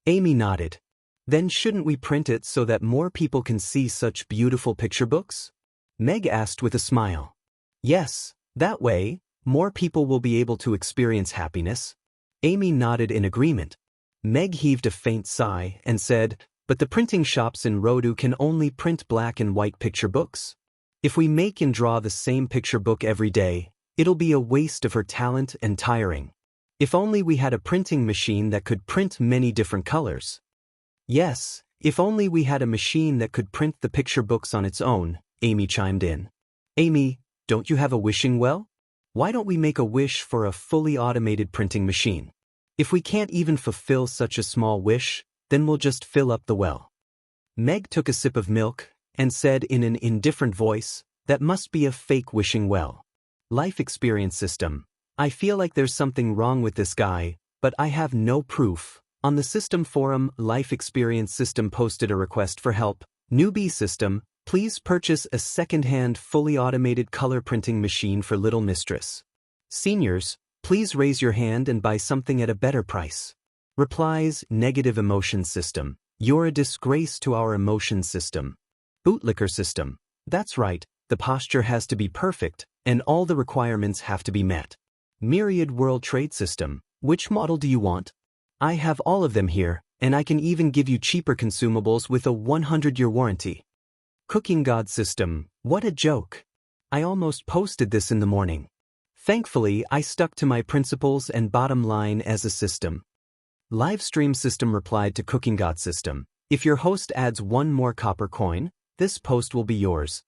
Amy nodded. "Then shouldn't we print it so that more people can see such beautiful picture books?" Meg asked with a smile. "Yes, that way, more people will be able to experience happiness." Amy nodded in agreement. Meg heaved a faint sigh and said, "But the printing shops in Rodu can only print black and white picture books. If we make and draw the same picture book every day, it'll be a waste of her talent and tiring. If only we had a printing machine that could print many different colors." "Yes, if only we had a machine that could print the picture books on its own," Amy chimed in. "Amy, don't you have a wishing well? Why don't we make a wish for a fully automated printing machine? If we can't even fulfill such a small wish, then we'll just fill up the well." Meg took a sip of milk and said in an indifferent voice, "That must be a fake wishing well. Life experience system. I feel like there's something wrong with this guy, but I have no proof." On the system forum, Life Experience System posted a request for help. "Newbie system, please purchase a second-hand fully automated color printing machine for Little Mistress. Seniors, please raise your hand and buy something at a better price." Replies, Negative emotion system. "You're a disgrace to our emotion system." Bootlicker system. "That's right, the posture has to be perfect, and all the requirements have to be met." Myriad World Trade System. "Which model do you want? I have all of them here, and I can even give you cheaper consumables with a 100-year warranty." Cooking God System. "What a joke. I almost posted this in the morning. Thankfully, I stuck to my principles and bottom line as a system." Livestream System replied to Cooking God System. "If your host adds 1 more copper coin, this post will be yours."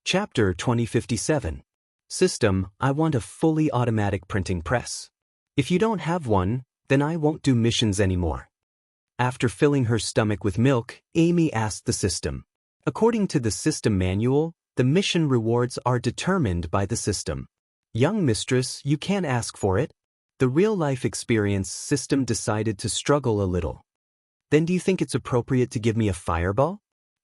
Chapter 2057. System, I want a fully automatic printing press. If you don't have one, then I won't do missions anymore. After filling her stomach with milk, Amy asked the system. According to the system manual, the mission rewards are determined by the system. Young mistress, you can't ask for it. The real-life experience system decided to struggle a little. Then do you think it's appropriate to give me a fireball?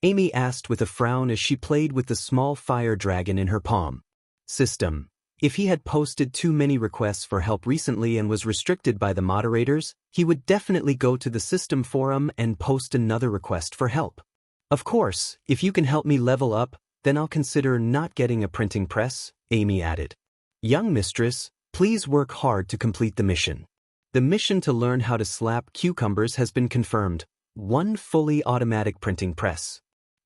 Amy asked with a frown as she played with the small fire dragon in her palm. System. If he had posted too many requests for help recently and was restricted by the moderators, he would definitely go to the system forum and post another request for help. Of course, if you can help me level up, then I'll consider not getting a printing press, Amy added. Young mistress, please work hard to complete the mission. The mission to learn how to slap cucumbers has been confirmed. 1 fully automatic printing press.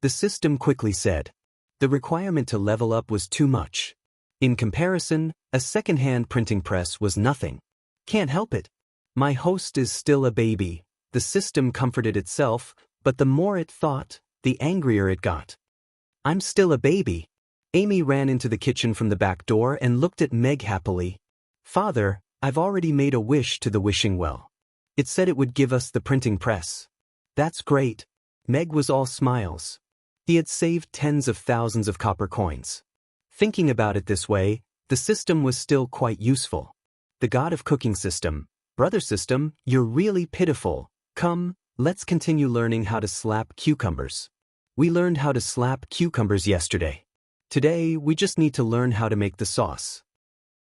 The system quickly said. The requirement to level up was too much. In comparison, a second-hand printing press was nothing. Can't help it. My host is still a baby. The system comforted itself, but the more it thought, the angrier it got. I'm still a baby. Amy ran into the kitchen from the back door and looked at Meg happily. Father, I've already made a wish to the wishing well. It said it would give us the printing press. That's great. Meg was all smiles. He had saved tens of thousands of copper coins. Thinking about it this way, the system was still quite useful. The god of cooking system, brother system, you're really pitiful. Come, let's continue learning how to slap cucumbers. We learned how to slap cucumbers yesterday. Today, we just need to learn how to make the sauce.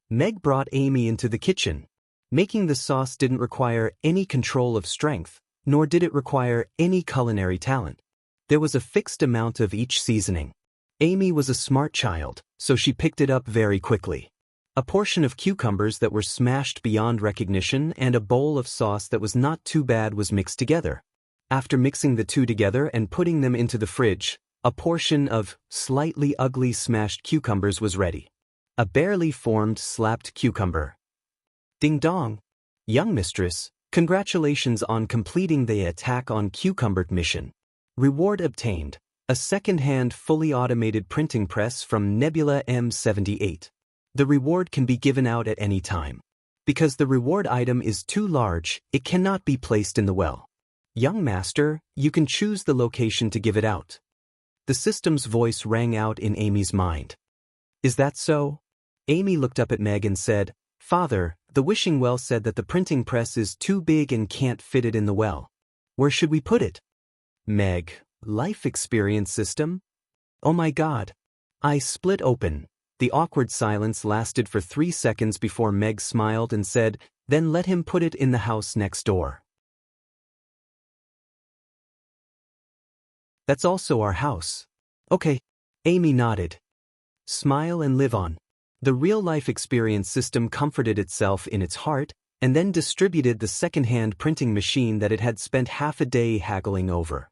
Meg brought Amy into the kitchen. Making the sauce didn't require any control of strength, nor did it require any culinary talent. There was a fixed amount of each seasoning. Amy was a smart child, so she picked it up very quickly. A portion of cucumbers that were smashed beyond recognition and a bowl of sauce that was not too bad was mixed together. After mixing the two together and putting them into the fridge, a portion of slightly ugly smashed cucumbers was ready. A barely formed slapped cucumber. Ding dong! Young mistress, congratulations on completing the attack on cucumber mission. Reward obtained. A second-hand fully automated printing press from Nebula M78. The reward can be given out at any time. Because the reward item is too large, it cannot be placed in the well. Young master, you can choose the location to give it out. The system's voice rang out in Amy's mind. Is that so? Amy looked up at Meg and said, Father, the wishing well said that the printing press is too big and can't fit it in the well. Where should we put it? Meg, life experience system? Oh my God. I split open. The awkward silence lasted for 3 seconds before Meg smiled and said, then let him put it in the house next door. That's also our house. Okay. Amy nodded. Smile and live on. The real-life experience system comforted itself in its heart and then distributed the second-hand printing machine that it had spent half a day haggling over.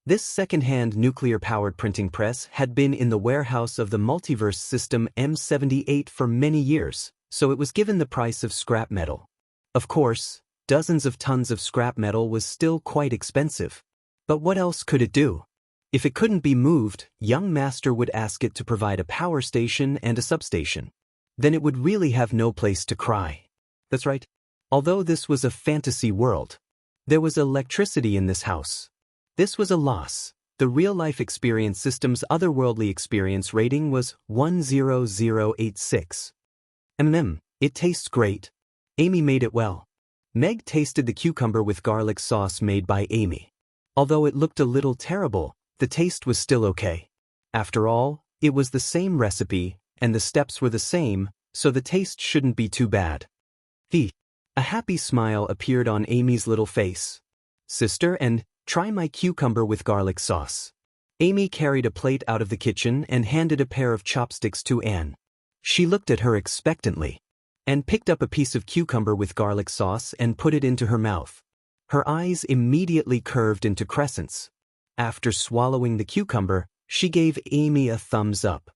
This second-hand nuclear-powered printing press had been in the warehouse of the multiverse system M78 for many years, so it was given the price of scrap metal. Of course, dozens of tons of scrap metal was still quite expensive. But what else could it do? If it couldn't be moved, young master would ask it to provide a power station and a substation. Then it would really have no place to cry. That's right. Although this was a fantasy world, there was electricity in this house. This was a loss. The real-life experience system's otherworldly experience rating was 10086. It tastes great. Amy made it well. Meg tasted the cucumber with garlic sauce made by Amy. Although it looked a little terrible, the taste was still okay. After all, it was the same recipe, and the steps were the same, so the taste shouldn't be too bad. A happy smile appeared on Amy's little face. Sister, and try my cucumber with garlic sauce. Amy carried a plate out of the kitchen and handed a pair of chopsticks to Anne. She looked at her expectantly. Anne picked up a piece of cucumber with garlic sauce and put it into her mouth. Her eyes immediately curved into crescents. After swallowing the cucumber, she gave Amy a thumbs up.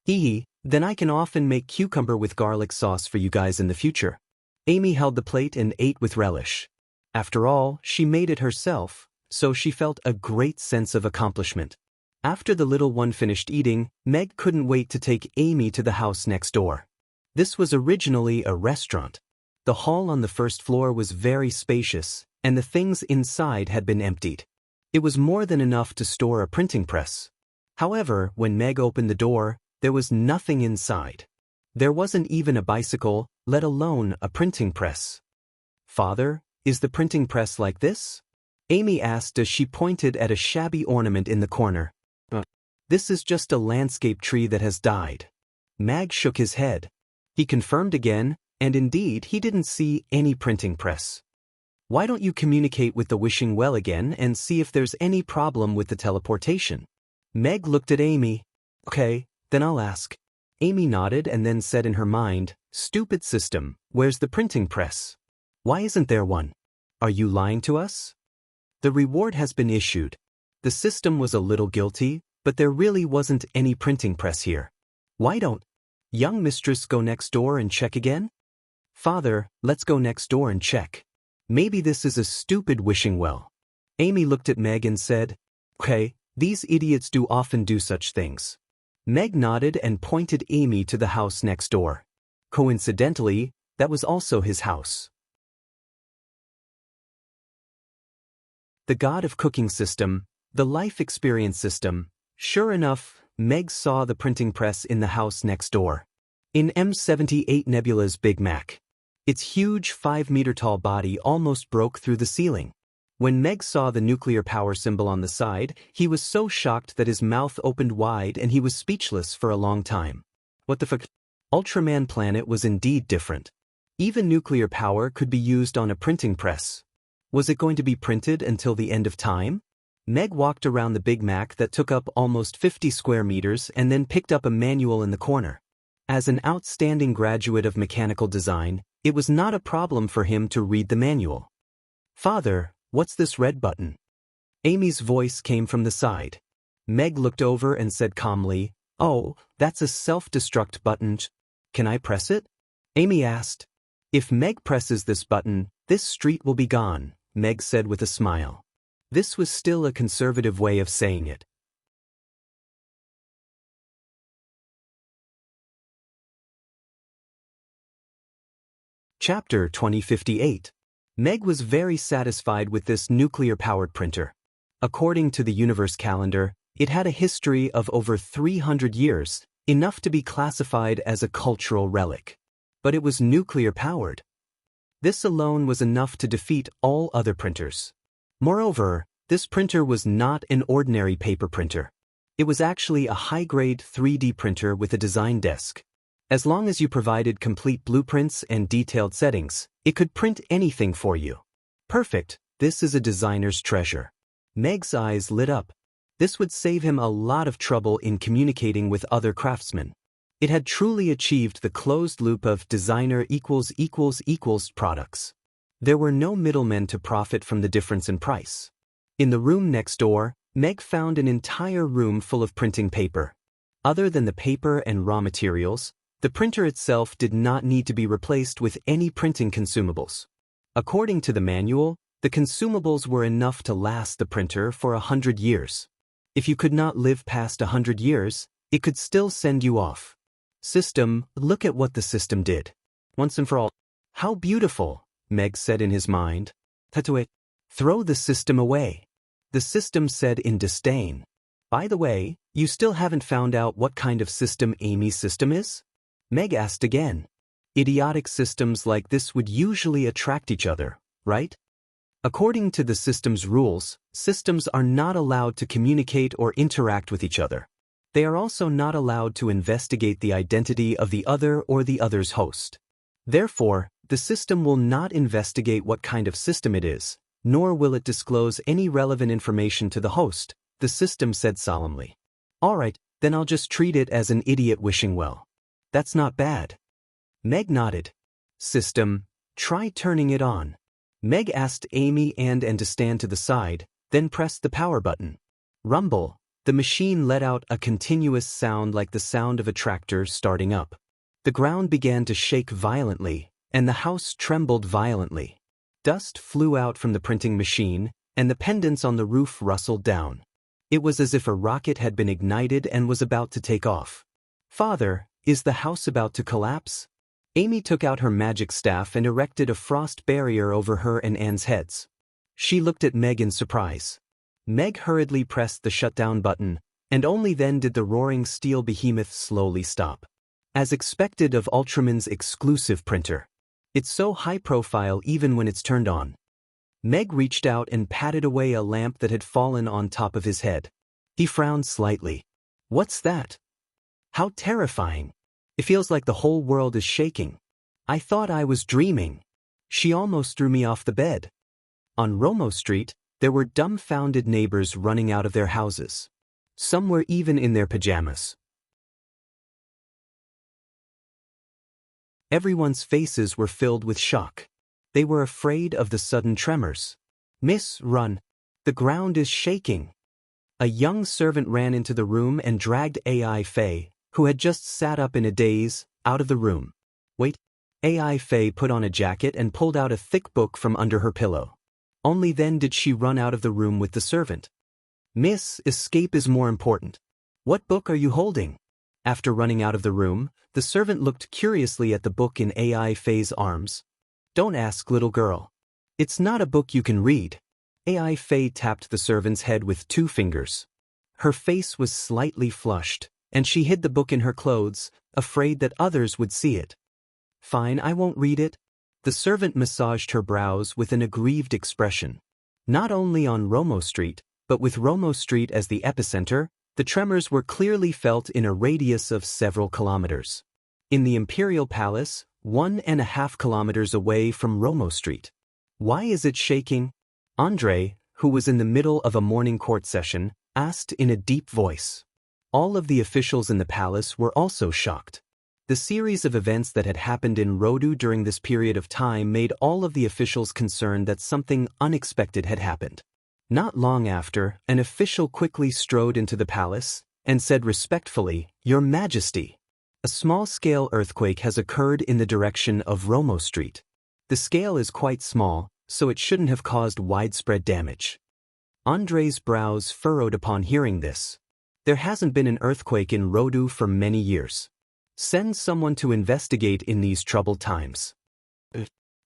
Then I can often make cucumber with garlic sauce for you guys in the future. Amy held the plate and ate with relish. After all, she made it herself, so she felt a great sense of accomplishment. After the little one finished eating, Meg couldn't wait to take Amy to the house next door. This was originally a restaurant. The hall on the first floor was very spacious, and the things inside had been emptied. It was more than enough to store a printing press. However, when Meg opened the door, there was nothing inside. There wasn't even a bicycle, let alone a printing press. "Father, is the printing press like this?" Amy asked as she pointed at a shabby ornament in the corner. "This is just a landscape tree that has died." Meg shook his head. He confirmed again, and indeed he didn't see any printing press. "Why don't you communicate with the wishing well again and see if there's any problem with the teleportation?" Meg looked at Amy. "Okay, then I'll ask." Amy nodded and then said in her mind, "Stupid system, where's the printing press? Why isn't there one? Are you lying to us?" The reward has been issued. The system was a little guilty, but there really wasn't any printing press here. "Why don't young mistress go next door and check again?" "Father, let's go next door and check. Maybe this is a stupid wishing well." Amy looked at Meg and said, "Okay, these idiots do often do such things." Meg nodded and pointed Amy to the house next door. Coincidentally, that was also his house. The God of Cooking system, the Life Experience system. Sure enough, Meg saw the printing press in the house next door. In M78 Nebula's Big Mac. Its huge 5-meter-tall body almost broke through the ceiling. When Meg saw the nuclear power symbol on the side, he was so shocked that his mouth opened wide and he was speechless for a long time. What the fuck? Ultraman planet was indeed different. Even nuclear power could be used on a printing press. Was it going to be printed until the end of time? Meg walked around the Big Mac that took up almost 50 square meters and then picked up a manual in the corner. As an outstanding graduate of mechanical design, it was not a problem for him to read the manual. "Father, what's this red button?" Amy's voice came from the side. Meg looked over and said calmly, "Oh, that's a self-destruct button. Can I press it?" Amy asked. "If Meg presses this button, this street will be gone," Meg said with a smile. This was still a conservative way of saying it. Chapter 2058. Meg was very satisfied with this nuclear-powered printer. According to the universe calendar, it had a history of over 300 years, enough to be classified as a cultural relic. But it was nuclear-powered. This alone was enough to defeat all other printers. Moreover, this printer was not an ordinary paper printer. It was actually a high-grade 3D printer with a design desk. As long as you provided complete blueprints and detailed settings, it could print anything for you. Perfect, this is a designer's treasure. Meg's eyes lit up. This would save him a lot of trouble in communicating with other craftsmen. It had truly achieved the closed loop of designer equals products. There were no middlemen to profit from the difference in price. In the room next door, Meg found an entire room full of printing paper. Other than the paper and raw materials, the printer itself did not need to be replaced with any printing consumables. According to the manual, the consumables were enough to last the printer for 100 years. If you could not live past 100 years, it could still send you off. System, look at what the system did. Once and for all. How beautiful, Meg said in his mind. Tatue, throw the system away. The system said in disdain. By the way, you still haven't found out what kind of system Amy's system is? Meg asked again. Idiotic systems like this would usually attract each other, right? According to the system's rules, systems are not allowed to communicate or interact with each other. They are also not allowed to investigate the identity of the other or the other's host. Therefore, the system will not investigate what kind of system it is, nor will it disclose any relevant information to the host, the system said solemnly. All right, then I'll just treat it as an idiot wishing well. That's not bad. Meg nodded. System, try turning it on. Meg asked Amy and to stand to the side, then pressed the power button. Rumble, the machine let out a continuous sound like the sound of a tractor starting up. The ground began to shake violently, and the house trembled violently. Dust flew out from the printing machine, and the pendants on the roof rustled down. It was as if a rocket had been ignited and was about to take off. Father, is the house about to collapse? Amy took out her magic staff and erected a frost barrier over her and Anne's heads. She looked at Meg in surprise. Meg hurriedly pressed the shutdown button, and only then did the roaring steel behemoth slowly stop. As expected of Ultraman's exclusive printer. It's so high profile even when it's turned on. Meg reached out and patted away a lamp that had fallen on top of his head. He frowned slightly. What's that? How terrifying. It feels like the whole world is shaking. I thought I was dreaming. She almost threw me off the bed. On Romo Street, there were dumbfounded neighbors running out of their houses. Some were even in their pajamas. Everyone's faces were filled with shock. They were afraid of the sudden tremors. Miss, run. The ground is shaking. A young servant ran into the room and dragged AI Faye, who had just sat up in a daze, out of the room. Wait. AI Faye put on a jacket and pulled out a thick book from under her pillow. Only then did she run out of the room with the servant. Miss, escape is more important. What book are you holding? After running out of the room, the servant looked curiously at the book in AI Faye's arms. Don't ask, little girl. It's not a book you can read. AI Faye tapped the servant's head with 2 fingers. Her face was slightly flushed, and she hid the book in her clothes, afraid that others would see it. Fine, I won't read it. The servant massaged her brows with an aggrieved expression. Not only on Romo Street, but with Romo Street as the epicenter, the tremors were clearly felt in a radius of several kilometers. In the Imperial Palace, 1.5 kilometers away from Romo Street. Why is it shaking? Andre, who was in the middle of a morning court session, asked in a deep voice. All of the officials in the palace were also shocked. The series of events that had happened in Rodu during this period of time made all of the officials concerned that something unexpected had happened. Not long after, an official quickly strode into the palace and said respectfully, Your Majesty, a small-scale earthquake has occurred in the direction of Romo Street. The scale is quite small, so it shouldn't have caused widespread damage. Andre's brows furrowed upon hearing this. There hasn't been an earthquake in Rodu for many years. Send someone to investigate in these troubled times.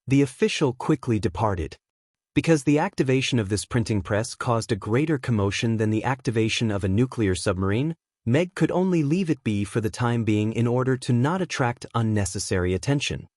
The official quickly departed. Because the activation of this printing press caused a greater commotion than the activation of a nuclear submarine, Meg could only leave it be for the time being in order to not attract unnecessary attention.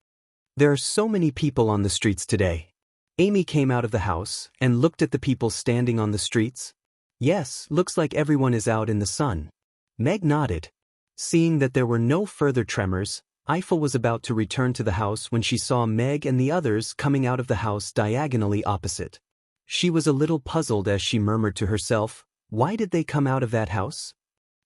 There are so many people on the streets today. Amy came out of the house and looked at the people standing on the streets. Yes, looks like everyone is out in the sun. Meg nodded. Seeing that there were no further tremors, Eiffel was about to return to the house when she saw Meg and the others coming out of the house diagonally opposite. She was a little puzzled as she murmured to herself, why did they come out of that house?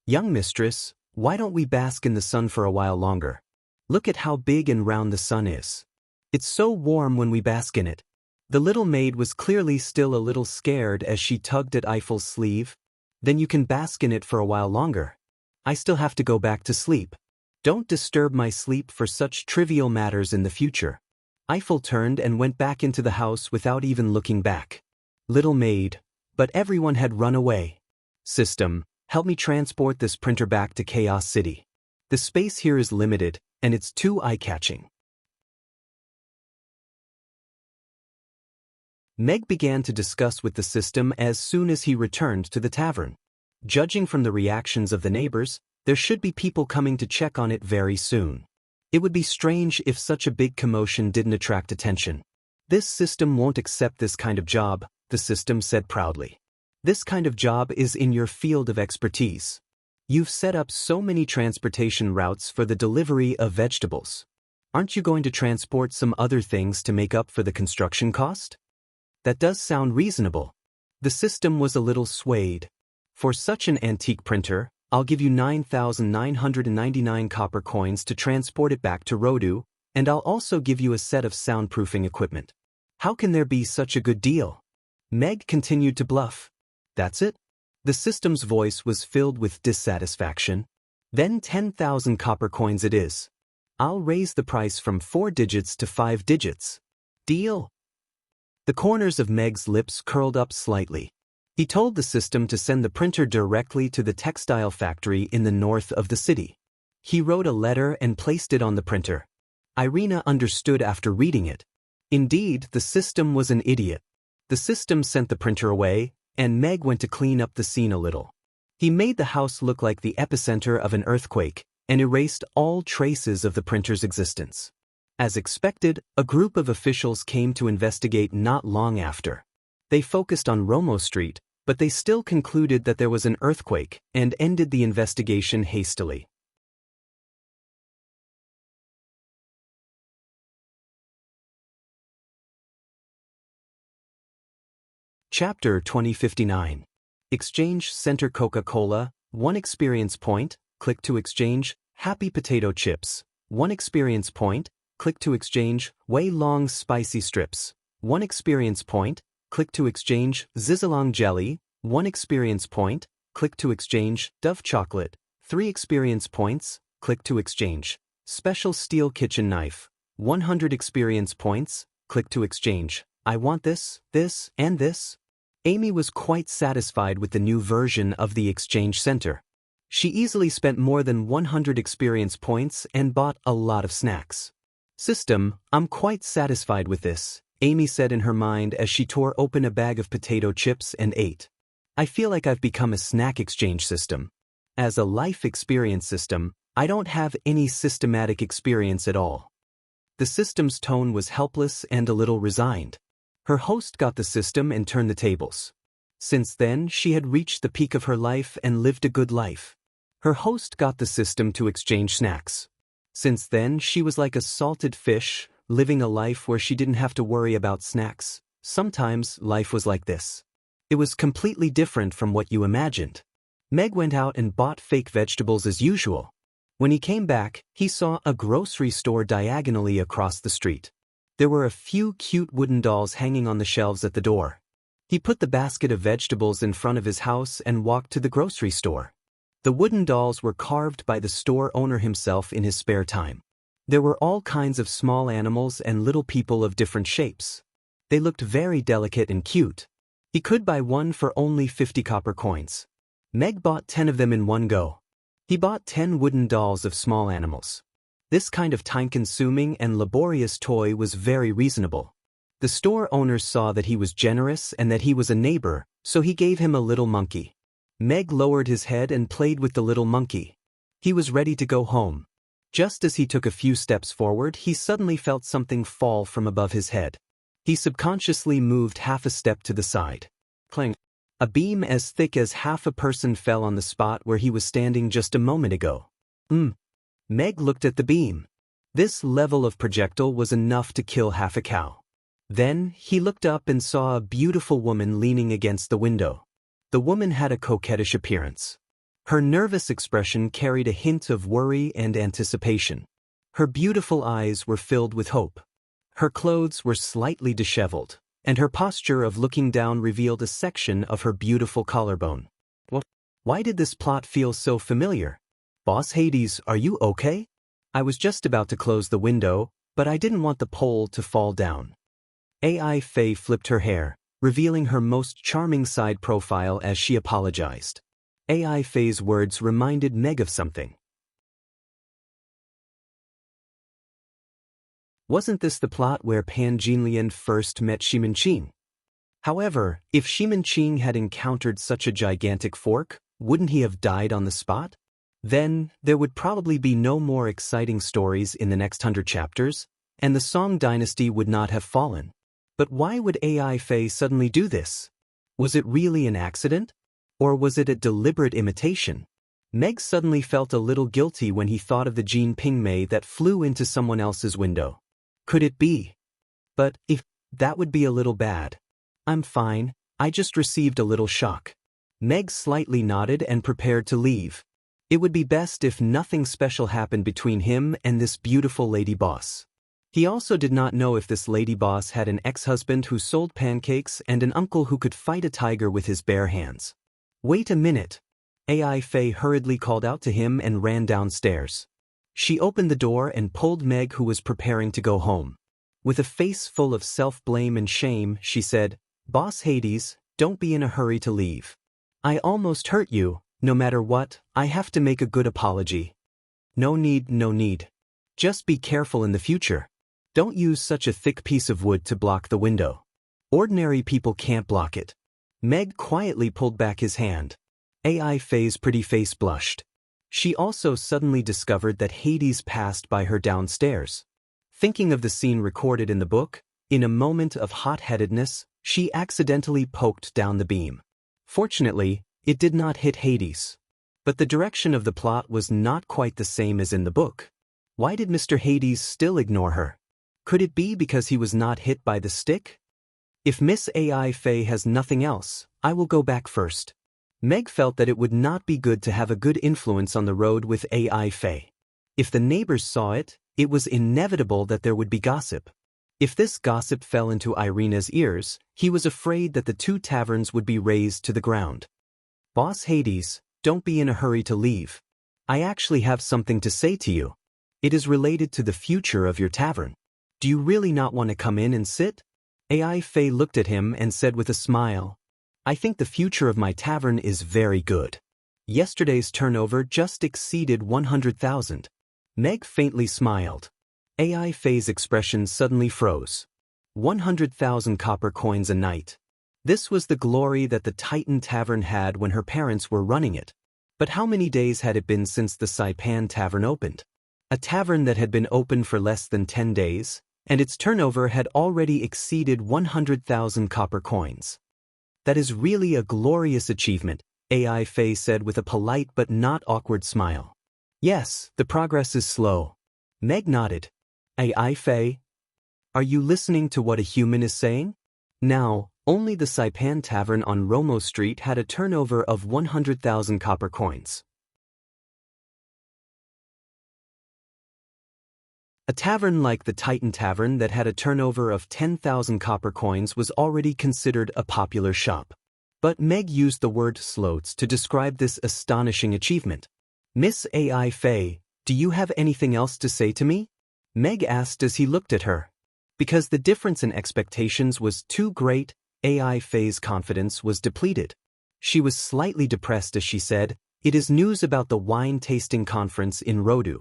Young mistress, why don't we bask in the sun for a while longer? Look at how big and round the sun is. It's so warm when we bask in it. The little maid was clearly still a little scared as she tugged at Eiffel's sleeve. Then you can bask in it for a while longer. I still have to go back to sleep. Don't disturb my sleep for such trivial matters in the future. Eiffel turned and went back into the house without even looking back. Little maid, but everyone had run away. System, help me transport this printer back to Chaos City. The space here is limited, and it's too eye-catching. Meg began to discuss with the system as soon as he returned to the tavern. Judging from the reactions of the neighbors, there should be people coming to check on it very soon. It would be strange if such a big commotion didn't attract attention. This system won't accept this kind of job, the system said proudly. This kind of job is in your field of expertise. You've set up so many transportation routes for the delivery of vegetables. Aren't you going to transport some other things to make up for the construction cost? That does sound reasonable. The system was a little swayed. For such an antique printer, I'll give you 9,999 copper coins to transport it back to Rodu, and I'll also give you a set of soundproofing equipment. How can there be such a good deal? Meg continued to bluff. That's it? The system's voice was filled with dissatisfaction. Then 10,000 copper coins it is. I'll raise the price from 4 digits to 5 digits. Deal? The corners of Meg's lips curled up slightly. He told the system to send the printer directly to the textile factory in the north of the city. He wrote a letter and placed it on the printer. Irina understood after reading it. Indeed, the system was an idiot. The system sent the printer away, and Meg went to clean up the scene a little. He made the house look like the epicenter of an earthquake and erased all traces of the printer's existence. As expected, a group of officials came to investigate not long after. They focused on Romo Street, but they still concluded that there was an earthquake and ended the investigation hastily. Chapter 2059. Exchange Center Coca-Cola, 1 experience point, click to exchange, Happy Potato Chips, 1 experience point, click to exchange, Way Long Spicy Strips, 1 experience point, click to exchange, Zizzalong Jelly, 1 experience point, click to exchange, Dove Chocolate, 3 experience points, click to exchange, Special Steel Kitchen Knife, 100 experience points, click to exchange, I want this, and this. Amy was quite satisfied with the new version of the exchange center. She easily spent more than 100 experience points and bought a lot of snacks. System, I'm quite satisfied with this, Amy said in her mind as she tore open a bag of potato chips and ate. I feel like I've become a snack exchange system. As a life experience system, I don't have any systematic experience at all. The system's tone was helpless and a little resigned. Her host got the system and turned the tables. Since then, she had reached the peak of her life and lived a good life. Her host got the system to exchange snacks. Since then, she was like a salted fish, living a life where she didn't have to worry about snacks. Sometimes, life was like this. It was completely different from what you imagined. Meg went out and bought fake vegetables as usual. When he came back, he saw a grocery store diagonally across the street. There were a few cute wooden dolls hanging on the shelves at the door. He put the basket of vegetables in front of his house and walked to the grocery store. The wooden dolls were carved by the store owner himself in his spare time. There were all kinds of small animals and little people of different shapes. They looked very delicate and cute. He could buy one for only 50 copper coins. Meg bought 10 of them in one go. He bought 10 wooden dolls of small animals. This kind of time-consuming and laborious toy was very reasonable. The store owner saw that he was generous and that he was a neighbor, so he gave him a little monkey. Meg lowered his head and played with the little monkey. He was ready to go home. Just as he took a few steps forward, he suddenly felt something fall from above his head. He subconsciously moved half a step to the side. Clang! A beam as thick as half a person fell on the spot where he was standing just a moment ago. Meg looked at the beam. This level of projectile was enough to kill half a cow. Then, he looked up and saw a beautiful woman leaning against the window. The woman had a coquettish appearance. Her nervous expression carried a hint of worry and anticipation. Her beautiful eyes were filled with hope. Her clothes were slightly disheveled, and her posture of looking down revealed a section of her beautiful collarbone. Why did this plot feel so familiar? Boss Hades, are you okay? I was just about to close the window, but I didn't want the pole to fall down. AI Faye flipped her hair, revealing her most charming side profile as she apologized. AI Faye's words reminded Meg of something. Wasn't this the plot where Pan Jinlian first met Shimin-Ching? However, if Shimin-Ching had encountered such a gigantic fork, wouldn't he have died on the spot? Then, there would probably be no more exciting stories in the next 100 chapters, and the Song dynasty would not have fallen. But why would AI Faye suddenly do this? Was it really an accident? Or was it a deliberate imitation? Meg suddenly felt a little guilty when he thought of the Jean Pingmei that flew into someone else's window. Could it be? But if that would be a little bad. I'm fine, I just received a little shock. Meg slightly nodded and prepared to leave. It would be best if nothing special happened between him and this beautiful lady boss. He also did not know if this lady boss had an ex-husband who sold pancakes and an uncle who could fight a tiger with his bare hands. Wait a minute. AI Faye hurriedly called out to him and ran downstairs. She opened the door and pulled Meg, who was preparing to go home. With a face full of self-blame and shame, she said, "Boss Hades, don't be in a hurry to leave. I almost hurt you. No matter what, I have to make a good apology. No need, no need. Just be careful in the future. Don't use such a thick piece of wood to block the window. Ordinary people can't block it. Meg quietly pulled back his hand. AI Faye's pretty face blushed. She also suddenly discovered that Hades passed by her downstairs. Thinking of the scene recorded in the book, in a moment of hot-headedness, she accidentally poked down the beam. Fortunately, it did not hit Hades. But the direction of the plot was not quite the same as in the book. Why did Mr. Hades still ignore her? Could it be because he was not hit by the stick? If Miss AI Faye has nothing else, I will go back first. Meg felt that it would not be good to have a good influence on the road with AI Faye. If the neighbors saw it, it was inevitable that there would be gossip. If this gossip fell into Irina's ears, he was afraid that the two taverns would be razed to the ground. Boss Hades, don't be in a hurry to leave. I actually have something to say to you. It is related to the future of your tavern. Do you really not want to come in and sit? AI Faye looked at him and said with a smile, I think the future of my tavern is very good. Yesterday's turnover just exceeded 100,000. Meg faintly smiled. AI Faye's expression suddenly froze. 100,000 copper coins a night. This was the glory that the Titan Tavern had when her parents were running it. But how many days had it been since the Saipan Tavern opened? A tavern that had been open for less than 10 days, and its turnover had already exceeded 100,000 copper coins. That is really a glorious achievement, AI Faye said with a polite but not awkward smile. Yes, the progress is slow. Meg nodded. AI Faye? Are you listening to what a human is saying? Now, only the Saipan Tavern on Romo Street had a turnover of 100,000 copper coins. A tavern like the Titan Tavern that had a turnover of 10,000 copper coins was already considered a popular shop. But Meg used the word slots to describe this astonishing achievement. Miss AI Faye, do you have anything else to say to me? Meg asked as he looked at her. Because the difference in expectations was too great, AI Faye's confidence was depleted. She was slightly depressed as she said, It is news about the wine tasting conference in Rodu.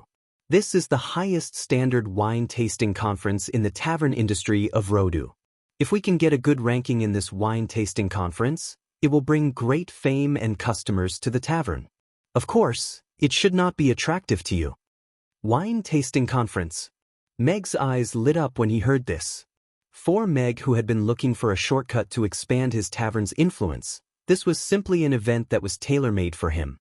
This is the highest standard wine tasting conference in the tavern industry of Rodu. If we can get a good ranking in this wine tasting conference, it will bring great fame and customers to the tavern. Of course, it should not be attractive to you. Wine tasting conference. Meg's eyes lit up when he heard this. For Meg, who had been looking for a shortcut to expand his tavern's influence, this was simply an event that was tailor-made for him.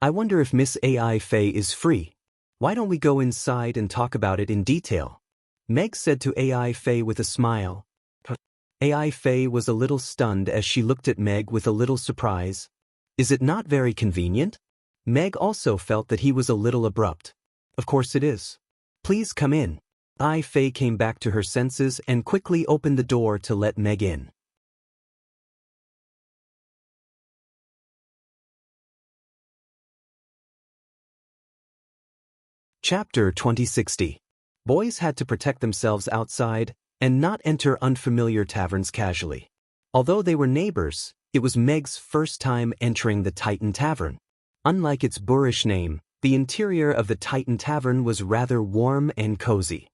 I wonder if Miss AI Faye is free. Why don't we go inside and talk about it in detail? Meg said to AI Faye with a smile. AI Faye was a little stunned as she looked at Meg with a little surprise. Is it not very convenient? Meg also felt that he was a little abrupt. Of course it is. Please come in. AI Faye came back to her senses and quickly opened the door to let Meg in. Chapter 2060. Boys had to protect themselves outside and not enter unfamiliar taverns casually. Although they were neighbors, it was Meg's first time entering the Titan Tavern. Unlike its boorish name, the interior of the Titan Tavern was rather warm and cozy.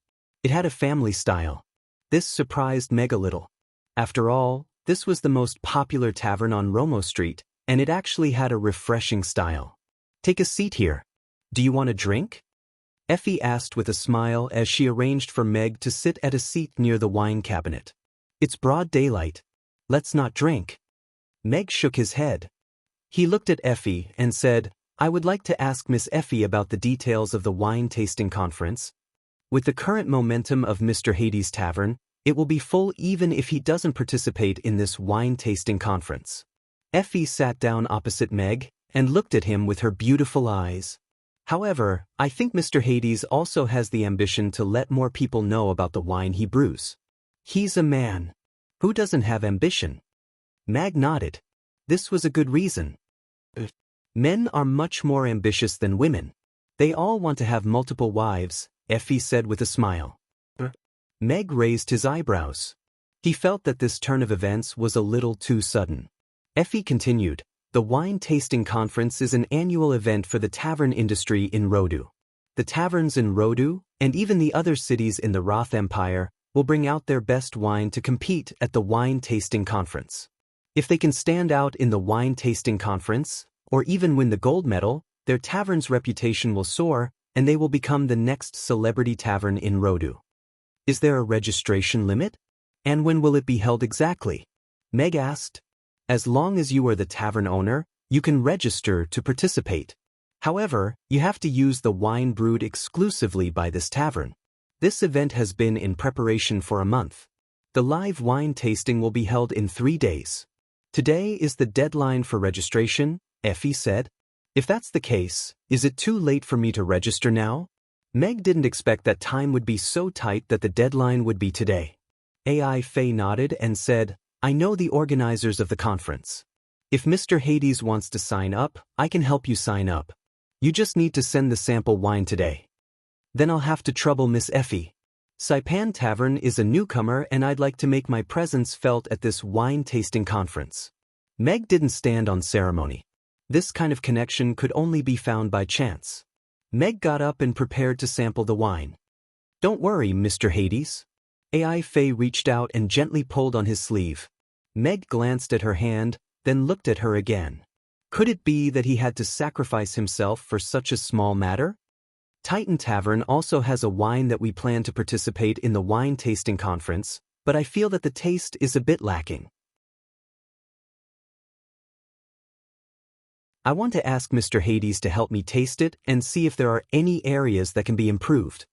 It had a family style. This surprised Meg a little. After all, this was the most popular tavern on Romo Street, and it actually had a refreshing style. Take a seat here. Do you want a drink? Effie asked with a smile as she arranged for Meg to sit at a seat near the wine cabinet. It's broad daylight. Let's not drink. Meg shook his head. He looked at Effie and said, I would like to ask Miss Effie about the details of the wine tasting conference. With the current momentum of Mr. Hades' tavern, it will be full even if he doesn't participate in this wine tasting conference. Effie sat down opposite Meg and looked at him with her beautiful eyes. However, I think Mr. Hades also has the ambition to let more people know about the wine he brews. He's a man. Who doesn't have ambition? Meg nodded. This was a good reason. Men are much more ambitious than women. They all want to have multiple wives, Effie said with a smile. Meg raised his eyebrows. He felt that this turn of events was a little too sudden. Effie continued, the wine tasting conference is an annual event for the tavern industry in Rodu. The taverns in Rodu, and even the other cities in the Roth Empire, will bring out their best wine to compete at the wine tasting conference. If they can stand out in the wine tasting conference, or even win the gold medal, their tavern's reputation will soar, and they will become the next celebrity tavern in Rodu. Is there a registration limit? And when will it be held exactly? Meg asked. As long as you are the tavern owner, you can register to participate. However, you have to use the wine brewed exclusively by this tavern. This event has been in preparation for a month. The live wine tasting will be held in 3 days. Today is the deadline for registration, Effie said. If that's the case, is it too late for me to register now? Meg didn't expect that time would be so tight that the deadline would be today. AI Faye nodded and said, I know the organizers of the conference. If Mr. Hades wants to sign up, I can help you sign up. You just need to send the sample wine today. Then I'll have to trouble Miss Effie. Saipan Tavern is a newcomer and I'd like to make my presence felt at this wine tasting conference. Meg didn't stand on ceremony. This kind of connection could only be found by chance. Meg got up and prepared to sample the wine. Don't worry, Mr. Hades. AI Faye reached out and gently pulled on his sleeve. Meg glanced at her hand, then looked at her again. Could it be that he had to sacrifice himself for such a small matter? Titan Tavern also has a wine that we plan to participate in the wine tasting conference, but I feel that the taste is a bit lacking. I want to ask Mr. Hades to help me taste it and see if there are any areas that can be improved.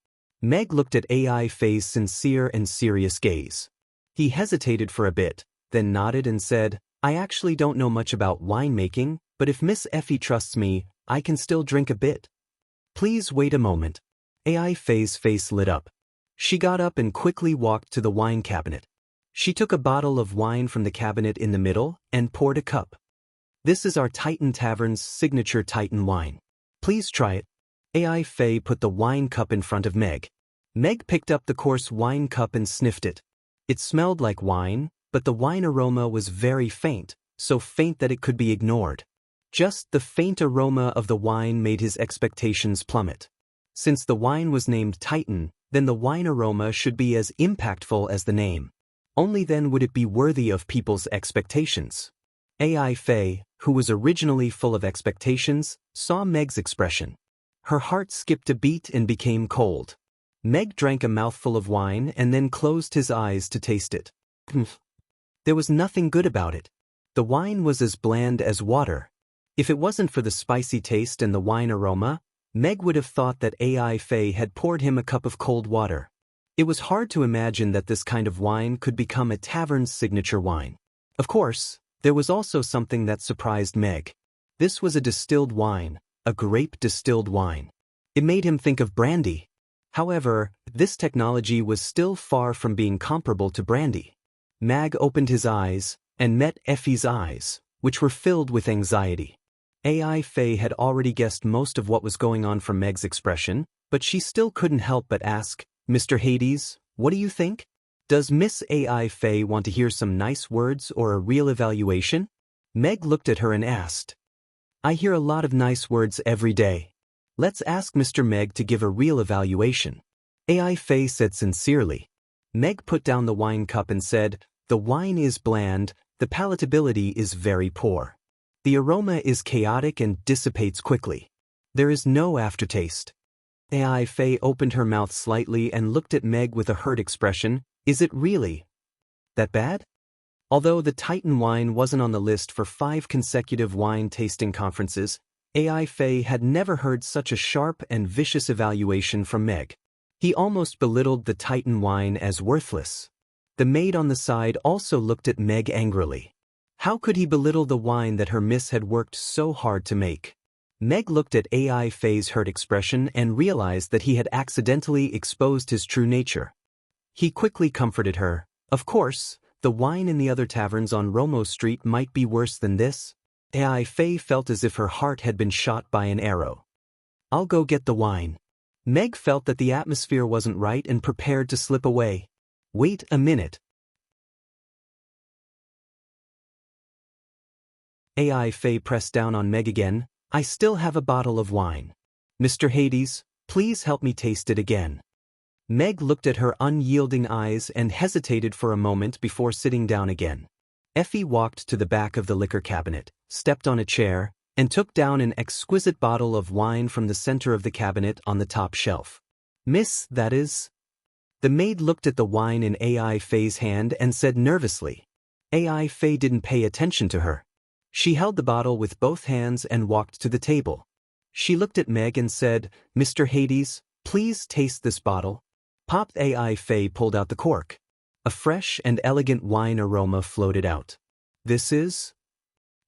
Meg looked at AI Faye's sincere and serious gaze. He hesitated for a bit, then nodded and said, I actually don't know much about winemaking, but if Miss Effie trusts me, I can still drink a bit. Please wait a moment. AI Faye's face lit up. She got up and quickly walked to the wine cabinet. She took a bottle of wine from the cabinet in the middle and poured a cup. This is our Titan Tavern's signature Titan wine. Please try it. AI Faye put the wine cup in front of Meg. Meg picked up the coarse wine cup and sniffed it. It smelled like wine, but the wine aroma was very faint, so faint that it could be ignored. Just the faint aroma of the wine made his expectations plummet. Since the wine was named Titan, then the wine aroma should be as impactful as the name. Only then would it be worthy of people's expectations. AI Faye, who was originally full of expectations, saw Meg's expression. Her heart skipped a beat and became cold. Meg drank a mouthful of wine and then closed his eyes to taste it. There was nothing good about it. The wine was as bland as water. If it wasn't for the spicy taste and the wine aroma, Meg would have thought that AI Faye had poured him a cup of cold water. It was hard to imagine that this kind of wine could become a tavern's signature wine. Of course, there was also something that surprised Meg. This was a distilled wine, a grape distilled wine. It made him think of brandy. However, this technology was still far from being comparable to brandy. Meg opened his eyes and met Effie's eyes, which were filled with anxiety. AI Faye had already guessed most of what was going on from Meg's expression, but she still couldn't help but ask, Mr. Hades, what do you think? Does Miss AI Faye want to hear some nice words or a real evaluation? Meg looked at her and asked. I hear a lot of nice words every day. Let's ask Mr. Meg to give a real evaluation. AI Faye said sincerely. Meg put down the wine cup and said, the wine is bland, the palatability is very poor. The aroma is chaotic and dissipates quickly. There is no aftertaste. AI Faye opened her mouth slightly and looked at Meg with a hurt expression. Is it really that bad? Although the Titan wine wasn't on the list for 5 consecutive wine tasting conferences, AI Faye had never heard such a sharp and vicious evaluation from Meg. He almost belittled the Titan wine as worthless. The maid on the side also looked at Meg angrily. How could he belittle the wine that her miss had worked so hard to make? Meg looked at AI Faye's hurt expression and realized that he had accidentally exposed his true nature. He quickly comforted her. Of course, the wine in the other taverns on Romo Street might be worse than this. AI Faye felt as if her heart had been shot by an arrow. I'll go get the wine. Meg felt that the atmosphere wasn't right and prepared to slip away. Wait a minute. AI Faye pressed down on Meg again. I still have a bottle of wine. Mr. Hades, please help me taste it again. Meg looked at her unyielding eyes and hesitated for a moment before sitting down again. Effie walked to the back of the liquor cabinet, stepped on a chair, and took down an exquisite bottle of wine from the center of the cabinet on the top shelf. Miss, that is? The maid looked at the wine in AI Faye's hand and said nervously. AI Faye didn't pay attention to her. She held the bottle with both hands and walked to the table. She looked at Meg and said, Mr. Hades, please taste this bottle. Pop. AI Faye pulled out the cork. A fresh and elegant wine aroma floated out. This is?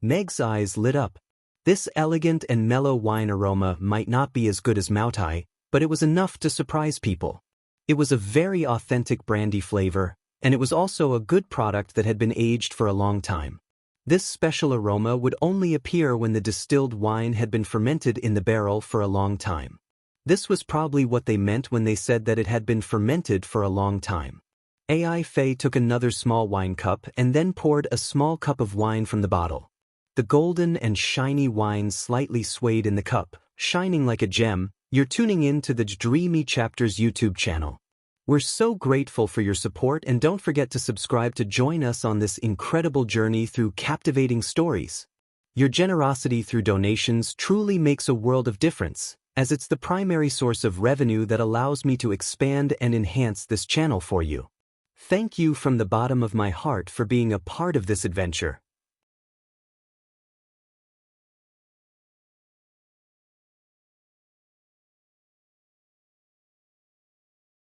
Meg's eyes lit up. This elegant and mellow wine aroma might not be as good as Moutai, but it was enough to surprise people. It was a very authentic brandy flavor, and it was also a good product that had been aged for a long time. This special aroma would only appear when the distilled wine had been fermented in the barrel for a long time. This was probably what they meant when they said that it had been fermented for a long time. AI Faye took another small wine cup and then poured a small cup of wine from the bottle. The golden and shiny wine slightly swayed in the cup, shining like a gem. You're tuning in to the Dreamy Chapters YouTube channel. We're so grateful for your support, and don't forget to subscribe to join us on this incredible journey through captivating stories. Your generosity through donations truly makes a world of difference, as it's the primary source of revenue that allows me to expand and enhance this channel for you. Thank you from the bottom of my heart for being a part of this adventure.